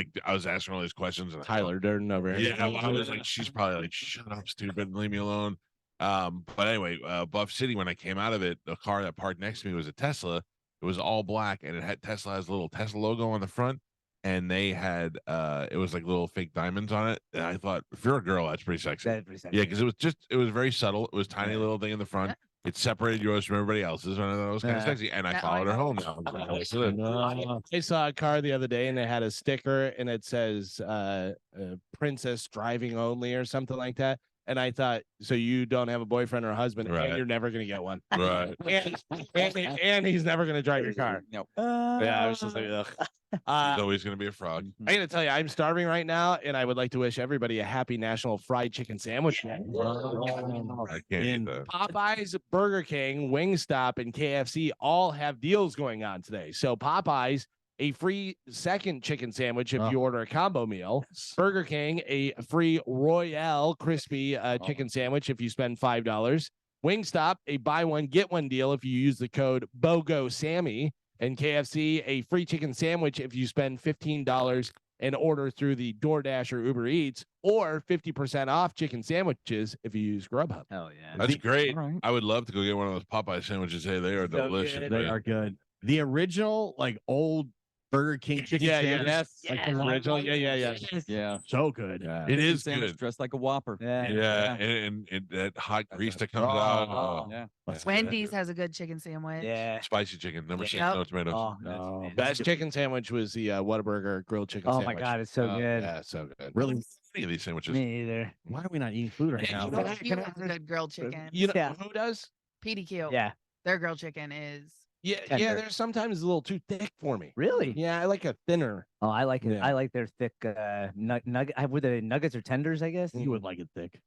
asking all these questions. And Tyler Durden over here. yeah, I was like, she's probably like, shut up, stupid, leave me alone. But anyway, Buff City, when I came out of it, the car that parked next to me was a Tesla. It was all black, and Tesla has a little Tesla logo on the front, and they had it was like little fake diamonds on it. And I thought, if you're a girl, that's pretty sexy. That's pretty sexy. Yeah, because it was very subtle. It was a tiny little thing in the front. It separated yours from everybody else's, and I thought it was kind of sexy. And I followed her home. I saw a car the other day, and it had a sticker, and it says "Princess Driving Only" or something like that. And I thought, so you don't have a boyfriend or a husband, and you're never gonna get one, right? And he's never gonna drive your car. No. Yeah, I was just like, ugh. He's always gonna be a fraud. I gotta tell you, I'm starving right now, and I would like to wish everybody a happy National Fried Chicken Sandwich Day. I can't eat that. Popeyes, Burger King, Wingstop, and KFC all have deals going on today. So Popeyes, a free second chicken sandwich if you order a combo meal. Burger King, a free Royale crispy chicken sandwich if you spend $5. Wingstop, a buy one, get one deal if you use the code BOGOSAMMY. And KFC, a free chicken sandwich if you spend $15 and order through the DoorDash or Uber Eats, or 50% off chicken sandwiches if you use Grubhub. Hell yeah. That's great. All right. I would love to go get one of those Popeye sandwiches. Hey, they are So delicious. good. They man. are good. The original, like old Burger King chicken sandwich. Yes. Like Yes. the Original. Yeah. Yeah. So good. Yeah. It is Sandwich good. dressed like a Whopper. Yeah, and that hot grease that comes Oh, out. yeah. Wendy's has a good chicken sandwich. Yeah. Spicy chicken, number 6, Yep. no tomatoes. Oh, No. Best chicken sandwich was the Whataburger grilled chicken oh sandwich. my God, it's so good. Yeah, so good. Really? Any of these sandwiches. Me either. Why are we not eating food right now? You know what? PDQ has a good grilled chicken. You know Yeah. who does? PDQ. Yeah. Their grilled chicken is. Yeah, Tender. they're sometimes a little too thick for me. Really? Yeah, I like a thinner. Oh, I like it. Yeah. I like their thick nugget. Were they nuggets or tenders? I guess. You would like it thick.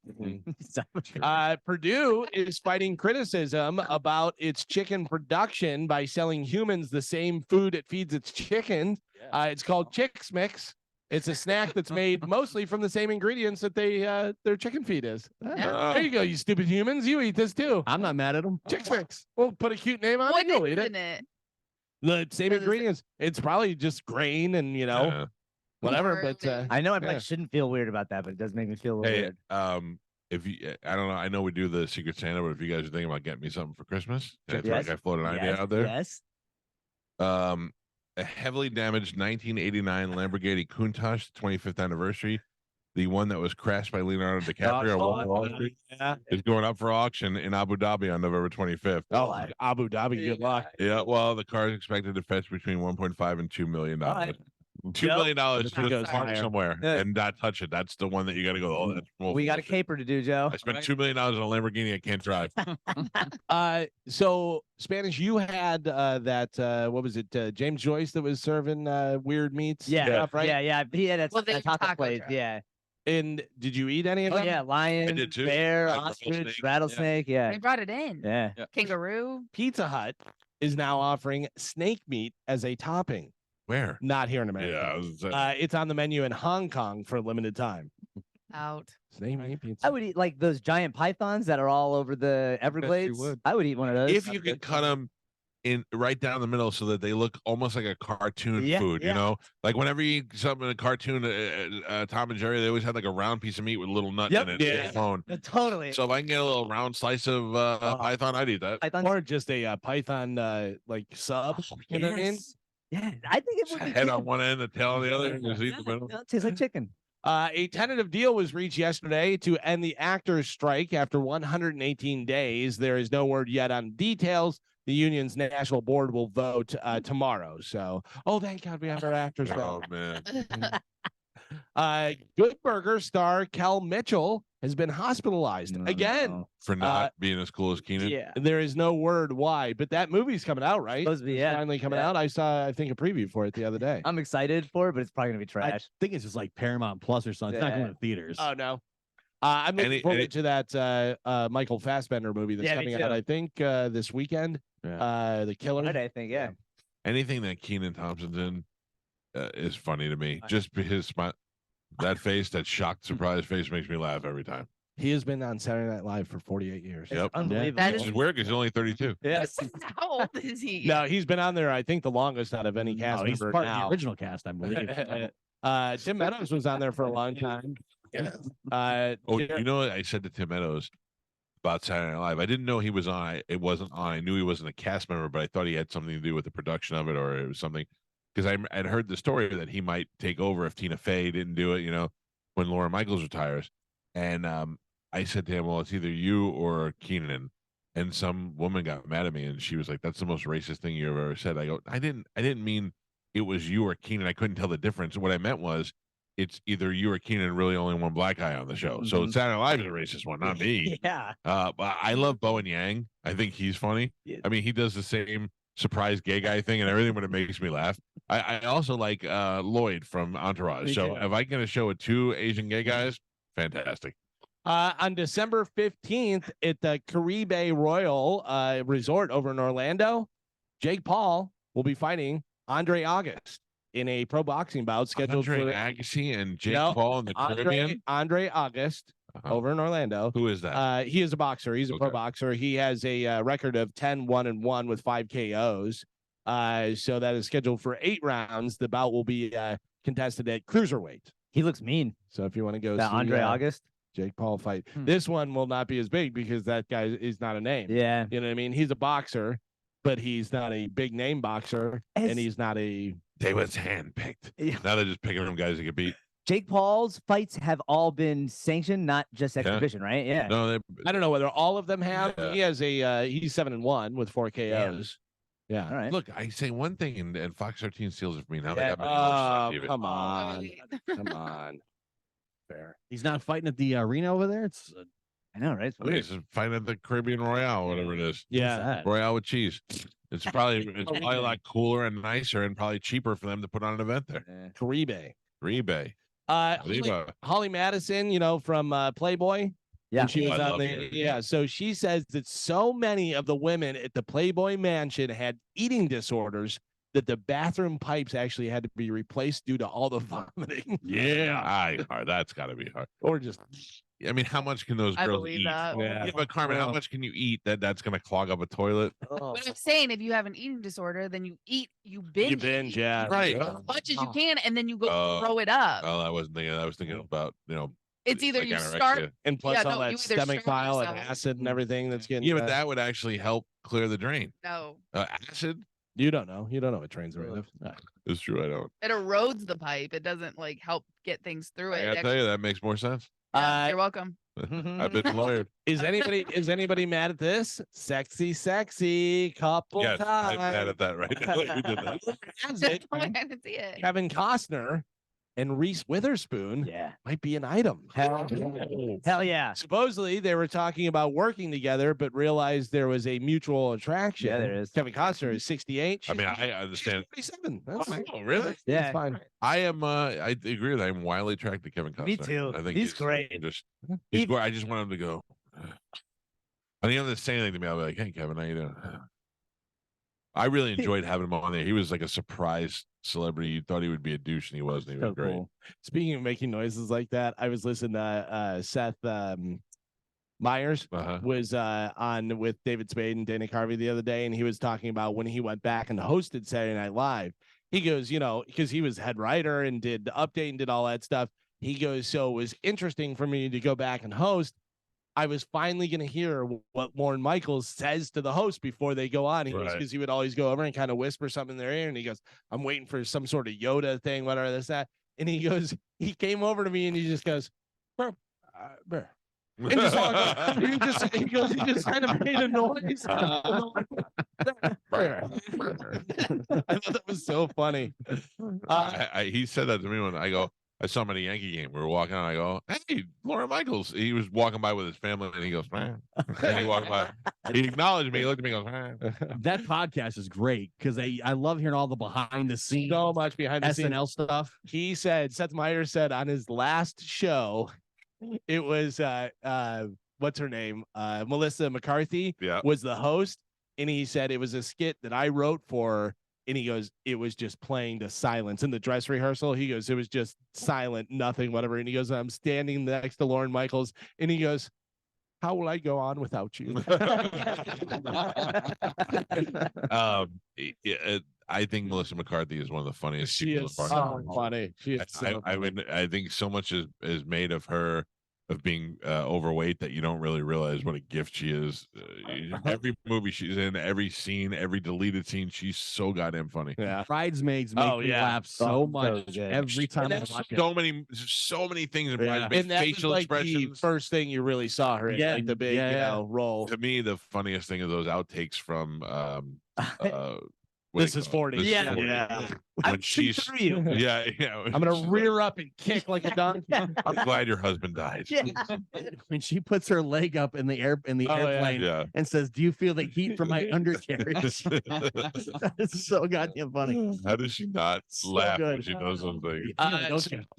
Purdue is fighting criticism about its chicken production by selling humans the same food it feeds its chickens. It's called Chicks Mix. It's a snack that's made mostly from the same ingredients that their chicken feed is. There you go, you stupid humans. You eat this too. I'm not mad at them. Chicks Mix. We'll put a cute name on What it. You'll is eat in it. it? The same Does it say- ingredients. It's probably just grain and Yeah. whatever. Corn But and- I know I Yeah. shouldn't feel weird about that, but it does make me feel a little Hey, weird. if you, I don't know, I know we do the Secret Santa, but if you guys are thinking about getting me something for Christmas, I feel like I floated an idea out there. Yes. A heavily damaged 1989 Lamborghini Countach 25th anniversary, the one that was crashed by Leonardo DiCaprio, on Wall Street, is going up for auction in Abu Dhabi on November 25th. Oh, Abu Dhabi, good luck. Yeah, well, the car is expected to fetch between 1.5 and $2 million. right. $2 million This to goes park higher. somewhere Yeah. and not touch it. That's the one that you got to go. Oh, that's We got a caper to do, Joe. I spent $2 million on a Lamborghini I can't drive. So Spanish, you had that what was it? James Joyce that was serving weird meats. and Yeah. stuff, right? Yeah. He had Well, they a taco taco place. truck. Yeah. And did you eat any of Oh them? yeah. Lion, did too. bear, Like ostrich, rattlesnake. rattlesnake. They Yeah. brought it in. Yeah. Kangaroo. Pizza Hut is now offering snake meat as a topping. Where? Not here in America. Yeah, I was, It's on the menu in Hong Kong for a limited time. Out. Snake meat pizza. I would eat like those giant pythons that are all over the Everglades. would. I would eat one of those. if you could cut them in right down the middle so that they look almost like a cartoon Yeah, food, yeah. you know, like whenever you eat something in a cartoon, Tom and Jerry, they always had like a round piece of meat with a little nut Yep. in it. Yeah. Phone. Totally. So if I can get a little round slice of python, I'd eat that. Pythons. Or just a python like sub. You know what I mean? Yes. Yeah, I think it Just would be head cool. on one end, the tail on the other, and just eat the middle. It tastes like chicken. A tentative deal was reached yesterday to end the actors' strike after 118 days. There is no word yet on details. The union's national board will vote tomorrow. So, thank God we have our actors back. Oh man, Good Burger star Kel Mitchell has been hospitalized again. for not being as cool as Keenan. Yeah. There is no word why, but that movie's coming out, right? Supposed to be, It's yeah. finally coming Yeah. out. I saw, I think, a preview for it the other day. I'm excited for it, but it's probably gonna be I trash. think it's just like Paramount Plus or something. It's not Yeah. going to theaters. Oh no. I'm looking Any- forward any- to that Michael Fassbender movie that's Yeah, me coming out, too. I think, this weekend. The Killer. Friday, I think. Yeah. Anything that Keenan Thompson's in is funny to me. Just his smile, that face, that shocked, surprised face, makes me laugh every time. He has been on Saturday Night Live for 48 years. Yep. Unbelievable. That Which is- is weird because he's only 32. Yes. How old is he? No, he's been on there, I think, the longest out of any cast Oh, he's member part of now. the original cast, I believe. Tim Meadows was on there for a long time. Oh, you know what I said to Tim Meadows about Saturday Night Live? I didn't know he was on. It wasn't on. I knew he wasn't a cast member, but I thought he had something to do with the production of it, or it was something. Because I'd heard the story that he might take over if Tina Fey didn't do it. You know, when Laura Michaels retires, and I said to him, "Well, it's either you or Keenan." And some woman got mad at me, and she was like, "That's the most racist thing you've ever said." I go, I didn't mean it was you or Keenan. I couldn't tell the difference. What I meant was, it's either you or Keenan, really only one black guy on the show. So Saturday Night Live is a racist one, not me. Yeah. But I love Bowen Yang. I think he's funny. Yeah. I mean, he does the same surprise gay guy thing and everything, but it makes me laugh. I also like Lloyd from Entourage. Me So too. if I get a show with 2 Asian gay guys, fantastic. On December 15th at the Caribe Royal Resort over in Orlando, Jake Paul will be fighting Andre August in a pro boxing bout scheduled Andre for Agassi and Jake No, Paul in the Caribbean. Andre August over in Orlando. Who is that? He is a boxer. He's a pro boxer. He has a record of 10-1-1 with 5 KOs. So that is scheduled for 8 rounds. The bout will be contested at cruiserweight. He looks mean. So if you want to go That see Andre August, Jake Paul fight, this one will not be as big because that guy is not a name. Yeah. You know what I mean? He's a boxer, but he's not a big name boxer, and he's not a. They was handpicked. Now they're just picking them guys that get beat. Jake Paul's fights have all been sanctioned, not just exhibition, right? Yeah. No, I don't know whether all of them have. Yeah. He has a he's 7-1 with 4 KOs. Yeah. All right. Look, I say one thing, and Fox 13 steals it from me. Now they Yeah. got me on TV. Come on. Come on. Fair. He's not fighting at the arena over there. It's I know, right? It's Okay, weird. so fight at the Caribbean Royale, whatever it is. Yeah. Royale with cheese. It's probably a lot cooler and nicer and probably cheaper for them to put on an event there. Caribe. Caribe. Holly Madison, you know, from Playboy. Yeah. And she was I on love the, her. yeah. So she says that so many of the women at the Playboy Mansion had eating disorders that the bathroom pipes actually had to be replaced due to all the vomiting. Yeah. That's got to be hard. Or just, I mean, how much can those I girls believe eat? that. Yeah. But Carmen, how much can you eat that's going to clog up a toilet? But I'm saying if you have an eating disorder, then you eat, you binge. you binge, yeah. Right. As much as you can, and then you go throw it up. Oh, I wasn't thinking. I was thinking about, It's either like you anorexia. start, And plus Yeah, all no, you that either stomach starve bile and yourself. acid and everything that's getting. Yeah, but that would actually help clear the drain. no, Acid? you don't know. You don't know what trains are made of. It's true. I don't. it erodes the pipe. It doesn't like help get things through I it. gotta tell you, that makes more sense. You're welcome. I've been lawyered. Is anybody mad at this? Sexy couple Yes, time. I'm mad at that right now. You did that. Has it. I didn't see it. Kevin Costner and Reese Witherspoon Yeah. might be an item. Hell yeah. Supposedly they were talking about working together, but realized there was a mutual attraction. Yeah, there is. Kevin Costner is 68. I mean, I understand. 47. That's fine. Oh, really? Yeah. That's fine. I am. I agree with. I'm wildly attracted to Kevin Costner. Me too. I think He's great. I just want him to go. I didn't have to say anything to me. I'll be like, "Hey, Kevin, how you doing?" I really enjoyed having him on there. He was like a surprise celebrity. You thought he would be a douche, and he wasn't. He was So great. cool. Speaking of making noises like that, I was listening to Seth Meyers was on with David Spade and Dana Carvey the other day, and he was talking about when he went back and hosted Saturday Night Live. He goes, because he was head writer and did the update and did all that stuff. He goes, so it was interesting for me to go back and host. I was finally going to hear what Lorne Michaels says to the host before they go on. He goes, because he would always go over and kind of whisper something in their ear. And he goes, I'm waiting for some sort of Yoda thing, whatever this, that. And he goes, he came over to me and he just goes, burr. And just he just kind of made a noise. I thought that was so funny. He said that to me when I saw him at a Yankee game. We were walking out. I go, "Hey, Laura Michaels." He was walking by with his family, and he goes, "Man." And he walked by. He acknowledged me. He looked at me, and goes, "Man." That podcast is great because I love hearing all the behind the scenes, So much behind the SNL scenes stuff. He said, Seth Meyers said on his last show, it was what's her name? Melissa McCarthy was the host, and he said it was a skit that I wrote for her. And he goes, it was just playing to silence in the dress rehearsal. He goes, it was just silent, nothing, whatever. And he goes, I'm standing next to Lorne Michaels, and he goes, how will I go on without you? I think Melissa McCarthy is one of the funniest She people. is so funny. She is so I think so much is made of her of being overweight that you don't really realize what a gift she is. Every movie she's in, every scene, every deleted scene, she's so goddamn funny. Yeah, Bridesmaids make me laugh so much every time I watch it. So many things in Yeah. Bridesmaids. And that Facial was like the expressions. first thing you really saw her in, like the big role. To me, the funniest thing is those outtakes from This is 40. This is Yeah. 40. Yeah. When she's yeah. I'm gonna rear up and kick like a donkey. I'm glad your husband died. When she puts her leg up in the airplane Yeah. and says, "Do you feel the heat from my undercarriage?" That's so goddamn funny. How does she not laugh when good. she knows something?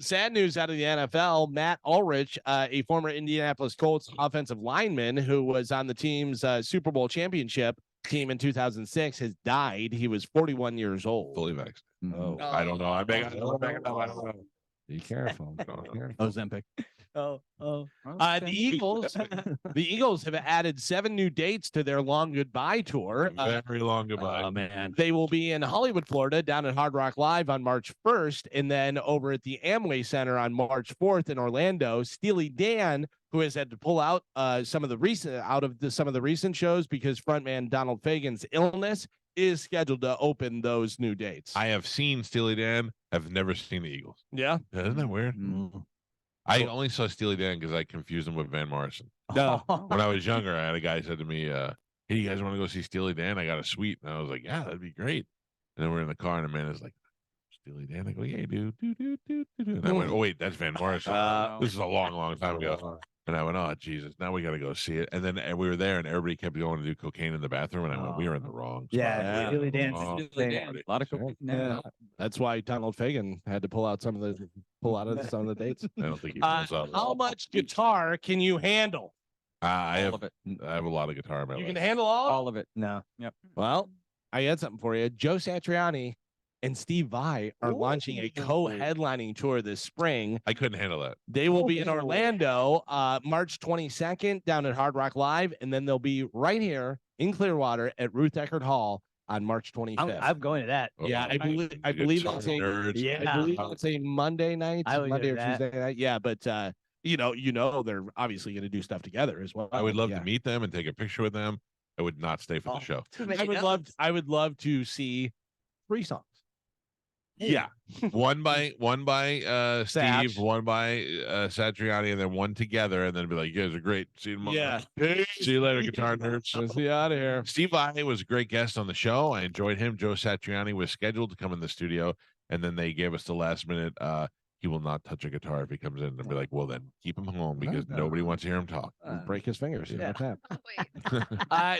Sad news out of the NFL. Matt Ulrich, a former Indianapolis Colts offensive lineman who was on the team's Super Bowl championship team in 2006, has died. He was 41 years old. Fully vaccinated. Oh. I don't know. I don't know. Be careful. Ozempic. The Eagles have added 7 new dates to their long goodbye tour. Very long goodbye. Oh man. They will be in Hollywood, Florida, down at Hard Rock Live on March 1st, and then over at the Amway Center on March 4th in Orlando. Steely Dan, who has had to pull out some of the recent shows because frontman Donald Fagen's illness, is scheduled to open those new dates. I have seen Steely Dan. I've never seen the Eagles. Yeah. Isn't that weird? I only saw Steely Dan because I confused him with Van Morrison. No. When I was younger, I had a guy said to me, hey, you guys want to go see Steely Dan? I got a suite. And I was like, yeah, that'd be great. And then we're in the car, and the man is like, Steely Dan? I go, yeah, dude. And I went, oh, wait, that's Van Morrison. This is a long, long time ago. And I went, oh, Jesus, now we got to go see it. And then we were there, and everybody kept going to do cocaine in the bathroom. And I went, we were in the wrong spot. Yeah, Steely Dan. A lot of cocaine. Yeah. That's why Donald Fagen had to pull out some of the dates. I don't think he pulls out. How much guitar can you handle? I All of it. have a lot of guitar in my You life. can handle all All of it. No. Yep. Well, I had something for you. Joe Satriani and Steve Vai are launching a co-headlining tour this spring. I couldn't handle that. They will be in Orlando March 22nd down at Hard Rock Live, and then they'll be right here in Clearwater at Ruth Eckerd Hall on March 25th. I'm going to that. Yeah, I believe Guitar it's a nerds. I believe it's a Monday night, I would Monday go or to that. Tuesday night. Yeah, but they're obviously going to do stuff together as well. I would love Yeah. to meet them and take a picture with them. I would not stay for the show. I would love to see 3 songs. Yeah. one by Satch. Steve, one by Satriani, and then one together, and then be like, you guys are great. See you tomorrow. Yeah. See you later, guitar nerds. Let's be out of here. Steve Vai was a great guest on the show. I enjoyed him. Joe Satriani was scheduled to come in the studio, and then they gave us the last minute. He will not touch a guitar if he comes in, and be like, well, then keep him home because nobody wants to hear him talk. Break his fingers. Yeah.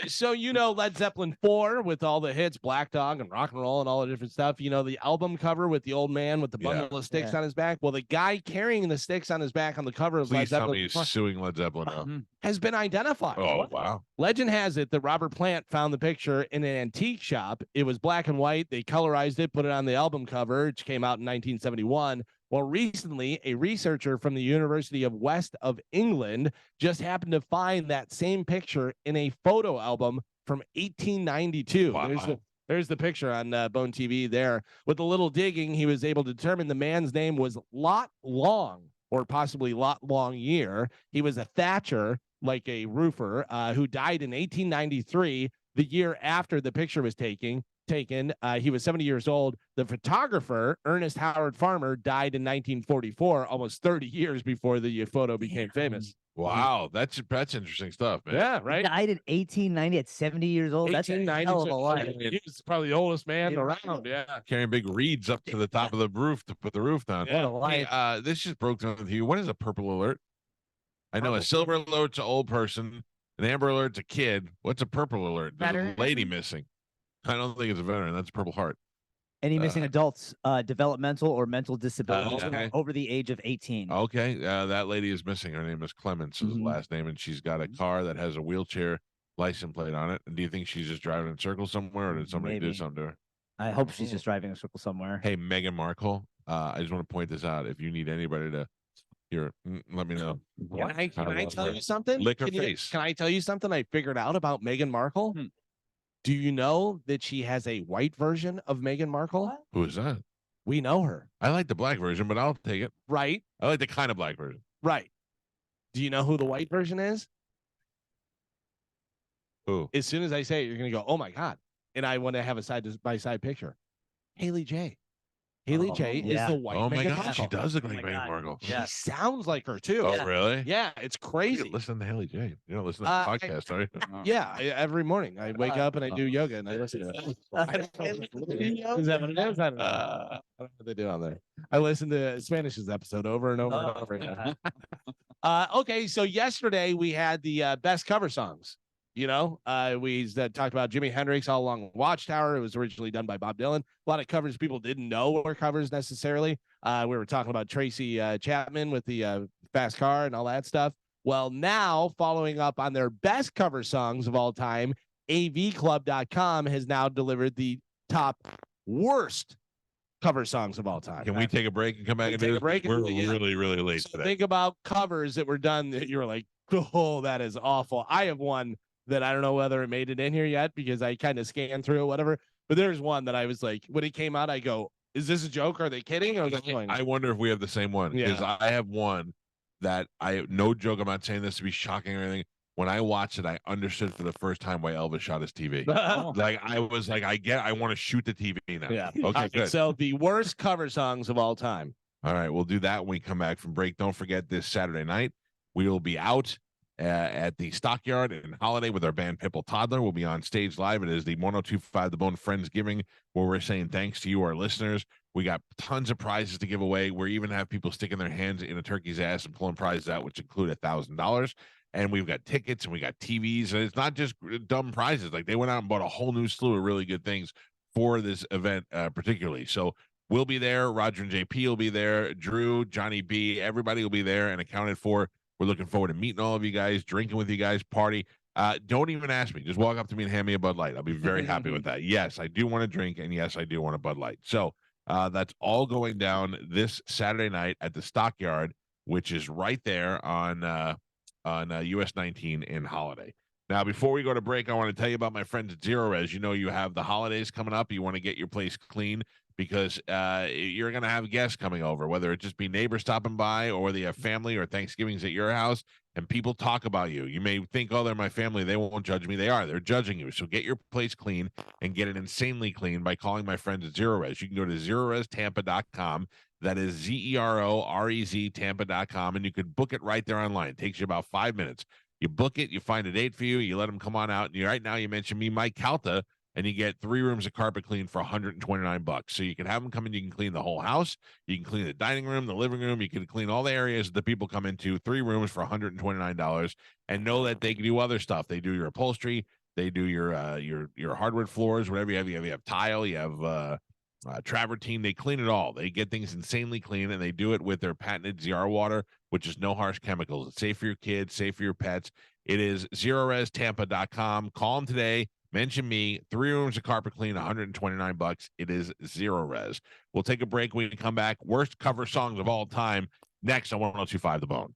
So Led Zeppelin 4 with all the hits, Black Dog and rock and roll and all the different stuff. The album cover with the old man with the bundle of sticks on his back. Well, the guy carrying the sticks on his back on the cover of Led Please tell Zeppelin me he's suing Led Zeppelin now. has been identified. Oh, wow. Legend has it that Robert Plant found the picture in an antique shop. It was black and white. They colorized it, put it on the album cover, which came out in 1971. Well, recently, a researcher from the University of West of England just happened to find that same picture in a photo album from 1892. Wow. There's the picture on Bone TV there. With a little digging, he was able to determine the man's name was Lot Long, or possibly Lot Longyear. He was a thatcher, like a roofer, who died in 1893, the year after the picture was taken. He was 70 years old. The photographer, Ernest Howard Farmer, died in 1944, almost 30 years before the photo became famous. Wow, that's interesting stuff, man. Yeah, He right. died in 1890 at 70 years old. That's a hell of a life. He was probably the oldest man around. Yeah. Carrying big reeds up to the top of the roof to put the roof down. Yeah. Hey, this just broke down with you. What is a purple alert? I know a silver alert's an old person, an amber alert's a kid. What's a purple alert? There's a Veteran. lady missing. I don't think it's a veteran. That's a Purple Heart. Any missing adults, developmental or mental disabilities okay. over the age of 18. Okay, that lady is missing. Her name is Clements, is the last name, and she's got a car that has a wheelchair license plate on it. And do you think she's just driving in circles somewhere, or did somebody do Maybe. something to her? I hope she's just driving a circle somewhere. Hey, Meghan Markle, I just want to point this out. If you need anybody to here, let me know. Can I tell you something? Lick her Can face. Can I tell you something I figured out about Meghan Markle? Do you know that she has a white version of Meghan Markle? Who is that? We know her. I like the black version, but I'll take it. Right? I like the kind of black version. Right. Do you know who the white version is? Who? As soon as I say it, you're going to go, oh my God. And I want to have a side-by-side picture. Haley J. Haley J is the white Oh my Meghan God, she Markle. does look like Meghan Markle. She sounds like her too. Oh, really? Yeah, it's You crazy. listen to Haley J. You don't listen to the podcast, are you? Yeah, every morning I wake up and I do yoga and I listen to it. I don't know. Is that what it is? I don't know. I don't know what they do on there. I listen to Spanish's episode over and over and over again. Okay, so yesterday we had the best cover songs. We talked about Jimi Hendrix, All Along the Watchtower. It was originally done by Bob Dylan. A lot of covers people didn't know were covers necessarily. We were talking about Tracy Chapman with the Fast Car and all that stuff. Well, now following up on their best cover songs of all time, avclub.com has now delivered the top worst cover songs of all time. Can we take a break and come back and do take a this? break? We're really, really late So today. think about covers that were done that you were like, oh, that is awful. I have one that I don't know whether it made it in here yet because I kind of scanned through it, whatever. But there's one that I was like, when it came out, I go, is this a joke? Are they kidding? Or I wonder if we have the same one because I have one that no joke. I'm not saying this to be shocking or anything. When I watched it, I understood for the first time why Elvis shot his TV. Like I was like, I want to shoot the TV now. Yeah. Okay, good. So the worst cover songs of all time. All right, we'll do that when we come back from break. Don't forget this Saturday night, we will be out at the Stockyard in Holiday with our band Pipple Toddler. We'll be on stage live. It is the 1025 The Bone Friendsgiving, where we're saying thanks to you, our listeners. We got tons of prizes to give away. We even have people sticking their hands in a turkey's ass and pulling prizes out, which include $1,000. And we've got tickets and we got TVs. And it's not just dumb prizes. Like they went out and bought a whole new slew of really good things for this event, particularly. So we'll be there. Roger and JP will be there. Drew, Johnny B, everybody will be there and accounted for. We're looking forward to meeting all of you guys, drinking with you guys, party. Don't even ask me. Just walk up to me and hand me a Bud Light. I'll be very happy with that. Yes, I do want to drink, and yes, I do want a Bud Light. So that's all going down this Saturday night at the Stockyard, which is right there on US 19 in Holiday. Now, before we go to break, I want to tell you about my friends at Zero Res. You know, you have the holidays coming up. You want to get your place clean because you're going to have guests coming over, whether it just be neighbors stopping by or whether you have family or Thanksgiving's at your house, and people talk about you. You may think, oh, they're my family. They won't judge me. They are. They're judging you. So get your place clean and get it insanely clean by calling my friends at Zero Res. You can go to ZeroResTampa.com. That is ZEROREZ Tampa.com, and you can book it right there online. It takes you about 5 minutes. You book it, you find a date for you, you let them come on out. And right now, you mentioned me, Mike Calta, and you get 3 rooms of carpet clean for $129. So you can have them come in, you can clean the whole house, you can clean the dining room, the living room, you can clean all the areas that people come into. 3 rooms for $129, and know that they can do other stuff. They do your upholstery, they do your hardwood floors, whatever you have. You have tile, you have travertine. They clean it all. They get things insanely clean, and they do it with their patented ZR water, which is no harsh chemicals. It's safe for your kids, safe for your pets. It is ZeroResTampa.com. Call them today. Mention me. 3 rooms of carpet clean, $129. It is Zero Res. We'll take a break when we come back. Worst cover songs of all time next on 1025 The Bone.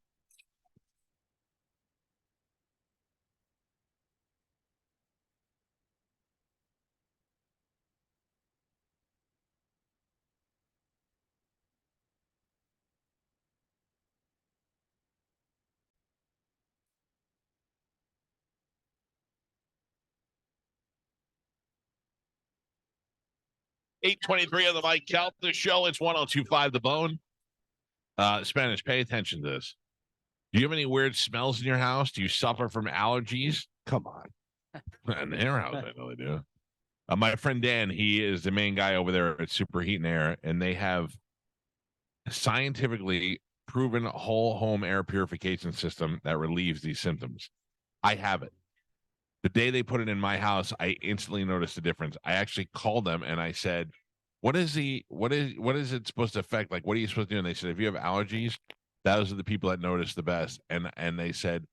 $8:23 on the Mike Calta Show. It's 1025 The Bone. Spanish, pay attention to this. Do you have any weird smells in your house? Do you suffer from allergies? Come on. In their house, I know they do. My friend Dan, he is the main guy over there at Super Heat and Air, and they have scientifically proven whole home air purification system that relieves these symptoms. I have it. The day they put it in my house, I instantly noticed a difference. I actually called them and I said, what is it supposed to affect? Like, what are you supposed to do? And they said, if you have allergies, those are the people that notice the best. And they said,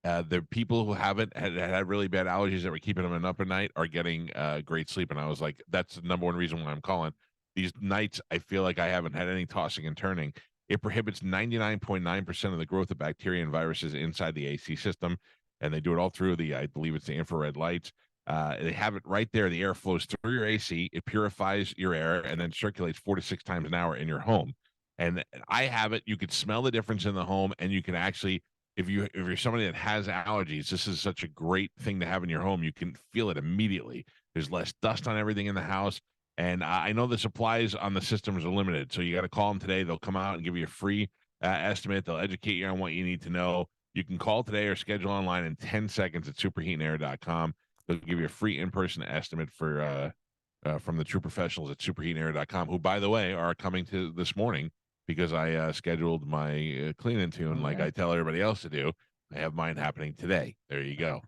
the people who haven't had really bad allergies that were keeping them up at night are getting great sleep. And I was like, that's the number one reason why I'm calling. These nights, I feel like I haven't had any tossing and turning. It prohibits 99.9% of the growth of bacteria and viruses inside the AC system. And they do it all through I believe it's the infrared lights. They have it right there. The air flows through your AC. It purifies your air and then circulates 4 to 6 times an hour in your home. And I have it. You could smell the difference in the home, and you can actually, if you're somebody that has allergies, this is such a great thing to have in your home. You can feel it immediately. There's less dust on everything in the house. And I know the supplies on the systems are limited. So you got to call them today. They'll come out and give you a free estimate. They'll educate you on what you need to know. You can call today or schedule online in 10 seconds at superheatandair.com. They'll give you a free in-person estimate for from the true professionals at superheatandair.com, who, by the way, are coming to this morning because I scheduled my clean-in tune like I tell everybody else to do. I have mine happening today. There you go.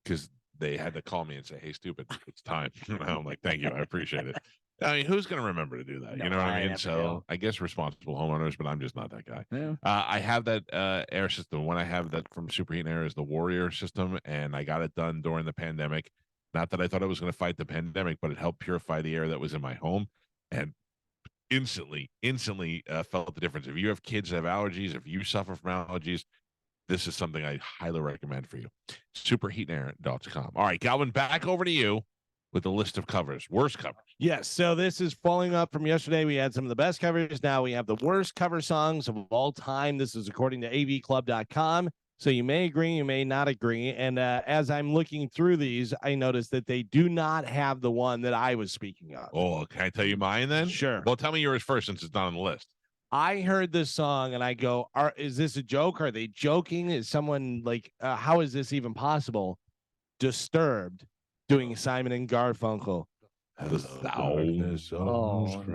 Because they had to call me and say, hey, stupid, it's time. I'm like, thank you. I appreciate it. I mean, who's going to remember to do that? You know what I mean? So I guess responsible homeowners, but I'm just not that guy. Yeah. I have that air system. When I have that from Superheat and Air is the Warrior system, and I got it done during the pandemic. Not that I thought it was going to fight the pandemic, but it helped purify the air that was in my home. And instantly felt the difference. If you have kids that have allergies, if you suffer from allergies, this is something I highly recommend for you. SuperheatandAir.com. All right, Galvin, back over to you with the list of covers, worst covers. Yes, so this is following up from yesterday. We had some of the best covers. Now we have the worst cover songs of all time. This is according to avclub.com. So you may agree, you may not agree. And as I'm looking through these, I noticed that they do not have the one that I was speaking of. Oh, can I tell you mine then? Sure. Well, tell me yours first since it's not on the list. I heard this song and I go, is this a joke? Are they joking? Is someone like, how is this even possible? Disturbed doing Simon and Garfunkel. The sound of silence.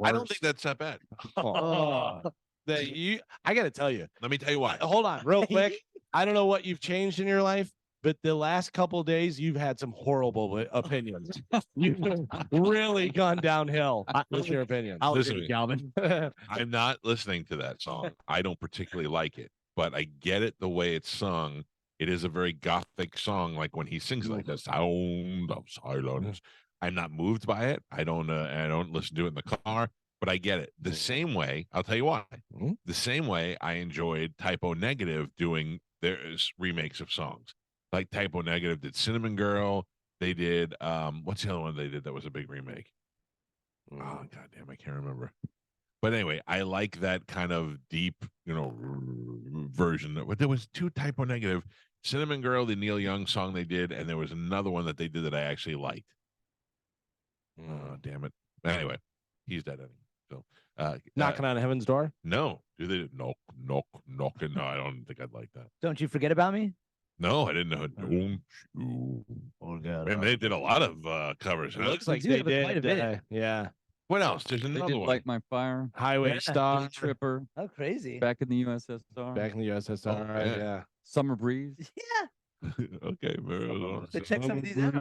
I don't think that's that bad. I got to tell you. Let me tell you why. Hold on, real quick. I don't know what you've changed in your life, but the last couple of days you've had some horrible opinions. You've really gone downhill with your opinion. Listen, Calvin. I'm not listening to that song. I don't particularly like it, but I get it the way it's sung. It is a very gothic song, like when he sings like the sound of silence. I'm not moved by it. I don't listen to it in the car, but I get it. The same way, I'll tell you why. The same way I enjoyed Typo Negative doing their remakes of songs. Like Typo Negative did Cinnamon Girl. They did what's the other one they did that was a big remake? Oh goddamn, I can't remember. But anyway, I like that kind of deep, version. But there was two Typo Negative. Cinnamon Girl, the Neil Young song they did, and there was another one that they did that I actually liked. Oh, damn it. Anyway, he's dead anyway. So Knocking on Heaven's Door? No. Do they knocking? No, I don't think I'd like that. Don't You Forget About Me? No, I didn't know. Don't you? And they did a lot of covers. It looks like they did. Quite a bit. Yeah. What else? There's They another did one. Light My Fire, Highway Star. Tripper, Oh, crazy. back in the USSR, Back in the USSR. Oh, right? yeah. Yeah. Summer Breeze. Yeah. Okay, So check some of these out.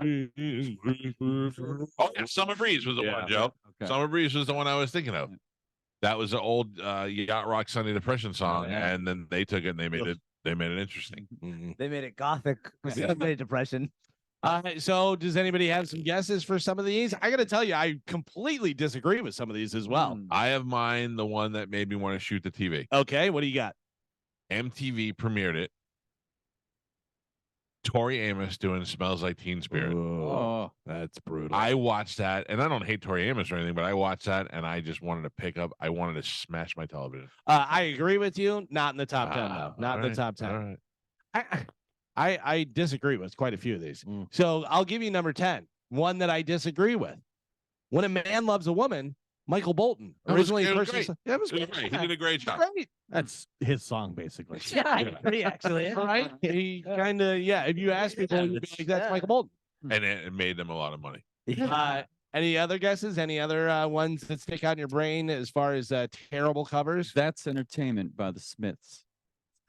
Oh, yeah, Summer Breeze was the Yeah. one, Joe. Okay. Summer Breeze was the one I was thinking of. That was the old Yacht Rock Sunday Depression song, yeah. and then they took it and they made it interesting. They made it gothic. They made it depression. So does anybody have some guesses for some of these? I got to tell you, I completely disagree with some of these as well. I have mine, the one that made me want to shoot the TV. Okay, what do you got? MTV premiered it. Tori Amos doing Smells Like Teen Spirit. Oh, That's brutal. I watched that, and I don't hate Tori Amos or anything, but I watched that, and I just wanted to I wanted to smash my television. I agree with you. Not in the top 10, though. Not in All the top 10. All right. I disagree with quite a few of these. So I'll give you number 10. One that I disagree with. When a Man Loves a Woman, Michael Bolton. Originally, it was first- great. Yeah, it was It was great. great. He did a great job. Great. That's his song, basically. Yeah, I agree, actually. Right? He kind of, yeah. If you ask people, you'd be like, that's Michael Bolton. And it made them a lot of money. Any other guesses? Any other ones that stick out in your brain as far as terrible covers? That's Entertainment by the Smiths,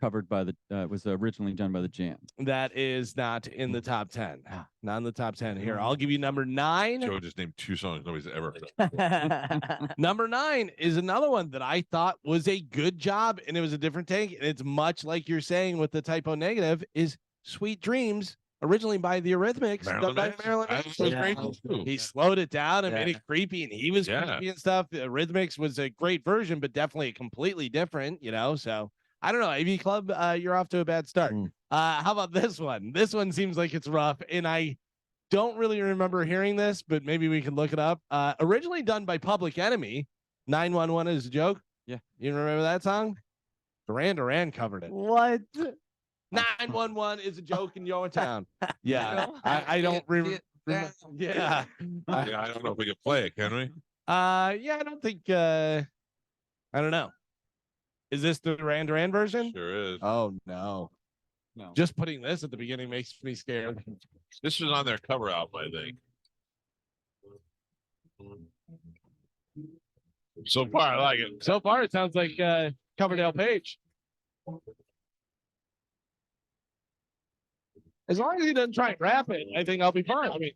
covered by the. It was originally done by the Jam. That is not in the top 10. Not in the top 10. Here, I'll give you number 9. Joe just named 2 songs nobody's ever heard. Number 9 is another one that I thought was a good job, and it was a different take. And it's much like you're saying with the Typo Negative is Sweet Dreams, originally by the Eurythmics. done by Marilyn Manson. Manson. He slowed it down and made it creepy, and he was creepy and stuff. The Eurythmics was a great version, but definitely completely different, So I don't know. AV Club, you're off to a bad start. How about this one? This one seems like it's rough, and I don't really remember hearing this, but maybe we can look it up. Originally done by Public Enemy, 911 is a joke. Yeah. You remember that song? Duran covered it. What? 911 is a joke in your town. Yeah. I don't remember. Yeah. I don't know if we can play it, can we? Yeah, I don't think I don't know. Is this the Duran version? Sure is. Oh no. No. Just putting this at the beginning makes me scared. This was on their cover album, I think. So far, I like it. So far, it sounds like Coverdale Page. As long as he doesn't try and rap it, I think I'll be fine. I mean,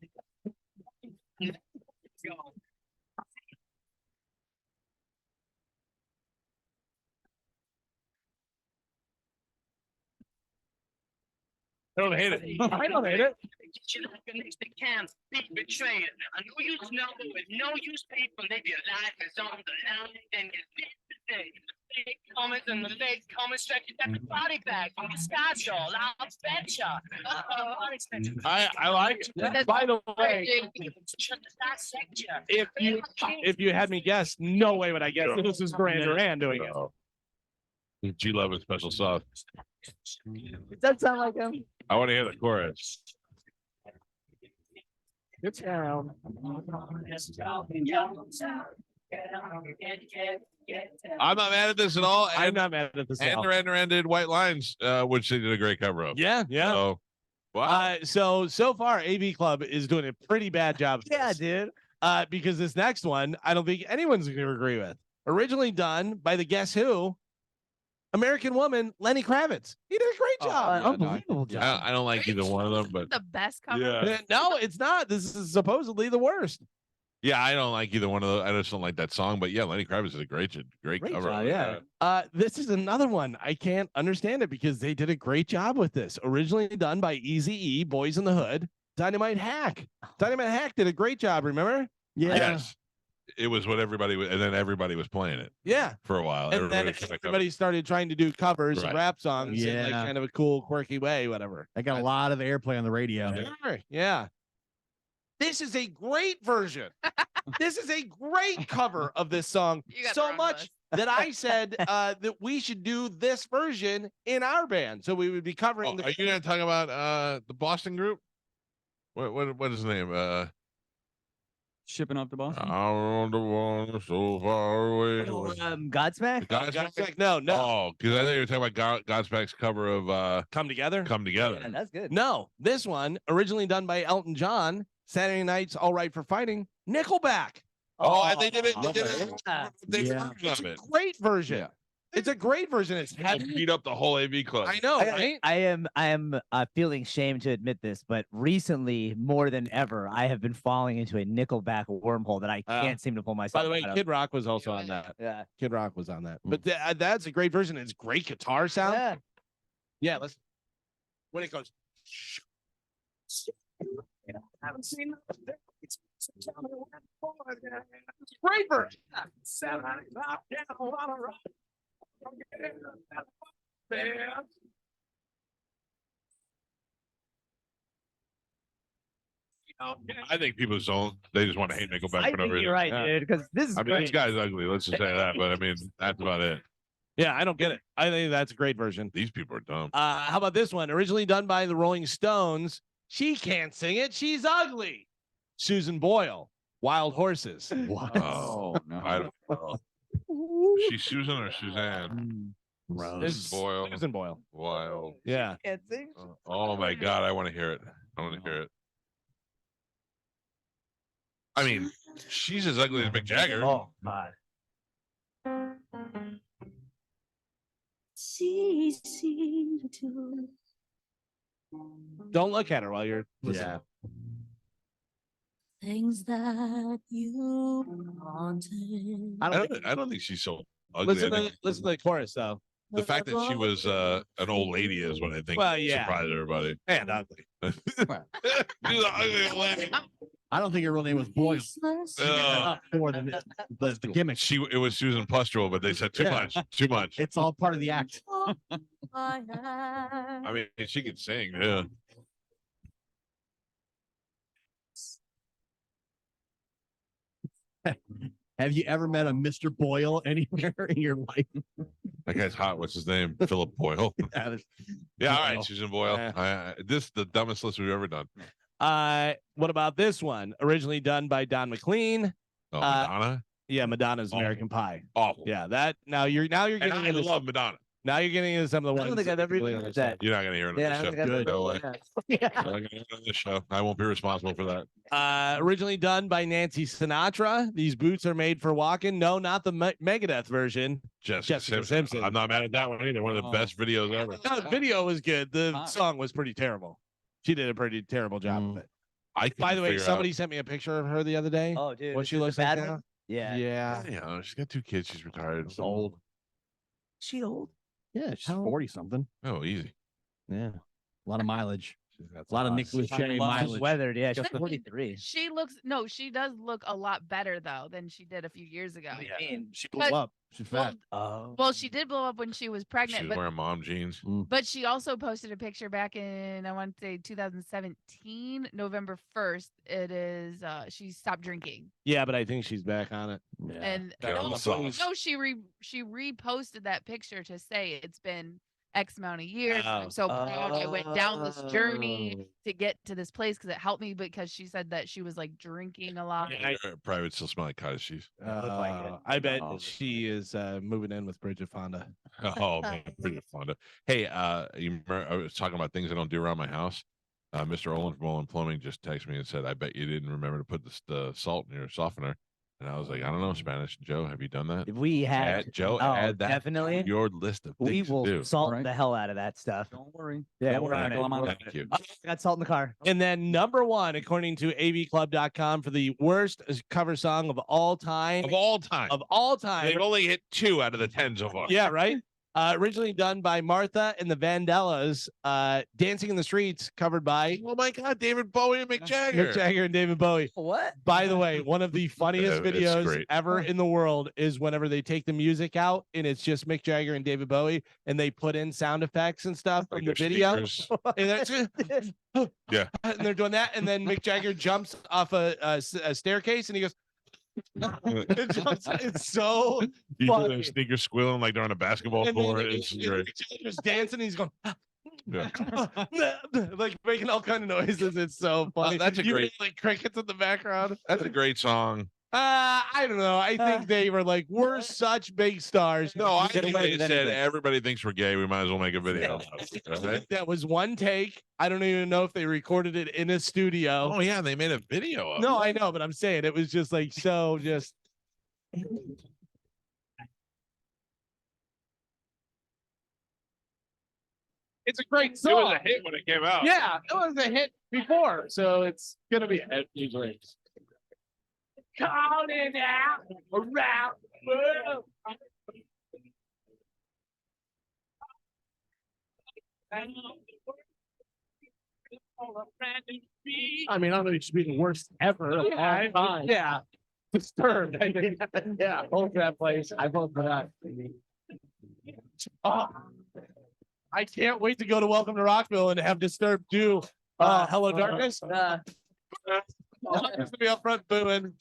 I don't hate it. I don't hate it. They can't be betrayed. A no use number with no use people. If your life is on the line, then you live today. Big comments and the leg comments stretch you the body bag from the sky show. I'll betcha. I like it. Yeah. By the way, if you had me guess, no way would I guess this is Duran Duran doing it. G11 special sauce. It does sound like him. I want to hear the chorus. It's down. I'm not mad at this at all. I'm not mad at this at And all. Duran Duran did White Lines, which they did a great cover of. Yeah, yeah. So, wow. So far, AV Club is doing a pretty bad job. of Yeah, this. dude. Because this next one, I don't think anyone's going to agree with. Originally done by the Guess Who, American Woman, Lenny Kravitz. He did a great job. Unbelievable job. I don't like either one of them, but The best cover. yeah. No, it's not. This is supposedly the worst. Yeah, I don't like either one of those. I just don't like that song. But yeah, Lenny Kravitz did a great cover. job, of it, yeah. This is another one. I can't understand it because they did a great job with this. Originally done by Eazy-E, Boys in the Hood, Dynamite Hack. Dynamite Hack did a great job, remember? Yeah. Yes. It was what everybody was, and then everybody was playing it Yeah. for a while. And then was trying to cover everybody started trying to do covers Right. and rap songs in like Yeah. kind of a cool, quirky way, whatever. I got a lot of airplay on the radio. Sure, yeah. This is a great version. This is a great cover of this song. You got the So wrong much list. that I said that we should do this version in our band. So we would be covering Oh, are you going to talk about the Boston group? What is his name? Shipping up to Boston. I wonder one so far away. Godsmack? Godsmack? No. Oh, because I think you were talking about Godsmack's cover of Come Together? Come Together. Yeah, that's good. No, this one, originally done by Elton John, Saturday Night's All Right for Fighting, Nickelback. Oh, and they did it. They did Yeah. They Yeah. version of it. Great version. It's a great version. It's Had heavy. beat up the whole AV club. I know, right? I am feeling shame to admit this, but recently, more than ever, I have been falling into a Nickelback wormhole that I can't seem to pull myself By the way, out of. Kid Rock was also on that. Yeah. Kid Rock was on that. But that's a great version. It's great guitar sound. Yeah. Yeah, let's when it goes. Haven't seen it's Great version. I think people just don't. They just want to hate Nickelback I for no think reason. you're right, Yeah. dude, because this is I mean, this great. guy's ugly. Let's just say that. But I mean, that's about it. Yeah, I don't get it. I think that's a great version. These people are dumb. How about this one? Originally done by the Rolling Stones. She can't sing it. She's ugly. Susan Boyle, Wild Horses. What? Oh, no. I don't know. She's Susan or Suzanne? This- Boyle. Susan Boyle. Wild. Yeah. Can't sing. Oh my God, I want to hear it. I want to hear it. I mean, she's as ugly as Mick Jagger. Oh God. Don't look at her while you're listening. Yeah. Things that you wanted. I don't think she's so ugly. Listen I to, think listen to the chorus, though. the fact that she was an old lady is what I think Well, yeah. surprised everybody. And ugly. She's an ugly old lady. I don't think her real name was Boyle. More than the gimmick. It was Susan Pustule, but they said too Yeah. much. Too much. It's all part of the act. I mean, she can sing. Yeah. Have you ever met a Mr. Boyle anywhere in your life? That guy's hot. What's his name? Philip Boyle. Yeah, all right, Boyle. Susan Boyle. This is the dumbest list we've ever done. What about this one? Originally done by Don McLean. Oh, Madonna. Yeah, Madonna's American Pie. Awful. Yeah, that now you're getting And I into love Madonna. now you're getting into some of the I ones. don't think I've ever even heard that. You're not gonna hear it on Yeah, I the don't show. think I've heard No way. that. You're not gonna hear it on the show. I won't be responsible for that. Originally done by Nancy Sinatra. These boots are made for walking. No, not the Megadeth version. Jessica Simpson. I'm not mad at that one either. One of the best videos ever. No, the video was good. The song was pretty terrible. She did a pretty terrible job of it. By the way, somebody sent me a picture of her the other day. Oh, dude. What she is it looks bad like one? now. Yeah. Yeah. You know, she's got 2 kids. She's retired. It's old. She old. Yeah, she's 40 something. Oh, easy. Yeah. A lot of mileage. That's A lot of Nick awesome. Lachey She's mileage. weathered. Yeah, she's 43. She looks no, she does look a lot better though than she did a few years ago. What do you mean? She blew But- up. She's fat. Well, she did blow up when she was She pregnant, was but wearing mom jeans. but she also posted a picture back in, I want to say 2017, November 1st. It is she stopped drinking. Yeah, but I think she's back on it. And Yeah, no, the sauce. no, she reposted that picture to say it's been X amount of years. and I'm so proud I went down this journey to get to this place because it helped me because she said that she was like drinking a lot. Her private still smell like cottage cheese. I bet she is moving in with Bridget Fonda. Oh man, pretty Fonda. Hey, you remember, I was talking about things I don't do around my house. Mr. Olin from Olin Plumbing just texted me and said, "I bet you didn't remember to put the salt in your softener." And I was like, "I don't know, Spanish Joe, have you done that?" We have Add, Joe, oh, add that definitely. to your list of We things will to do. salt the hell out of that stuff. Don't worry. Yeah, Don't we're worry, on Michael, I'm on it. it. Thank you. I got salt in the car. And then number one, according to avclub.com, for the worst cover song of all time. Of all time. Of all time. They've only hit 2 out of the 10 so far. Yeah, right. Originally done by Martha and the Vandellas, Dancing in the Streets, covered by Oh my God, David Bowie and Mick Jagger. Mick Jagger and David Bowie. What? By the way, one of the funniest Yeah, it's videos great. ever in the world is whenever they take the music out and it's just Mick Jagger and David Bowie and they put in sound effects and stuff Like from the their video. speakers. And, that's, Yeah. and they're doing that. And then Mick Jagger jumps off a staircase and he goes, it jumps, it's so You hear funny. their sneakers squealing like they're on a basketball And then court. Mick It's great. Jagger's dancing. He's going, Yeah. like making all kind of noises. It's so funny. that's a You great- hear, like crickets in the background. That's a great song. I don't know. I think they were like, we're such big stars. No, I Get think away they with said anything. everybody thinks we're gay. We might as well make a video. Right? That was one take. I don't even know if they recorded it in a studio. Oh yeah, they made a video of No, it. I know, but I'm saying it was just like so just. It's a great song. It was a hit when it came out. Yeah, it was a hit before, so it's gonna be a hit usually. Calling out around the world. I mean, I don't know, it should be the worst ever of all time. Yeah. Disturbed. I think. Yeah, vote for that place. I vote for that. Oh, I can't wait to go to Welcome to Rockville and have Disturbed do Hello Darkness. Just to be up front booing.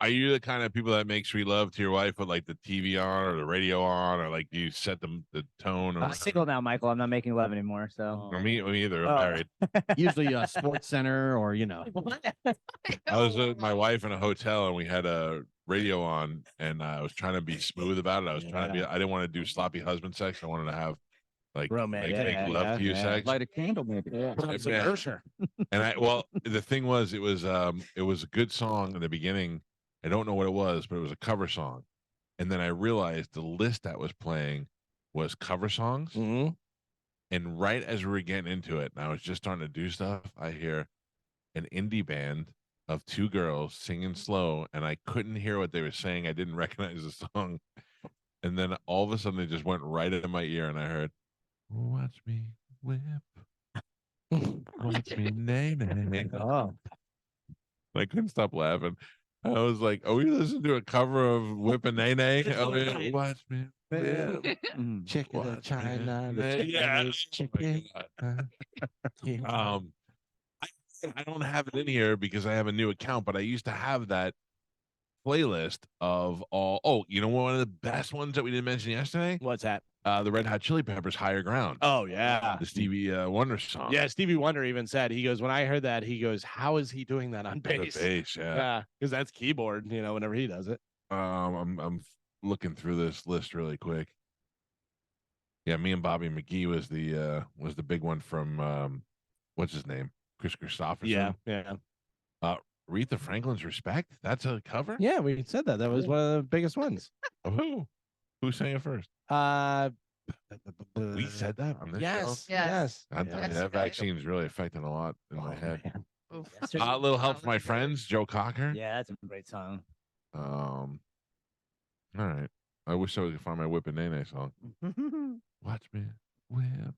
Are you the kind of people that make sweet love to your wife with like the TV on or the radio on, or like do you set the tone? Or I'm single now, Michael. I'm not making love anymore. So me either. I'm Oh. married. Usually a sports center or, you know. I was with my wife in a hotel and we had a radio on, and I was trying to be smooth about it. I was trying to be. I didn't want to do sloppy husband sex. I wanted to have like Romantic. make love to you sex. Light a candle, maybe. Yeah. Ursher. And the thing was, it was a good song in the beginning. I don't know what it was, but it was a cover song. And then I realized the list that was playing was cover songs. Mm-hmm. And right as we were getting into it, and I was just starting to do stuff, I hear an indie band of 2 girls singing slow, and I couldn't hear what they were saying. I didn't recognize the song. And then all of a sudden it just went right into my ear, and I heard, "Watch me whip. Watch me nay nay." Oh. I couldn't stop laughing. I was like, "Are we listening to a cover of Whip and Nay Nay?" Watch me whip. Chicken Watch China. me. Yeah. Chicken. I don't have it in here because I have a new account, but I used to have that playlist of all. Oh, you know, one of the best ones that we didn't mention yesterday? What's that? The Red Hot Chili Peppers' Higher Ground. Oh, yeah. The Stevie Wonder song. Yeah, Stevie Wonder even said, he goes, when I heard that, he goes, how is he doing that on The bass? bass, yeah. Yeah, because that's keyboard, you know, whenever he does it. I'm looking through this list really quick. Yeah, me and Bobby McGee was the big one from what's his name? Chris Christopherson. Yeah, yeah. Aretha Franklin's Respect. That's a cover? Yeah, we said that. That was one of the biggest ones. Of who? Who sang it first? We said that on this show? Yes. Yes. I'm telling you, that vaccine's really affecting a lot in my head. Oof. A little help from my friends, Joe Cocker. yeah, that's a great song. All right. I wish I could find my Whip and Nay Nay song. Watch me whip.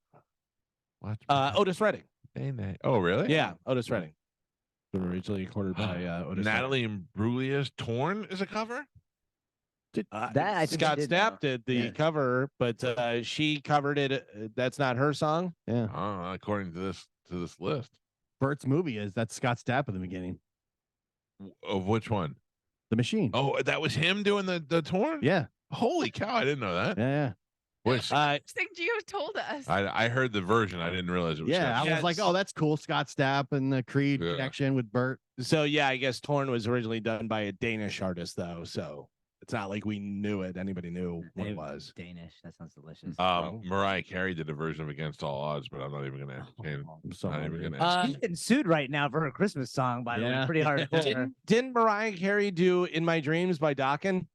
Otis Redding. Oh, really? Yeah, Otis Redding. Originally recorded by Otis Natalie Imbruglia's "Torn" is a cover. I think Scott they did. Stapp did the cover, but she covered it. That's not her song. Yeah. According to this list. Bert's movie that's Scott Stapp at the beginning. Of which one? The Machine. Oh, that was him doing the "Torn"? Yeah. Holy cow, I didn't know that. Yeah. Which, I think Gio told us. I heard the version. I didn't realize it was. Yeah, Scott I was like, oh, that's cool. Scott Stapp and the Creed connection with Bert. So yeah, I guess Torn was originally done by a Danish artist, though. So it's not like we knew it. Anybody knew what it was. Danish. That sounds delicious. Mariah Carey did a version of "Against All Odds," but I'm not even going to entertain. Not even going to. She's getting sued right now for her Christmas song, by the way. Pretty hard. Didn't Mariah Carey do "In My Dreams" by Dokken?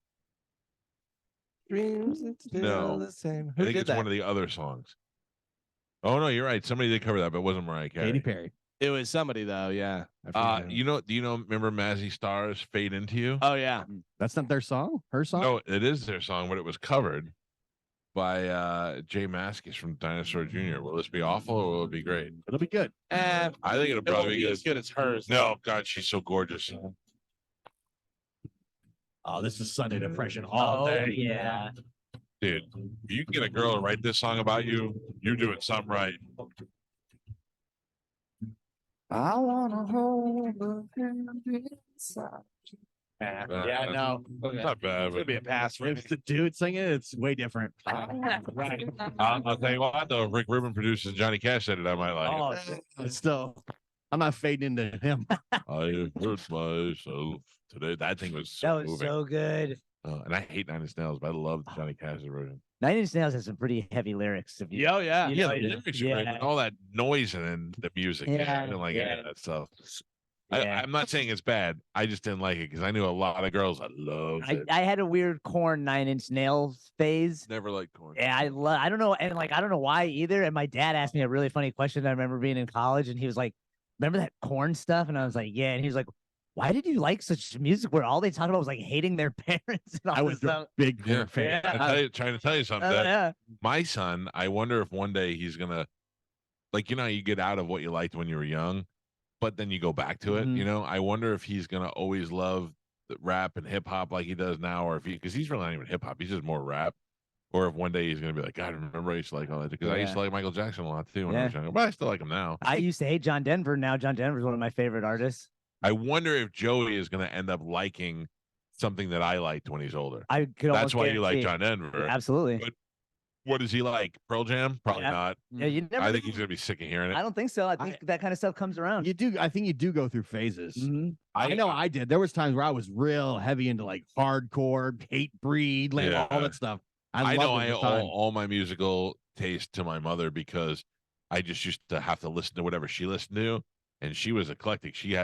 Dreams it's No, the same. I Who think did it's that? one of the other songs. Oh no, you're right. Somebody did cover that, but it wasn't Mariah Carey. Katy Perry. It was somebody though. Yeah. I forget. Do you know? Remember Mazzy Star's "Fade Into You"? Oh yeah. That's not their song. Her song. No, it is their song, but it was covered by Jay Mascis from Dinosaur Jr. Will this be awful or will it be great? It'll be good. I think it'll probably be as good as hers. No, God, she's so gorgeous. Oh, this is Sunday Depression all day. Yeah. Dude, if you can get a girl to write this song about you, you're doing something right. I wanna hold the hand inside. Yeah, no. Not bad. It's gonna be a pass for me. If the dude singing it, it's way different. Right. I'll tell you what, though, if Rick Rubin produces Johnny Cash said it, I might like it. It's still, I'm not fading into him. I hurt myself today. That thing was so That was moving. so good. And I hate Nine Inch Nails, but I love Johnny Cash's version. Nine Inch Nails has some pretty heavy lyrics. If you, Yeah, yeah. you Yeah, know, the lyrics are great, and all that noise and then the music. I didn't like any of that stuff. I'm not saying it's bad. I just didn't like it because I knew a lot of girls that loved it. I had a weird Corn Nine Inch Nails phase. Never liked Corn. Yeah, I don't know, and I don't know why either. And my dad asked me a really funny question. I remember being in college, and he was like, "Remember that Corn stuff?" And I was like, "Yeah." And he was like, "Why did you like such music where all they talked about was like hating their parents?" And all I was this stuff? a big Corn fan. Trying to tell you something. That my son, I wonder if one day he's gonna, like, you know, you get out of what you liked when you were young, but then you go back to it. You know, I wonder if he's gonna always love the rap and hip hop like he does now, or if because he's really not even hip hop, he's just more rap. Or if one day he's gonna be like, God, remember I used to like all that because I used to like Michael Jackson a lot too when I was younger, but I still like him now. I used to hate John Denver. Now John Denver is one of my favorite artists. I wonder if Joey is going to end up liking something that I liked when he's older. I could. That's why you like guarantee John Denver. Yeah, absolutely. But what does he like? Pearl Jam? Probably not. Yeah, you never. I think he's going to be sick of hearing it. I don't think so. I think that kind of stuff comes around. You do. I think you do go through phases. I know I did. There was times where I was real heavy into like hardcore, hate breed, like all that stuff. I know I loved it at the owe time. all my musical taste to my mother because I just used to have to listen to whatever she listened to. And she was eclectic. She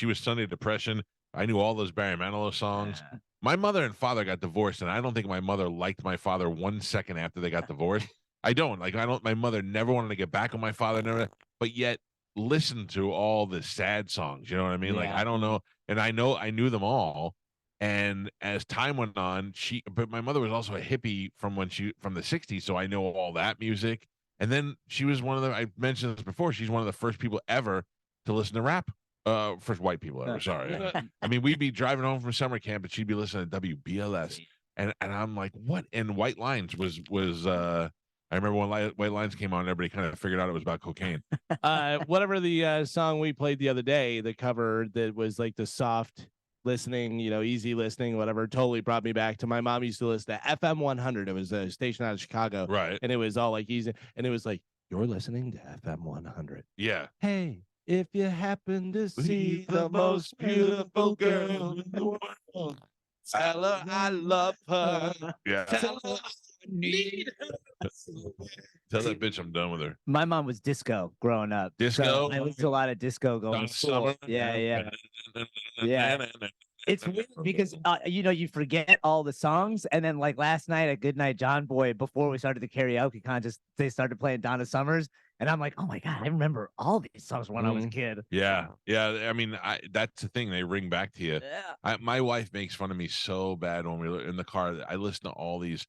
was Sunday Depression. I knew all those Barry Manilow songs. Yeah. My mother and father got divorced, and I don't think my mother liked my father 1 second after they got divorced. I don't. My mother never wanted to get back on my father, never, but yet listened to all the sad songs. You know what I mean? Like, I don't know. And I knew them all. And as time went on, but my mother was also a hippie from the 60s. So I know all that music. And then she was I mentioned this before, she's one of the first people ever to listen to rap. First white people ever. Sorry. I mean, we'd be driving home from summer camp, and she'd be listening to WBLS, and I'm like, what? And White Lines was. I remember when White Lines came on, everybody kind of figured out it was about cocaine. Whatever the song we played the other day, the cover that was like the soft listening, easy listening, whatever, totally brought me back to my mom used to listen to FM 100. It was a station out of Chicago, right? And it was all like easy, and it was like, you're listening to FM 100. Yeah. Hey, if you happen to see the most beautiful girl in the world, tell her I love her. Yeah. Tell her I need her. Tell that bitch I'm done with her. My mom was disco growing up. Disco? So I listened to a lot of disco going to school. Yeah. It's weird because you forget all the songs, and then like last night at Goodnight John Boy, before we started the karaoke contest, they started playing Donna Summers, and I'm like, oh my god, I remember all these songs when I was a kid. Yeah. I mean, that's the thing; they ring back to you. Yeah. My wife makes fun of me so bad when we're in the car. I listen to all these,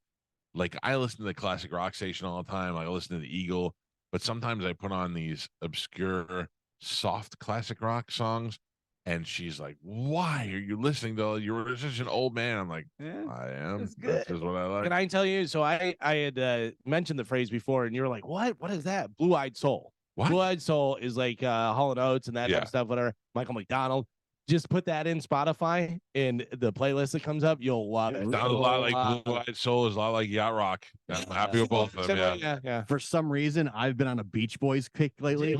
like I listen to the classic rock station all the time. Like I listen to the Eagle. but sometimes I put on these obscure, soft classic rock songs, and she's like, "Why are you listening to? You're such an old man." I'm like, "I am. This is what I like." Can I tell you? So I had mentioned the phrase before, and you were like, "What? What is that?" Blue-eyed soul. What? Blue-eyed soul is like Hall & Oates and that type of stuff. Whatever. Michael McDonald. Just put that in Spotify and the playlist that comes up. You'll love it. Sounds a lot like Blue-Eyed Soul is a lot like Yacht Rock. I'm happy with both of them. Yeah. For some reason, I've been on a Beach Boys kick lately.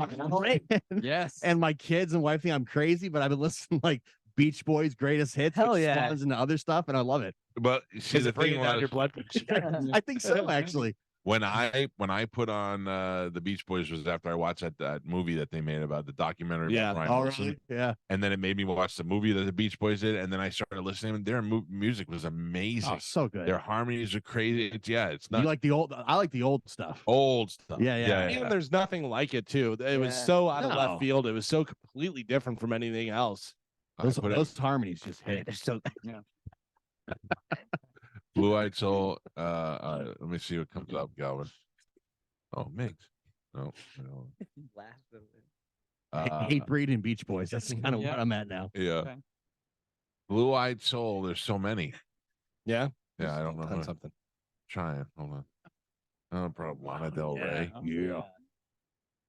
Yes. And my kids and wife think I'm crazy, but I've been listening to like Beach Boys greatest hits, Hell which yeah. spawns into other stuff, and I love it. But see, the thing down was, your blood pressure. I think so, actually. when I put on the Beach Boys was after I watched that movie that they made about the documentary. Yeah. About Brian Oh, Wilson. really? Yeah. And then it made me watch the movie that the Beach Boys did, and then I started listening. And their music was amazing. Oh, so good. Their harmonies are crazy. It's not You like the old? I like the old stuff. old stuff. Yeah. And there's nothing like it too. It was so out of No. left field. It was so completely different from anything else. Those harmonies just hit. They're so Blue-Eyed Soul. Let me see what comes up, Galvin. Oh, Migs. No. Hate Breed and Beach Boys. That's kind of Yeah. what I'm at now. Yeah. Okay. Blue-Eyed Soul. There's so many. Yeah. Yeah, I don't know. Done something. Trying. Hold on. No problem. Lana Del Rey. Yeah.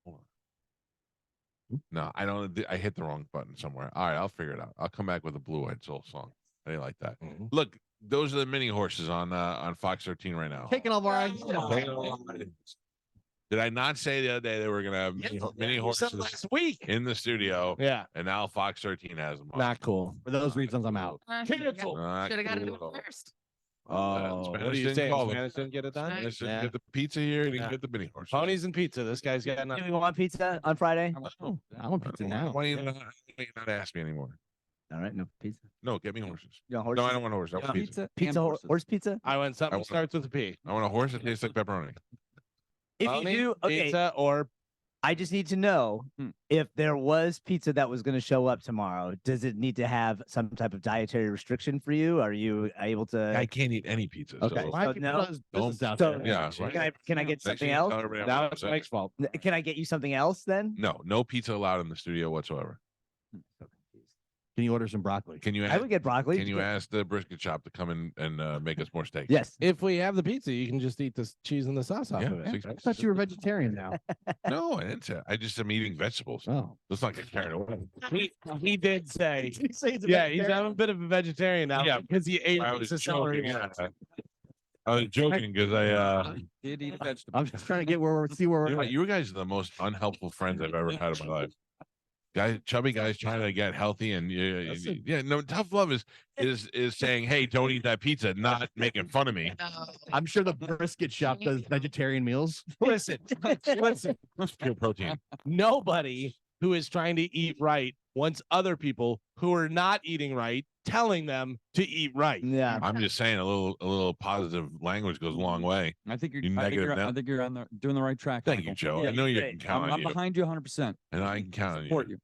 Hold on. No, I don't. I hit the wrong button somewhere. All right, I'll figure it out. I'll come back with a Blue-Eyed Soul song. I like that. Look, those are the mini horses on Fox 13 right now. Taking all our Did I not say the other day they were gonna have mini horses Last week. in the studio? Yeah. And now Fox 13 has them. on. Not cool. For those reasons, I'm out. Should have Cancel. Not got it cool. first. Oh, what are you saying? Spanish didn't get it done? Spanish didn't Yeah. get the pizza here. He didn't Yeah. get the mini horses. Ponies and pizza. This guy's got Do nothing. we want pizza on Friday? I want pizza now. Why you not ask me anymore? All right, no pizza. No, get me horses. You want No, horses? I don't want horses. I want pizza. Pizza. Pizza, and horses. horse pizza. I want something I that want- starts with a P. I want a horse that tastes like pepperoni. If Pony, you do, okay. Pizza or I just need to know if there was pizza that was going to show up tomorrow. Does it need to have some type of dietary restriction for you? Are you able to? I can't eat any pizza. Okay. So. Why So people no. does business out So- there? Yeah, Can right. can I get Make sure something you else? tell everybody I'm now what it's I'm Mike's fault. Can I get you something else then? No pizza allowed in the studio whatsoever. Can you order some broccoli? Can you I ask, would get broccoli. can you ask the brisket shop to come in and make us more steaks? Yes. If we have the pizza, you can just eat the cheese and the sauce off Yeah, of it. 6 I thought you were vegetarian now. No, I didn't say. I just am eating vegetables. Oh. Let's not get carried away. He did say, Did he say he's a yeah, he's vegetarian? a bit of a vegetarian now Yeah, because he ate I a was piece of celery. joking. I was joking because Did eat a vegetable. I'm just trying to get where we're see where we're. you guys are the most unhelpful friends I've ever had in my life. Guys, chubby guys trying to get healthy and yeah, no, tough love is saying, hey, don't eat that pizza, not making fun of me. I'm sure the brisket shop does vegetarian meals. Listen, listen. That's pure protein. Nobody who is trying to eat right wants other people who are not eating right telling them to eat right. Yeah. I'm just saying a little positive language goes a long way. I think you're. You I think negative you're, now? I think you're doing the right track. Thank you, Michael. Joe. Yeah, I know you great. can count I'm on you. behind you 100%. And I can count on you. Support you.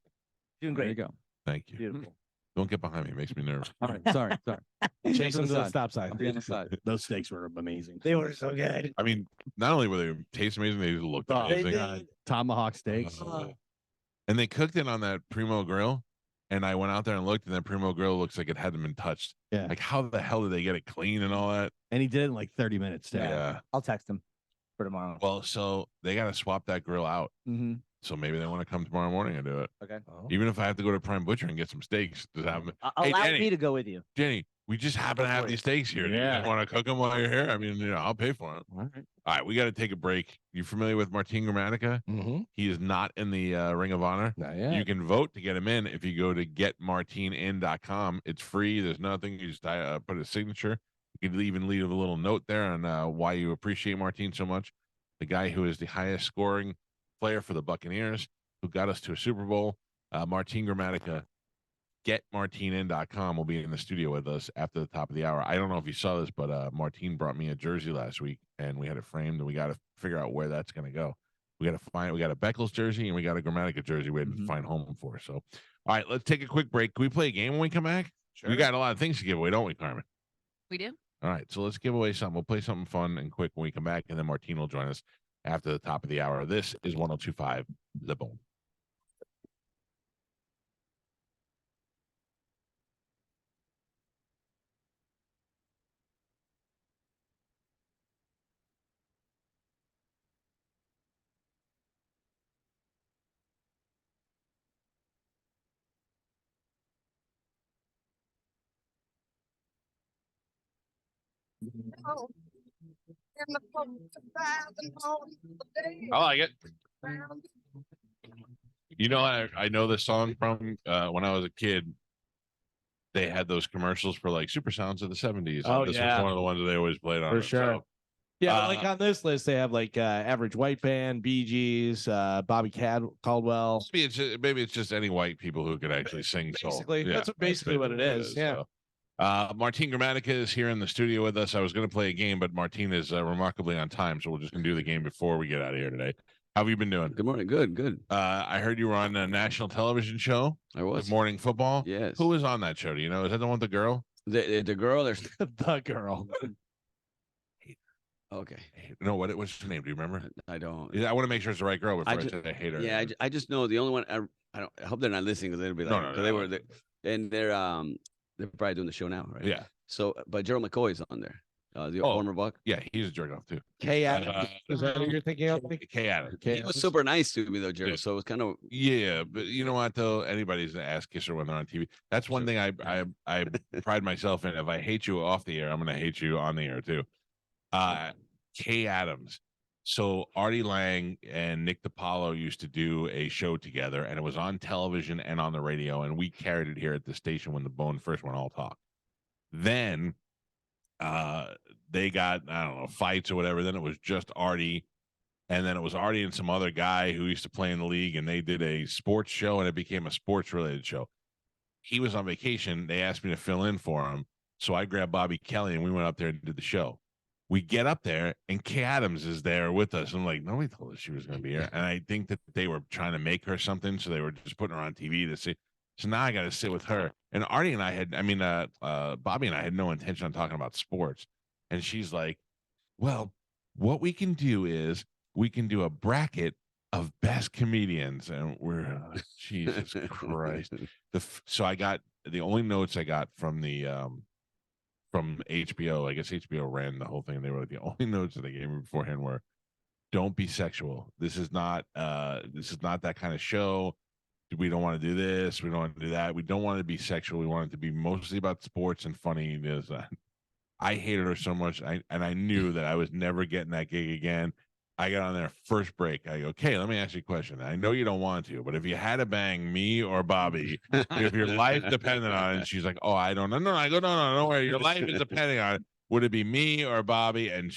Doing There you great. go. Thank you. Beautiful. Don't get behind me. It makes me nervous. All right. Sorry. Chase them to the side. stop sign. I'll be on the side. Those steaks were amazing. They were so good. I mean, not only were they taste amazing, they looked Oh, They amazing. did. Tomahawk steaks. And they cooked it on that Primo grill. And I went out there and looked, and that Primo grill looks like it hadn't been touched. Yeah. Like, how the hell did they get it clean and all that? And he did it in like 30 minutes. Too. Yeah. I'll text him for tomorrow. Well, so they got to swap that grill out. Mm-hmm. So maybe they want to come tomorrow morning and do it. Okay. Even if I have to go to Prime Butcher and get some steaks. Just have them. Hey, Allow Jenny. me to go with you. Jenny, we just happen to have these steaks here. Yeah. You want to cook them while you're here? I mean, I'll pay for them. All right. All right, we got to take a break. You familiar with Martin Gramatica? Mm-hmm. He is not in the Ring of Honor. Not yet. You can vote to get him in if you go to getmartinin.com. It's free. There's nothing. You just put a signature. You could even leave a little note there on why you appreciate Martin so much. The guy who is the highest scoring player for the Buccaneers, who got us to a Super Bowl. Martin Gramatica. Getmartinin.com will be in the studio with us after the top of the hour. I don't know if you saw this, but Martin brought me a jersey last week, and we had it framed, and we got to figure out where that's going to go. We got a Beckles jersey, and we got a Gramatica jersey we had to find home for. So, all right, let's take a quick break. Can we play a game when we come back? Sure. We got a lot of things to give away, don't we, Carmen? We do. All right, so let's give away something. We'll play something fun and quick when we come back, and then Martin will join us after the top of the hour. This is 102.5 The Bone. I like it. You know, I know this song from when I was a kid. They had those commercials for like super sounds of the 70s. Oh, this yeah. was one of the ones that they always played on For it, sure. so. Yeah, like on this list, they have like Average White Band, Bee Gees, Bobby Caldwell. Maybe it's just any white people who could actually sing soul. Basically, that's basically what it is. Yeah. So. Martine Gramatica is here in the studio with us. I was going to play a game, but Martine is remarkably on time, so we're just going to do the game before we get out of here today. How have you been doing? Good morning. Good. I heard you were on a national television show. I was. Morning Football. Yes. Who was on that show? Do you know? Is that the one with the girl? The girl. There's the girl. Okay. No, what's her name? Do you remember? I don't. I want to make sure it's the right girl before I say I hate her. Yeah, I just know the only one. I don't. I hope they're not listening because they'll be like, No. They were, and they're probably doing the show now, right? Yeah. So, but Gerald McCoy is on there. The former Buck. Yeah, he's a jerk off too. Kay Adams. Is that who you're thinking of? Kay Adams. He was super nice to me though, Gerald. Yeah. So it was kind of. Yeah, but you know what though? Anybody's an ass kisser when they're on TV. That's one thing I pride myself in. If I hate you off the air, I'm gonna hate you on the air too. Kay Adams. So Artie Lang and Nick DiPaolo used to do a show together, and it was on television and on the radio, and we carried it here at the station when the Bone first went all talk. Then they got, I don't know, fights or whatever. Then it was just Artie, and then it was Artie and some other guy who used to play in the league, and they did a sports show, and it became a sports related show. He was on vacation. They asked me to fill in for him, so I grabbed Bobby Kelly, and we went up there and did the show. We get up there, and Kay Adams is there with us. I'm like, nobody told us she was going to be here. And I think that they were trying to make her something, so they were just putting her on TV to see. So now I got to sit with her. And Artie and I had, Bobby and I had no intention on talking about sports. And she's like, well, what we can do is we can do a bracket of best comedians. And we're, Jesus Christ. So I got, the only notes I got from the, from HBO, I guess HBO ran the whole thing. They were like, the only notes that they gave me beforehand were, don't be sexual. This is not that kind of show. We don't want to do this. We don't want to do that. We don't want it to be sexual. We want it to be mostly about sports and funny. I hated her so much. And I knew that I was never getting that gig again. I got on there first break. I go, okay, let me ask you a question. I know you don't want to, but if you had to bang me or Bobby, if your life depended on it, and she's like, oh, I don't know. No, I go, no, don't worry. Your life is depending on it. Would it be me or Bobby? And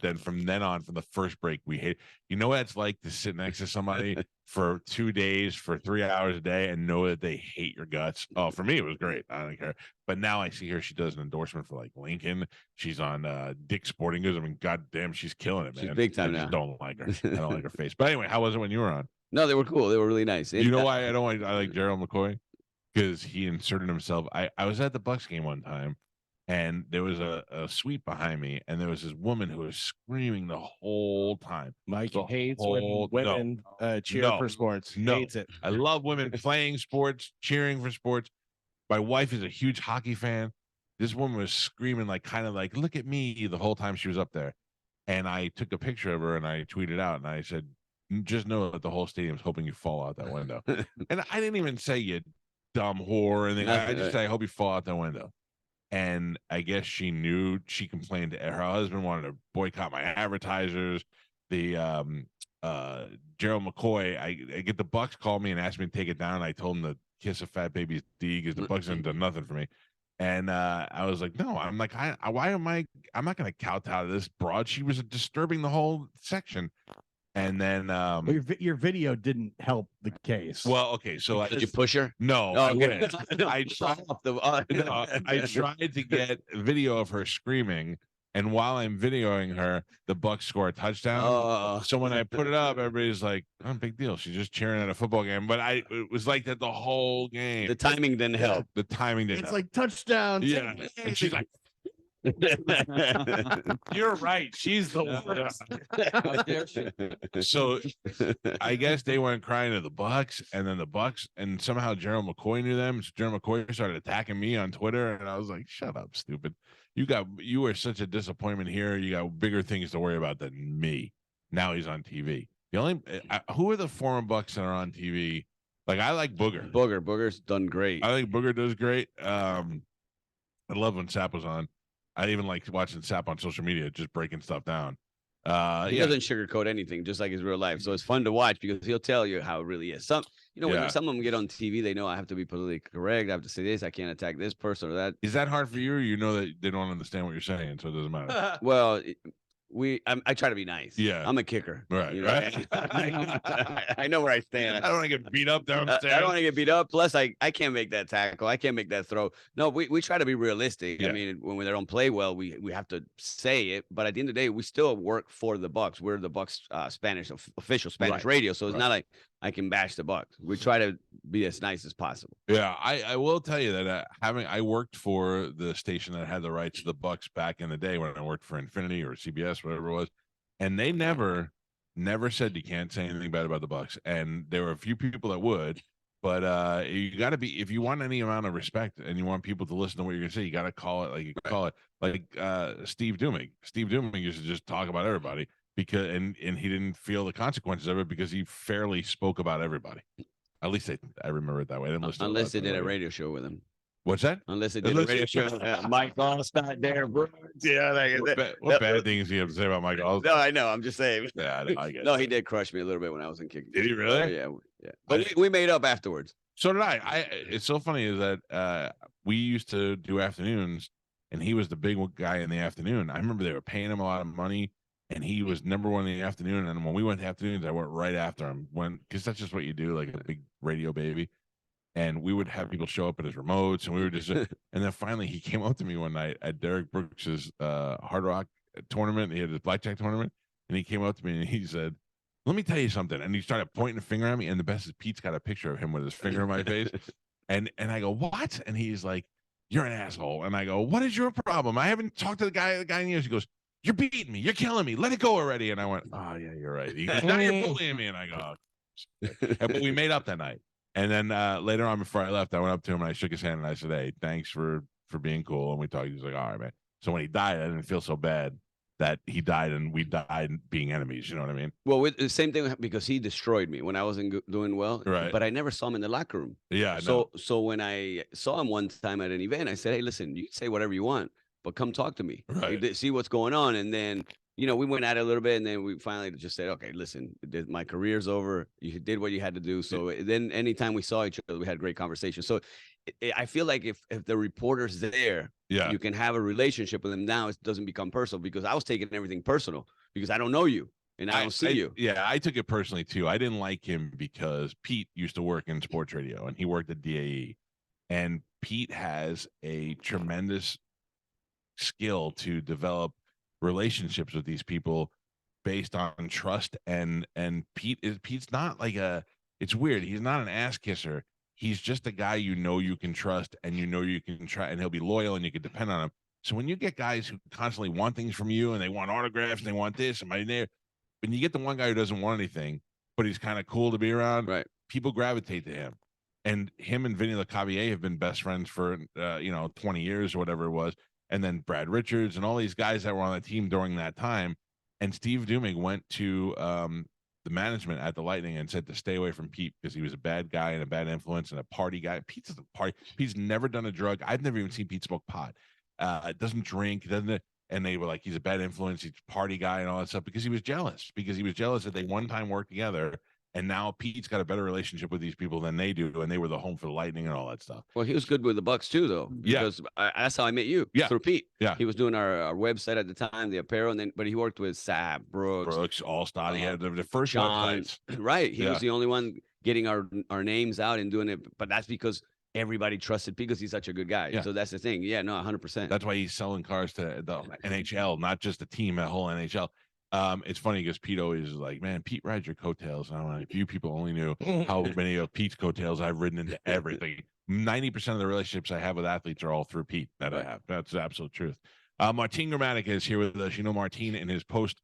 then from then on, from the first break, we hate. You know what it's like to sit next to somebody for 2 days, for 3 hours a day, and know that they hate your guts. Oh, for me, it was great. I don't care. But now I see her. She does an endorsement for like Lincoln. She's on Dick's Sporting Goods. I mean, goddamn, she's killing it, man. She's big time I now. just don't like her. I don't like her face. But anyway, how was it when you were on? No, they were cool. They were really nice. You know why I like Gerald McCoy? Because he inserted himself. I was at the Bucks game one time, and there was a suite behind me, and there was this woman who was screaming the whole time. Mike hates when women cheer for sports. No, Hates it. I love women playing sports, cheering for sports. My wife is a huge hockey fan. This woman was screaming kind of like, look at me, the whole time she was up there. And I took a picture of her and I tweeted out and I said, just know that the whole stadium's hoping you fall out that window. And I didn't even say you dumb whore. And I just said, I hope you fall out that window. And I guess she knew. She complained to her husband, wanted to boycott my advertisers. The Gerald McCoy, I get the Bucks called me and asked me to take it down. I told him to kiss a fat baby's D because the Bucks haven't done nothing for me. And I was like, no, I'm like, I'm not going to kowtow to this broad. She was disturbing the whole section. And then your video didn't help the case. Well, okay, so did you push her? No, Oh, I okay. wouldn't. I tried to get video of her screaming, and while I'm videoing her, the Bucks score a touchdown. So when I put it up, everybody's like, "Oh, big deal. She's just cheering at a football game." But it was like that the whole game. The timing didn't help. The timing didn't. It's help. like touchdown. Yeah, and she's like, You're right. She's the worst. So I guess they went crying to the Bucks, and then the Bucks, and somehow Gerald McCoy knew them. So Gerald McCoy started attacking me on Twitter, and I was like, "Shut up, stupid! You were such a disappointment here. You got bigger things to worry about than me." Now he's on TV. The only who are the former Bucks that are on TV? Like I like Booger. Booger's done great. I think Booger does great. I love when Sap was on. I even like watching Sap on social media, just breaking stuff down. He doesn't sugarcoat anything, just like his real life. So it's fun to watch because he'll tell you how it really is. When some of them get on TV, they know I have to be politically correct. I have to say this. I can't attack this person or that. Is that hard for you? Or you know that they don't understand what you're saying, so it doesn't matter. Well, I try to be nice. Yeah, I'm a kicker. Right, right. I know where I stand. I don't want to get beat up downstairs. I don't want to get beat up. Plus, I can't make that tackle. I can't make that throw. No, we try to be realistic. Yeah. I mean, when they don't play well, we have to say it. But at the end of the day, we still work for the Bucks. We're the Bucks Spanish official Spanish radio, so it's not like I can bash the Bucks. We try to be as nice as possible. Yeah, I will tell you that I worked for the station that had the rights to the Bucks back in the day when I worked for Infinity or CBS, whatever it was, and they never said you can't say anything bad about the Bucks. And there were a few people that would, but you got to be, if you want any amount of respect and you want people to listen to what you're gonna say, you got to call it like you call it like Steve Dumig. Steve Dumig used to just talk about everybody because and he didn't feel the consequences of it because he fairly spoke about everybody. At least I remember it that way. I didn't listen Unless they did a radio show with him. What's that? Unless they did a radio show. Mike Allstott there, bro. Yeah, what bad things do you have to say about Mike Allstott? No, I know. I'm just saying. Yeah, I get No, he did crush me a little bit when I was in kick. Did he really? Yeah. But we made up afterwards. So did I. It's so funny is that we used to do afternoons, and he was the big guy in the afternoon. I remember they were paying him a lot of money, and he was number one in the afternoon. And when we went to afternoons, I went right after him because that's just what you do, like a big radio baby. And we would have people show up at his remotes, and we were just, and then finally he came up to me one night at Derek Brooks's Hard Rock tournament. He had his blackjack tournament, and he came up to me and he said, "Let me tell you something." And he started pointing a finger at me, and the best is Pete's got a picture of him with his finger in my face. And I go, "What?" And he's like, "You're an asshole." And I go, "What is your problem? I haven't talked to the guy in years." He goes, "You're beating me. You're killing me. Let it go already." And I went, "Oh yeah, you're right." He goes, "Now you're bullying me." And I go, oh. But we made up that night. And then later on, before I left, I went up to him and I shook his hand and I said, "Hey, thanks for being cool." And we talked. He was like, "All right, man." So when he died, I didn't feel so bad that he died and we died being enemies. You know what I mean? Well, with the same thing because he destroyed me when I wasn't doing well. Right. But I never saw him in the locker room. Yeah. So when I saw him one time at an event, I said, "Hey, listen, you can say whatever you want, but come talk to me. Right. See what's going on." And then, we went at it a little bit, and then we finally just said, "Okay, listen, my career's over. You did what you had to do." So then anytime we saw each other, we had great conversations. So I feel like if the reporter's there, you can have a relationship with them. Now it doesn't become personal because I was taking everything personal because I don't know you and I don't see you. Yeah, I took it personally too. I didn't like him because Pete used to work in sports radio and he worked at DAE. And Pete has a tremendous skill to develop relationships with these people based on trust. And Pete's not like it's weird. He's not an ass kisser. He's just a guy you can trust and you can try, and he'll be loyal and you can depend on him. So when you get guys who constantly want things from you and they want autographs and they want this and there, when you get the one guy who doesn't want anything, but he's kind of cool to be around, right? People gravitate to him. And him and Vinny LeCavier have been best friends for 20 years or whatever it was. And then Brad Richards and all these guys that were on the team during that time. And Steve Dumig went to the management at the Lightning and said to stay away from Pete because he was a bad guy and a bad influence and a party guy. Pete's a party. Pete's never done a drug. I've never even seen Pete smoke pot. Doesn't drink. And they were like, he's a bad influence. He's a party guy and all that stuff because he was jealous. Because he was jealous that they one time worked together. And now Pete's got a better relationship with these people than they do, and they were the home for the Lightning and all that stuff. Well, he was good with the Bucks too, though. Because that's how I met you. Yeah, through Pete. Yeah, he was doing our website at the time, the apparel, but he worked with Sab, Brooks, Allstott. He had the first John, websites. Right. He was the only one getting our names out and doing it, but that's because everybody trusted Pete because he's such a good guy. Yeah. So that's the thing. Yeah, no, 100%. That's why he's selling cars to the NHL, not just the team, the whole NHL. It's funny because Pete always is like, "Man, Pete rides your coattails." And I'm like, if you people only knew how many of Pete's coattails I've ridden into everything. 90% of the relationships I have with athletes are all through Pete that I have. That's the absolute truth. Martin Gramatica is here with us. You know, Martin, in his post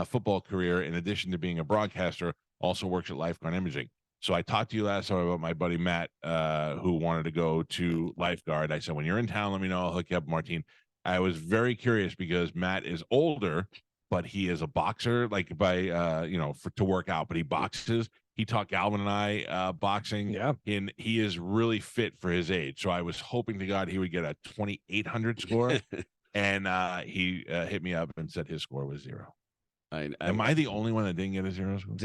football career, in addition to being a broadcaster, also works at Lifeguard Imaging. So I talked to you last time about my buddy Matt, who wanted to go to Lifeguard. I said, when you're in town, let me know. I'll hook you up, Martin. I was very curious because Matt is older, but he is a boxer, like by to work out, but he boxes. He taught Galvin and I boxing. Yeah. And he is really fit for his age. So I was hoping to God he would get a 2,800 score. And he hit me up and said his score was 0. Am I the only one that didn't get a 0 score?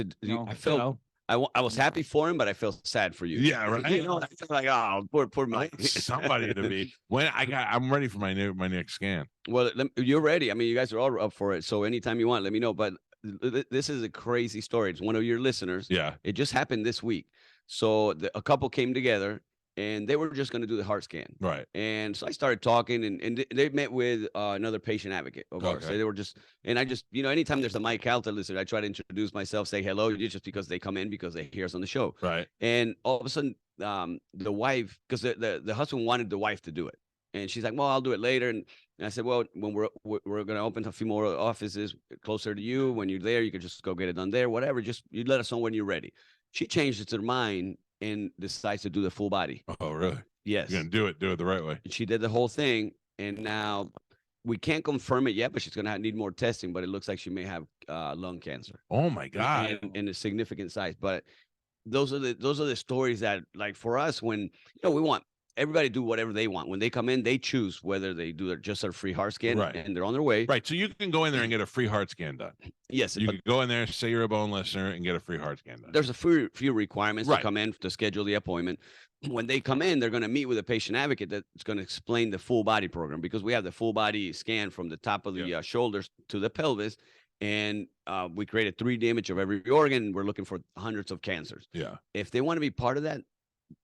I felt I was happy for him, but I feel sad for you. Yeah, right. You know, I feel like, oh, poor Mike. Somebody to be. I'm ready for my next scan. Well, you're ready. I mean, you guys are all up for it. So anytime you want, let me know. But this is a crazy story. It's one of your listeners. Yeah. It just happened this week. So a couple came together and they were just going to do the heart scan. Right. And so I started talking and they met with another patient advocate of ours. So they were just, and I just, anytime there's a Mike Calta listener, I try to introduce myself, say hello, just because they come in because they hear us on the show. Right. And all of a sudden, the wife, because the husband wanted the wife to do it. And she's like, well, I'll do it later. And I said, well, when we're going to open a few more offices closer to you, when you're there, you could just go get it done there, whatever. Just you let us know when you're ready. She changed her mind and decides to do the full body. Oh, really? Yes. You're gonna do it the right way. She did the whole thing, and now we can't confirm it yet, but she's gonna need more testing. But it looks like she may have lung cancer. Oh my God! And a significant size. But those are the stories that, like, for us, when we want everybody to do whatever they want. When they come in, they choose whether they do just a free heart scan, right, and they're on their way. Right. So you can go in there and get a free heart scan done. Yes. You can go in there, say you're a bone listener, and get a free heart scan done. There's a few requirements to come in to schedule the appointment. When they come in, they're going to meet with a patient advocate that's going to explain the full body program, because we have the full body scan from the top of the shoulders to the pelvis. And we create a 3D image of every organ. We're looking for hundreds of cancers. Yeah. If they want to be part of that,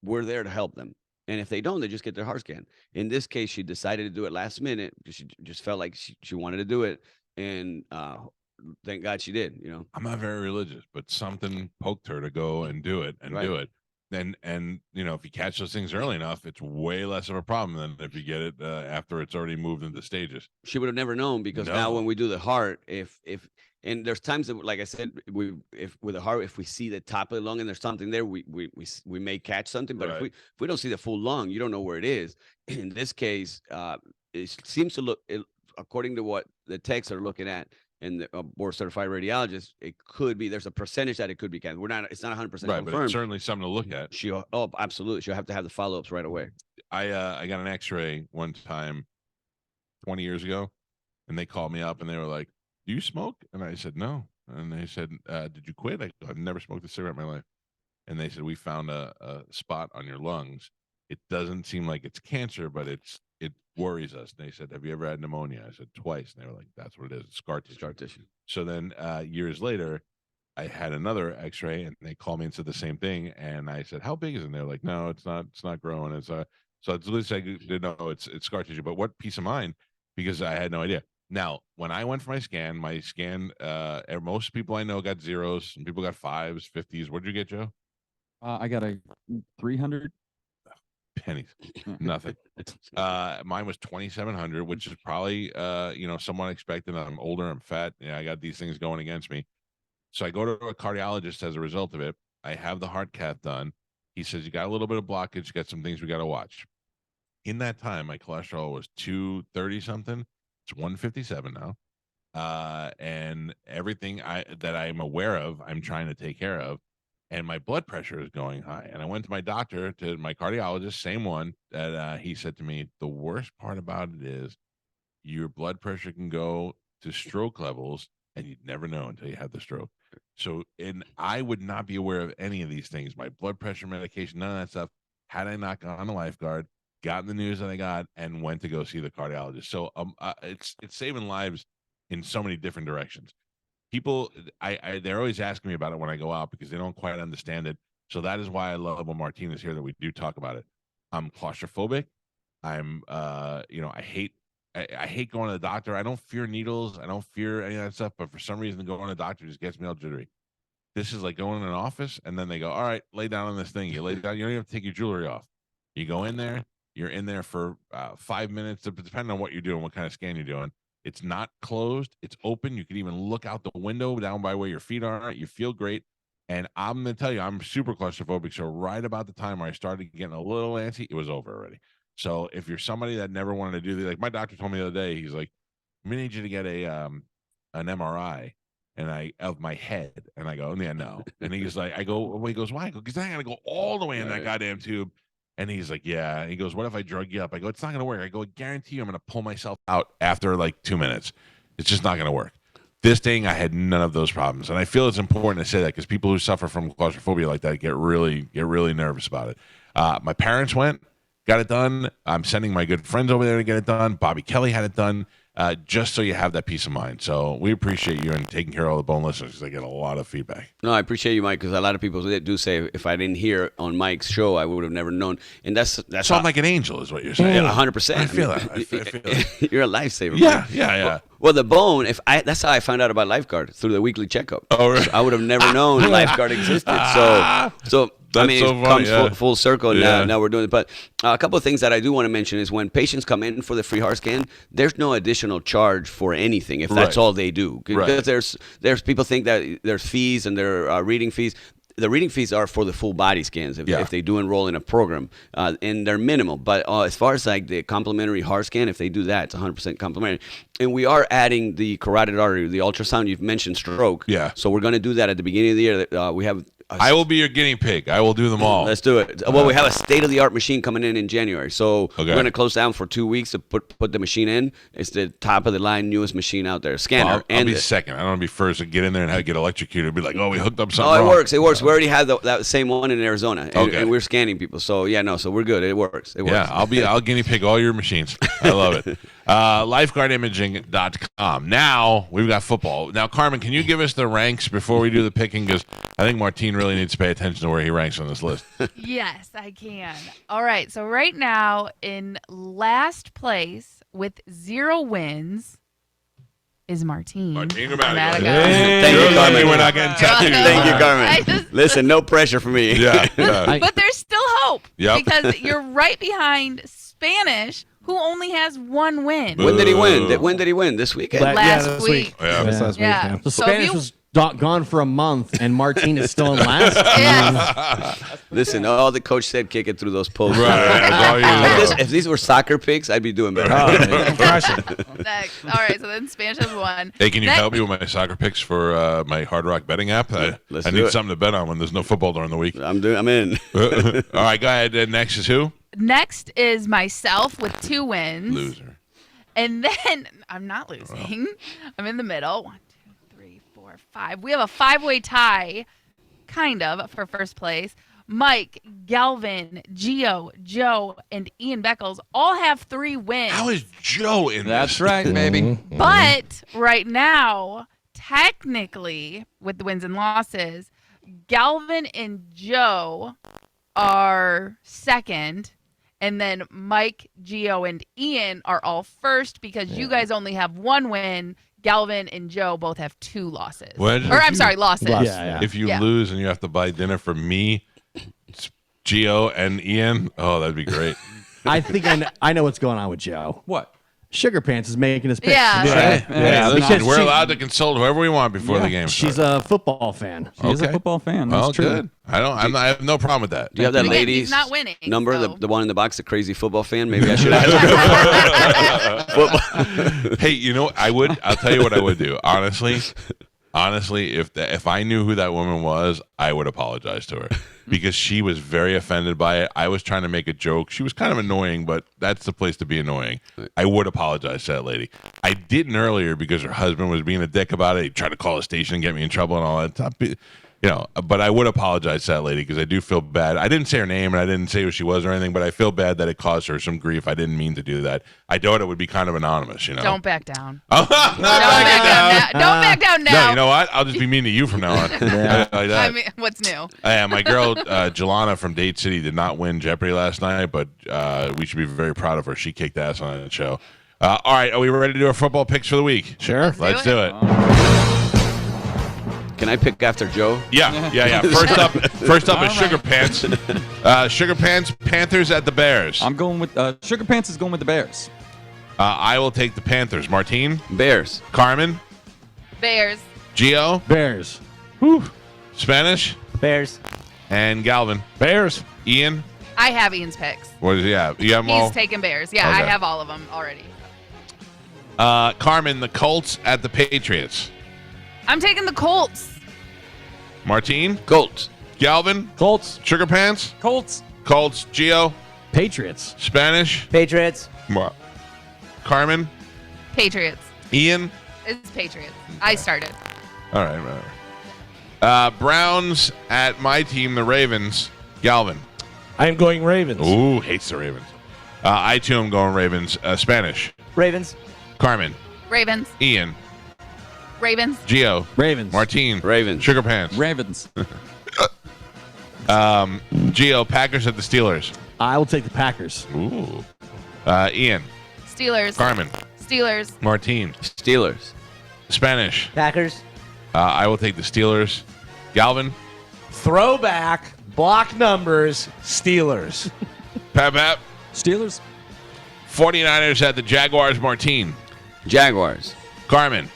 we're there to help them. And if they don't, they just get their heart scan. In this case, she decided to do it last minute because she just felt like she wanted to do it. And thank God she did, I'm not very religious, but something poked her to go and do it do it. And if you catch those things early enough, it's way less of a problem than if you get it after it's already moved into stages. She would have never known, because now when we do the heart, and there's times that, like I said, if with the heart, if we see the top of the lung and there's something there, we may catch something. But if we don't see the full lung, you don't know where it is. In this case, it seems to look, according to what the techs are looking at, and the board certified radiologist, it could be, there's a percentage that it could be cancer. It's not 100% confirmed. But it's certainly something to look at. Absolutely. She'll have to have the follow-ups right away. I got an x-ray one time 20 years ago, and they called me up and they were like, do you smoke? And I said, no. And they said, did you quit? I've never smoked a cigarette in my life. And they said, we found a spot on your lungs. It doesn't seem like it's cancer, but it worries us. And they said, have you ever had pneumonia? I said, twice. And they were like, that's what it is. It's scar tissue. So then years later, I had another x-ray and they called me and said the same thing. And I said, how big is it? And they're like, no, it's not growing. It's so at least I didn't know it's scar tissue. But what peace of mind, because I had no idea. Now, when I went for my scan, most people I know got 0s. Some people got 5s, 50s. What did you get, Joe? I got a 300. Pennies. Nothing. Mine was 2,700, which is probably somewhat expected. I'm older, I'm fat. I got these things going against me. So I go to a cardiologist as a result of it. I have the heart cath done. He says, you got a little bit of blockage, you got some things we got to watch. In that time, my cholesterol was 230 something. It's 157 now. And everything that I'm aware of, I'm trying to take care of. And my blood pressure is going high. And I went to my doctor, to my cardiologist, same one, that he said to me, the worst part about it is your blood pressure can go to stroke levels and you'd never know until you have the stroke. So, and I would not be aware of any of these things, my blood pressure medication, none of that stuff, had I not gone to Lifeguard, gotten the news that I got, and went to go see the cardiologist. So it's saving lives in so many different directions. People, they're always asking me about it when I go out because they don't quite understand it. So that is why I love when Martin is here, that we do talk about it. I'm claustrophobic. I'm, I hate going to the doctor. I don't fear needles. I don't fear any of that stuff. But for some reason, going to the doctor just gets me all jittery. This is like going in an office, and then they go, all right, lay down on this thing. You lay down. You don't even have to take your jewelry off. You go in there. You're in there for 5 minutes, depending on what you're doing, what kind of scan you're doing. It's not closed. It's open. You can even look out the window down by where your feet are. You feel great. And I'm going to tell you, I'm super claustrophobic. So right about the time where I started getting a little antsy, it was over already. So if you're somebody that never wanted to do like my doctor told me the other day, he's like, we need you to get an MRI of my head. And I go, yeah, no. And he's like, I go, well, he goes, why? I go, because I got to go all the way in that goddamn tube. And he's like, yeah. And he goes, what if I drug you up? I go, it's not going to work. I go, I guarantee you I'm going to pull myself out after like 2 minutes. It's just not going to work. This thing, I had none of those problems. And I feel it's important to say that because people who suffer from claustrophobia like that get really nervous about it. My parents went, got it done. I'm sending my good friends over there to get it done. Bobby Kelly had it done. Just so you have that peace of mind. So we appreciate you and taking care of all the bone listeners because I get a lot of feedback. No, I appreciate you, Mike, because a lot of people do say if I didn't hear on Mike's show, I would have never known. And that's so I'm like an angel, is what you're saying. Yeah, 100%. I feel that. I feel that. You're a lifesaver. Yeah, yeah. Well, the bone, that's how I found out about Lifeguard through the weekly checkup. Oh, really? So I would have never known Lifeguard existed. So I mean, so it funny, comes full circle. Yeah. Now we're doing it. But a couple of things that I do want to mention is when patients come in for the free heart scan, there's no additional charge for anything if that's all they do. Because there's people think that there's fees and there are reading fees. The reading fees are for the full body scans if they do enroll in a program, and they're minimal. But as far as like the complimentary heart scan, if they do that, it's 100% complimentary. And we are adding the carotid artery, the ultrasound. You've mentioned stroke. Yeah. So we're going to do that at the beginning of the year. We have. I will be your guinea pig. I will do them all. Let's do it. Well, we have a state-of-the-art machine coming in January. So we're going to close down for 2 weeks to put the machine in. It's the top-of-the-line, newest machine out there. Scanner. I'll be second. I don't want to be first and get in there and get electrocuted and be like, oh, we hooked up something it wrong. works. It works. We already have that same one in Arizona. And we're scanning people. So, so we're good. It works. Yeah, I'll guinea pig all your machines. I love it. Lifeguardimaging.com. Now we've got football. Now, Carmen, can you give us the ranks before we do the picking? Because I think Martine really needs to pay attention to where he ranks on this list. Yes, I can. All right. So right now in last place with 0 wins is Martine. Martine Gramatica. Thank you, Carmen. We're not getting tattoos. Thank you, Carmen. Listen, no pressure for me. Yeah. But there's still hope. Yep. Because you're right behind Spanish, who only has 1 win. When did he win? When did he win? This weekend? Last week. Yeah. Last week. Yeah. The So Spanish if you- was gone for a month, and Martine is still in last. Listen, all the coach said, kick it through those posts. Right. If these were soccer picks, I'd be doing better. Next. All right, so then Spanish has 1. Hey, can you help me with my soccer picks for my Hard Rock betting app? I need something to bet on when there's no football during the week. I'm in. All right, go ahead. Next is who? Next is myself with 2 wins. Loser. And then I'm not losing. I'm in the middle. 1, 2, 3, 4, 5. We have a 5-way tie, kind of, for first place. Mike, Galvin, Gio, Joe, and Ian Beckles all have 3 wins. How is Joe in That's this? right, baby. But right now, technically, with the wins and losses, Galvin and Joe are second. And then Mike, Gio, and Ian are all first because you guys only have 1 win. Galvin and Joe both have 2 losses. Losses. If you lose and you have to buy dinner for me, Gio, and Ian, oh, that'd be great. I think I know what's going on with Joe. What? Sugar Pants is making his picks. Yeah, listen, we're allowed to consult whoever we want before the game starts. She's a football fan. She is a football fan. That's true. Good. I have no problem with that. Do you have that lady's He's not winning, number, so. the one in the box, the crazy football fan? Maybe I should ask her. Hey, I'll tell you what I would do. Honestly, if I knew who that woman was, I would apologize to her because she was very offended by it. I was trying to make a joke. She was kind of annoying, but that's the place to be annoying. I would apologize to that lady. I didn't earlier because her husband was being a dick about it. He tried to call the station and get me in trouble and all that stuff. But I would apologize to that lady because I do feel bad. I didn't say her name and I didn't say who she was or anything, but I feel bad that it caused her some grief. I didn't mean to do that. I thought it would be kind of anonymous, Don't back down. Don't back down now. No, you know what? I'll just be mean to you from now on. Like that. I mean, what's new? My girl, Jelana from Date City, did not win Jeopardy last night, but we should be very proud of her. She kicked ass on that show. All right, are we ready to do our football picks for the week? Sure. Let's do it. Can I pick after Joe? Yeah. First up is Sugar Pants. Sugar Pants, Panthers at the Bears. I'm going with Sugar Pants is going with the Bears. I will take the Panthers. Martine? Bears. Carmen? Bears. Gio? Bears. Spanish? Bears. And Galvin? Bears. Ian? I have Ian's picks. What is he have? You have them all? He's taking Bears. Yeah, I Okay. have all of them already. Carmen, the Colts at the Patriots. I'm taking the Colts. Martine? Colts. Galvin? Colts. Sugar Pants? Colts. Colts. Gio? Patriots. Spanish? Patriots. Carmen? Patriots. Ian? It's Patriots. I started. All right. Browns at my team, the Ravens. Galvin? I am going Ravens. Ooh, hates the Ravens. I too am going Ravens. Spanish. Ravens. Carmen. Ravens. Ian. Ravens. Gio. Ravens. Martine. Ravens. Sugar Pants. Ravens. Gio. Packers at the Steelers. I will take the Packers. Ooh. Ian. Steelers. Carmen. Steelers. Martine. Steelers. Spanish. Packers. I will take the Steelers. Galvin. Throwback. Block numbers. Steelers. Pap. Steelers. 49ers at the Jaguars. Martine. Jaguars. Carmen.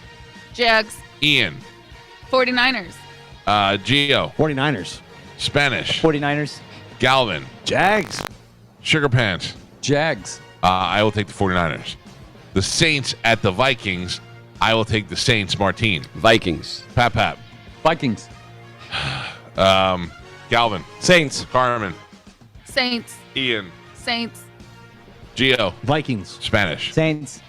Jags. Ian. 49ers. Gio. 49ers. Spanish. 49ers. Galvin. Jags. Sugar Pants. Jags. I will take the 49ers. The Saints at the Vikings. I will take the Saints. Martine. Vikings. Pap. Vikings. Galvin. Saints. Carmen. Saints. Ian. Saints. Gio. Vikings. Spanish. Saints.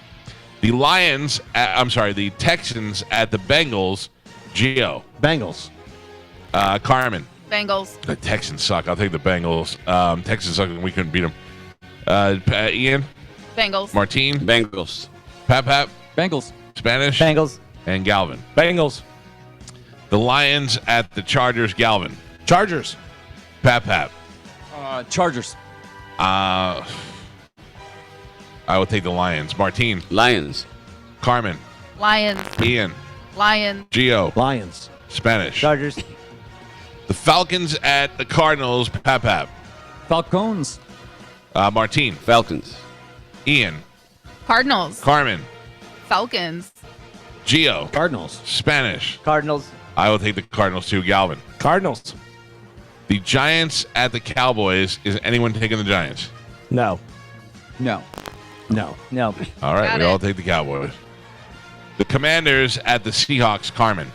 The the Texans at the Bengals. Gio. Bengals. Carmen. Bengals. The Texans suck. I'll take the Bengals. Texans suck and we couldn't beat them. Ian. Bengals. Martine. Bengals. Pap. Bengals. Spanish. Bengals. And Galvin. Bengals. The Lions at the Chargers. Galvin. Chargers. Pap. Chargers. I will take the Lions. Martine. Lions. Carmen. Lions. Ian. Lions. Gio. Lions. Spanish. Chargers. The Falcons at the Cardinals. Pap. Falcons. Martine. Falcons. Ian. Cardinals. Carmen. Falcons. Gio. Cardinals. Spanish. Cardinals. I will take the Cardinals too. Galvin. Cardinals. The Giants at the Cowboys. Is anyone taking the Giants? No. No. No. No. All right, Got we it. all take the Cowboys. The Commanders at the Seahawks. Carmen.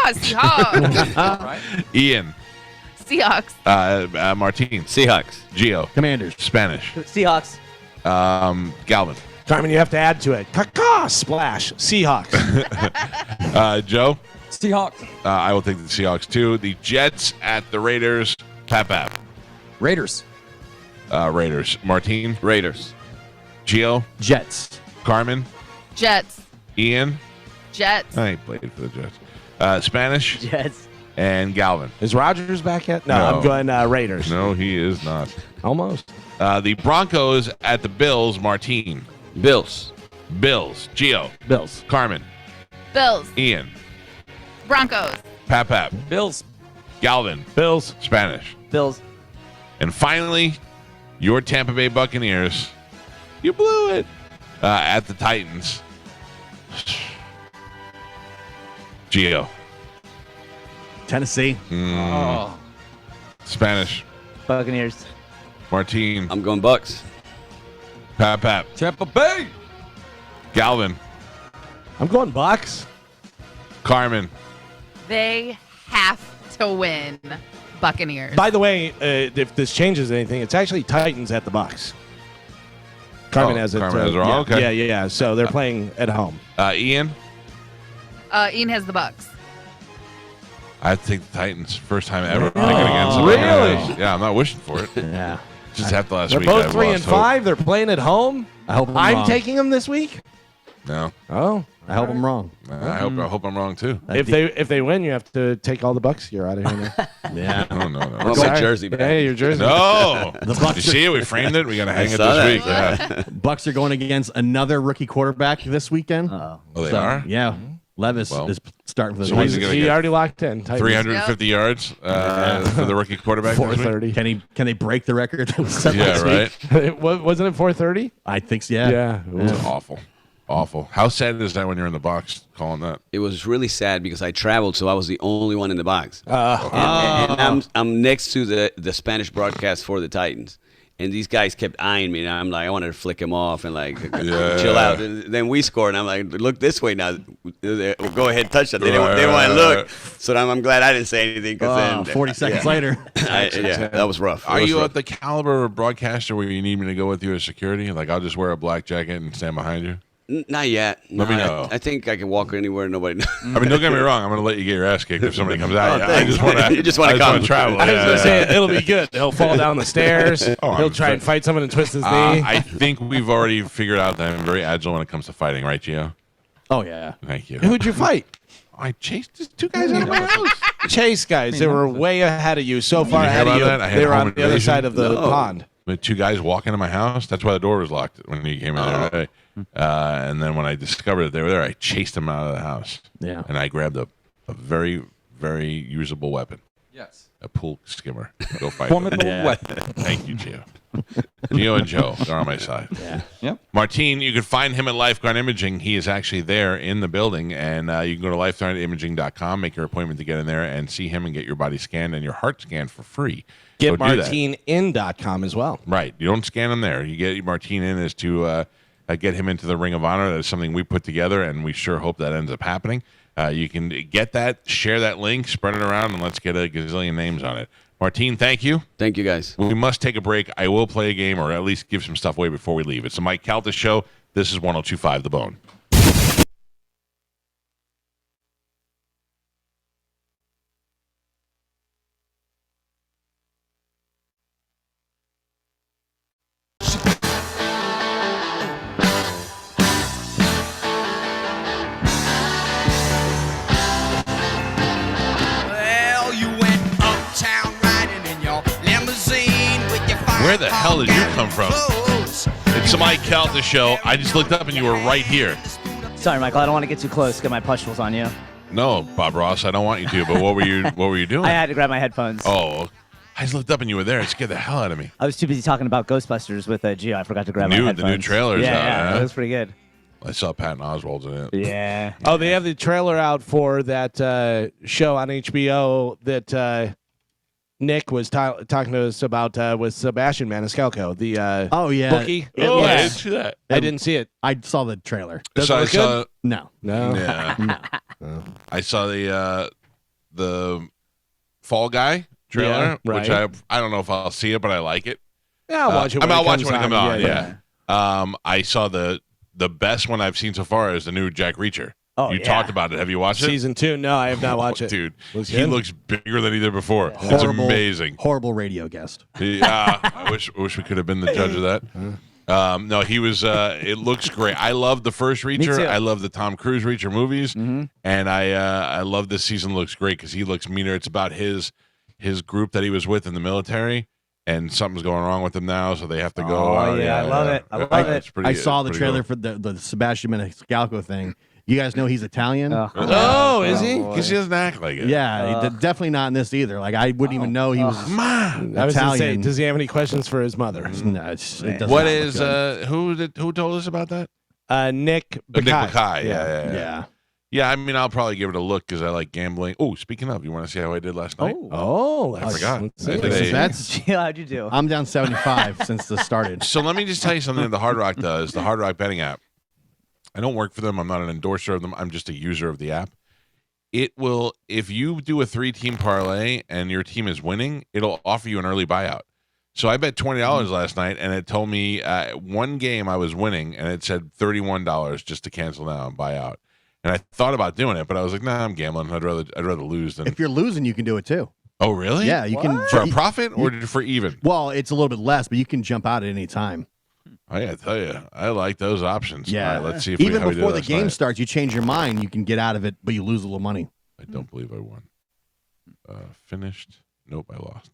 Seahawks. Ian. Seahawks. Martine. Seahawks. Gio. Commanders. Spanish. Seahawks. Galvin. Carmen, you have to add to it. Caca splash. Seahawks. Joe. Seahawks. I will take the Seahawks too. The Jets at the Raiders. Pap. Raiders. Raiders. Martine. Raiders. Gio. Jets. Carmen. Jets. Ian. Jets. I played for the Jets. Spanish. Jets. And Galvin. Is Rodgers back yet? No, No. I'm going Raiders. No, he is not. Almost. The Broncos at the Bills. Martine. Bills. Bills. Gio. Bills. Carmen. Bills. Ian. Broncos. Pap. Bills. Galvin. Bills. Spanish. Bills. And finally, your Tampa Bay Buccaneers. You blew it. At the Titans. Gio. Tennessee. Oh. Spanish. Buccaneers. Martine. I'm going Bucks. Pap. Tampa Bay. Galvin. I'm going Bucks. Carmen. They have to win. Buccaneers. By the way, if this changes anything, it's actually Titans at the Bucks. Carmen has it. Carmen has it wrong? Yeah, Okay. yeah. So they're playing at home. Ian. Ian has the Bucks. I have to take the Titans. First time ever picking Oh, against them. really? Yeah, I'm not wishing for it. Yeah. Just after last They're week. both I 3 and lost hope. 5. They're playing at home. I hope I'm I'm wrong. taking them this week. No. Oh, I hope I'm wrong. I hope I'm wrong too. if they win, you have to take all the Bucks. You're out of here now. Yeah. No. I want my Sorry. jersey back. Hey, your jersey. No. The Bucks You see it? We framed it. We got to hang it saw this that. week. Yeah. Bucks are going against another rookie quarterback this weekend. Oh. Oh, they are? Yeah. Levis is starting for the So when's he Titans. gonna He get already locked in. Titans. 350 yards for the rookie quarterback. this week? 430. Can they break the record that was set Yeah, last week? right. Wasn't it 430? I think so. Yeah. Yeah. It's awful. Awful. How sad is that when you're in the box calling that? It was really sad because I traveled, so I was the only one in the box. Oh. And I'm next to the Spanish broadcast for the Titans. And these guys kept eyeing me, and I'm like, I wanted to flick him off and like chill out. And then we scored, and I'm like, look this way now. Go ahead, touch that. They didn't want to look. So I'm glad I didn't say anything. Because then 40 seconds later. That was rough. Are you at the caliber of broadcaster where you need me to go with you as security? Like I'll just wear a black jacket and stand behind you? Not yet. Let me know. I think I can walk anywhere. Nobody knows. I mean, don't get me wrong. I'm going to let you get your ass kicked if somebody comes out. Oh, I just want to. You just want to come. Travel. I was going to say it'll be good. He'll fall down the stairs. He'll try and fight someone and twist his knee. I think we've already figured out that I'm very agile when it comes to fighting, right, Gio? Oh yeah. Thank you. Who'd you fight? I chased these two guys out of my house. Chase guys. They were way ahead of you. So far Did you hear ahead of about you. that? I had They were home on the other invasion. side of the pond. With two guys walking into my house. That's why the door was locked when he came in the other day. And then when I discovered that they were there, I chased them out of the house. Yeah. And I grabbed a very, very usable weapon. Yes. A pool skimmer. Go fight. Formidable them. weapon. Thank you, Gio. Gio and Joe, they're on my side. Yeah. Yep. Martine, you can find him at Lifeguard Imaging. He is actually there in the building, and you can go to lifeguardimaging.com, make your appointment to get in there and see him and get your body scanned and your heart scanned for free. Go do that. GetMartineIn.com as well. Right. You don't scan him there. You get Martine in is to get him into the Ring of Honor. That is something we put together, and we sure hope that ends up happening. You can get that, share that link, spread it around, and let's get a gazillion names on it. Martine, thank you. Thank you, guys. We must take a break. I will play a game or at least give some stuff away before we leave. It's the Mike Calta Show. This is 102.5 The Bone. Well, you went uptown riding in your limousine with your Where the hell did you come from? It's the Mike Calta Show. I just looked up and you were right here. Sorry, Michael. I don't want to get too close. Get my pustules on you. No, Bob Ross, I don't want you to. But what were you doing? I had to grab my headphones. Oh, I just looked up and you were there. It scared the hell out of me. I was too busy talking about Ghostbusters with Gio. I forgot to grab my headphones. The new trailer's yeah, out. yeah, huh? it was pretty good. I saw Patton Oswalt's in it. Yeah. Oh, they have the trailer out for that show on HBO that Nick was talking to us about with Sebastian Maniscalco. The Oh yeah. bookie. Oh, I Yeah. didn't see that. I didn't see it. I saw the trailer. Does So it I look saw. good? No. No. Yeah. No. I saw the Fall Guy trailer, Yeah, which right. I don't know if I'll see it, but I like it. Yeah, I'll watch it. When I'll it watch it comes when it comes on. Yeah. I saw the best one I've seen so far is the new Jack Reacher. Oh, you yeah. talked about it. Have you watched it? Season 2. No, I have not watched it. Dude, Looks he good? looks bigger than he did before. It's Horrible- amazing. Horrible radio guest. Yeah, I wish we could have been the judge of that. No, he was. It looks great. I love the first Reacher. too. I love the Tom Cruise Reacher movies, Mm-hmm. and I love this season. Looks great because he looks meaner. It's about his group that he was with in the military, and something's going wrong with them now, so they have to go. Oh, yeah, I love it. I love it. It's pretty- I saw the it's pretty trailer cool. for the Sebastian Maniscalco thing. You guys know he's Italian. Oh, is he? Because he doesn't act like it. Yeah, definitely not in this either. Like I wouldn't even know he was Man, I was gonna say, Italian. does he have any questions for his mother? No, it does what not is look good. who told us about that? Nick Nick Bakay. Bakay. Yeah. Yeah. Yeah, I mean, I'll probably give it a look because I like gambling. Oh, speaking of, you want to see how I did last night? Oh, I forgot. let's I see. did a- That's How'd you do? I'm down 75 since this started. So let me just tell you something that the Hard Rock does. The Hard Rock betting app. I don't work for them. I'm not an endorser of them. I'm just a user of the app. It will, if you do a 3-team parlay and your team is winning, it'll offer you an early buyout. So I bet $20 last night, and it told me one game I was winning, and it said $31 just to cancel now and buy out. And I thought about doing it, but I was like, nah, I'm gambling. I'd rather lose than. If you're losing, you can do it too. Oh, really? Yeah, you can for a profit or for even. Well, it's a little bit less, but you can jump out at any time. I gotta tell you, I like those options. Yeah. All right, let's see if even how we did before the last game night. starts, you change your mind. You can get out of it, but you lose a little money. I don't believe I won. Finished. Nope, I lost.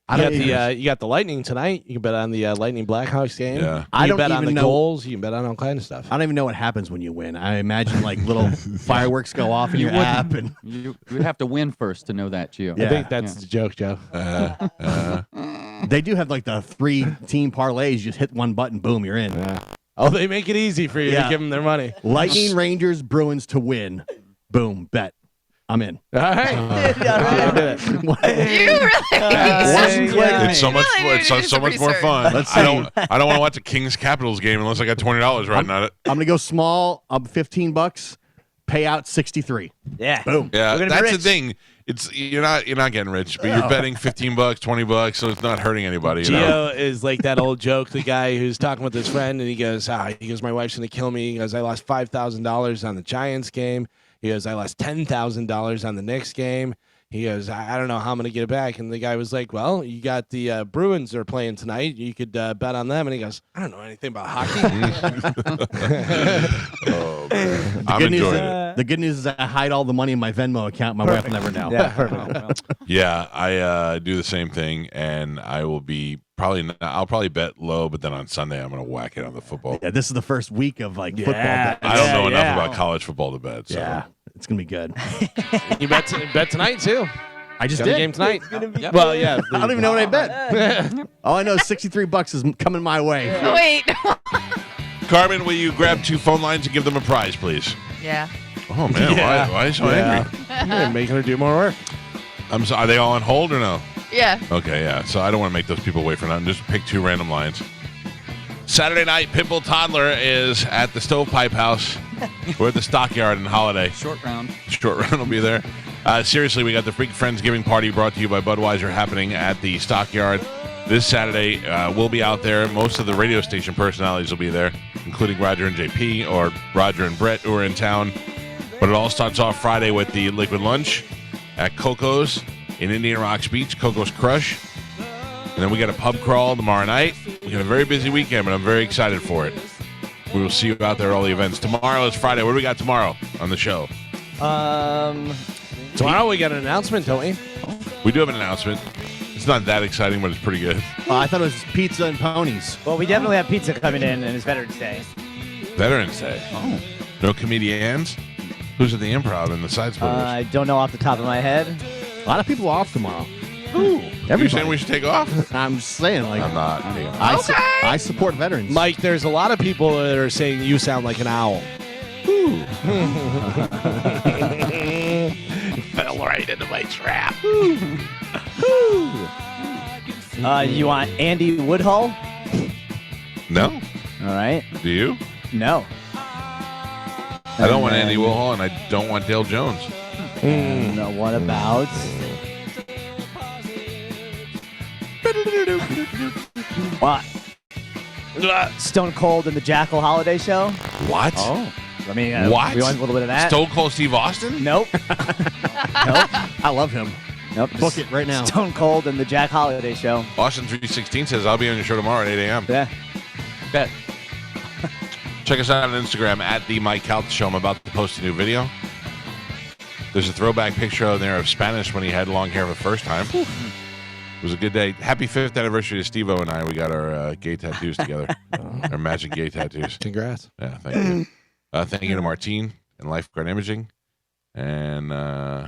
You got the Lightning tonight. You can bet on the Lightning Blackhawks game. Yeah. You can bet on the goals. You can bet on all kinds of stuff. I don't even know what happens when you win. I imagine like little fireworks go off in your app, and you would have to win first to know that, Gio. I think that's the joke, Joe. They do have like the 3-team parlays. You just hit one button, boom, you're in. Oh, they make it easy for you to give them their money. Lightning, Rangers, Bruins to win. Boom, bet. I'm in. All right. It's so much. It's so much more fun. I don't want to watch a Kings Capitals game unless I got $20 riding on it. I'm gonna go small. I'm $15. Payout 63. Yeah. Boom. Yeah, that's the thing. It's you're not getting rich, but you're betting $15, $20, so it's not hurting anybody. You know? Gio is like that old joke. The guy who's talking with his friend, and he goes, my wife's gonna kill me. He goes, I lost $5,000 on the Giants game. He goes, I lost $10,000 on the Knicks game. He goes, I don't know how I'm going to get it back. And the guy was like, well, you got the Bruins are playing tonight. You could bet on them. And he goes, I don't know anything about hockey. I'm enjoying it. The good news is I hide all the money in my Venmo account. My wife will never know. Yeah, perfect. Yeah, I do the same thing, and I will be I'll probably bet low, but then on Sunday I'm going to whack it on the football. Yeah, this is the first week of like football. I don't know enough about college football to bet. So. Yeah, it's gonna be good. You bet tonight too. I just Got did. a game tonight. Yep. Well, yeah. I don't even know what I bet. All I know is $63 is coming my way. Wait. Carmen, will you grab 2 phone lines and give them a prize, please? Yeah. Oh man, Yeah. why are you so angry? You're making her do more work. I'm sorry. Are they all on hold or no? Yeah. Okay, yeah. So I don't want to make those people wait for nothing. Just pick 2 random lines. Saturday night, Pitbull Toddler is at the Stovepipe House. We're at the Stockyard in Holiday. Short round. Short round will be there. Seriously, we got the Freak Friendsgiving party brought to you by Budweiser happening at the Stockyard this Saturday. We'll be out there. Most of the radio station personalities will be there, including Roger and JP or Roger and Brett who are in town. But it all starts off Friday with the Liquid Lunch at Coco's in Indian Rocks Beach, Coco's Crush. And then we got a pub crawl tomorrow night. We got a very busy weekend, but I'm very excited for it. We will see you out there at all the events. Tomorrow is Friday. What do we got tomorrow on the show? Tomorrow we got an announcement, don't we? We do have an announcement. It's not that exciting, but it's pretty good. I thought it was pizza and ponies. Well, we definitely have pizza coming in, and it's Veterans Day. Veterans Day. Oh. No comedians? Who's at the Improv and the Side Splitters? I don't know off the top of my head. A lot of people are off tomorrow. Who? You saying we should take off? I'm just saying, like, I'm not taking off. I support veterans. Mike, there's a lot of people that are saying you sound like an owl. Ooh. Fell right into my trap. You want Andy Woodhull? No. All right. Do you? No. I don't want Andy Warhol, and I don't want Dale Jones. No, what about? What? Stone Cold and the Jackal Holiday Show? What? Oh. I mean, what? We want a little bit of that. Stone Cold Steve Austin? Nope. Nope. I love him. Nope. Book it right now. Stone Cold and the Jack Holiday Show. Austin 316 says, I'll be on your show tomorrow at 8 a.m. Yeah. Bet. Check us out on Instagram at the Mike Calta Show. I'm about to post a new video. There's a throwback picture on there of Spanish when he had long hair for the first time. It was a good day. Happy 5th anniversary to Steve-O and I. We got our gay tattoos together. Our magic gay tattoos. Congrats. Yeah, thank you. Thank you to Martine and Lifeguard Imaging. And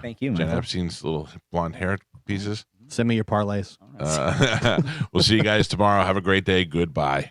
thank you, Jen Michael. Epstein's little blonde hair pieces. Send me your parlays. We'll see you guys tomorrow. Have a great day. Goodbye.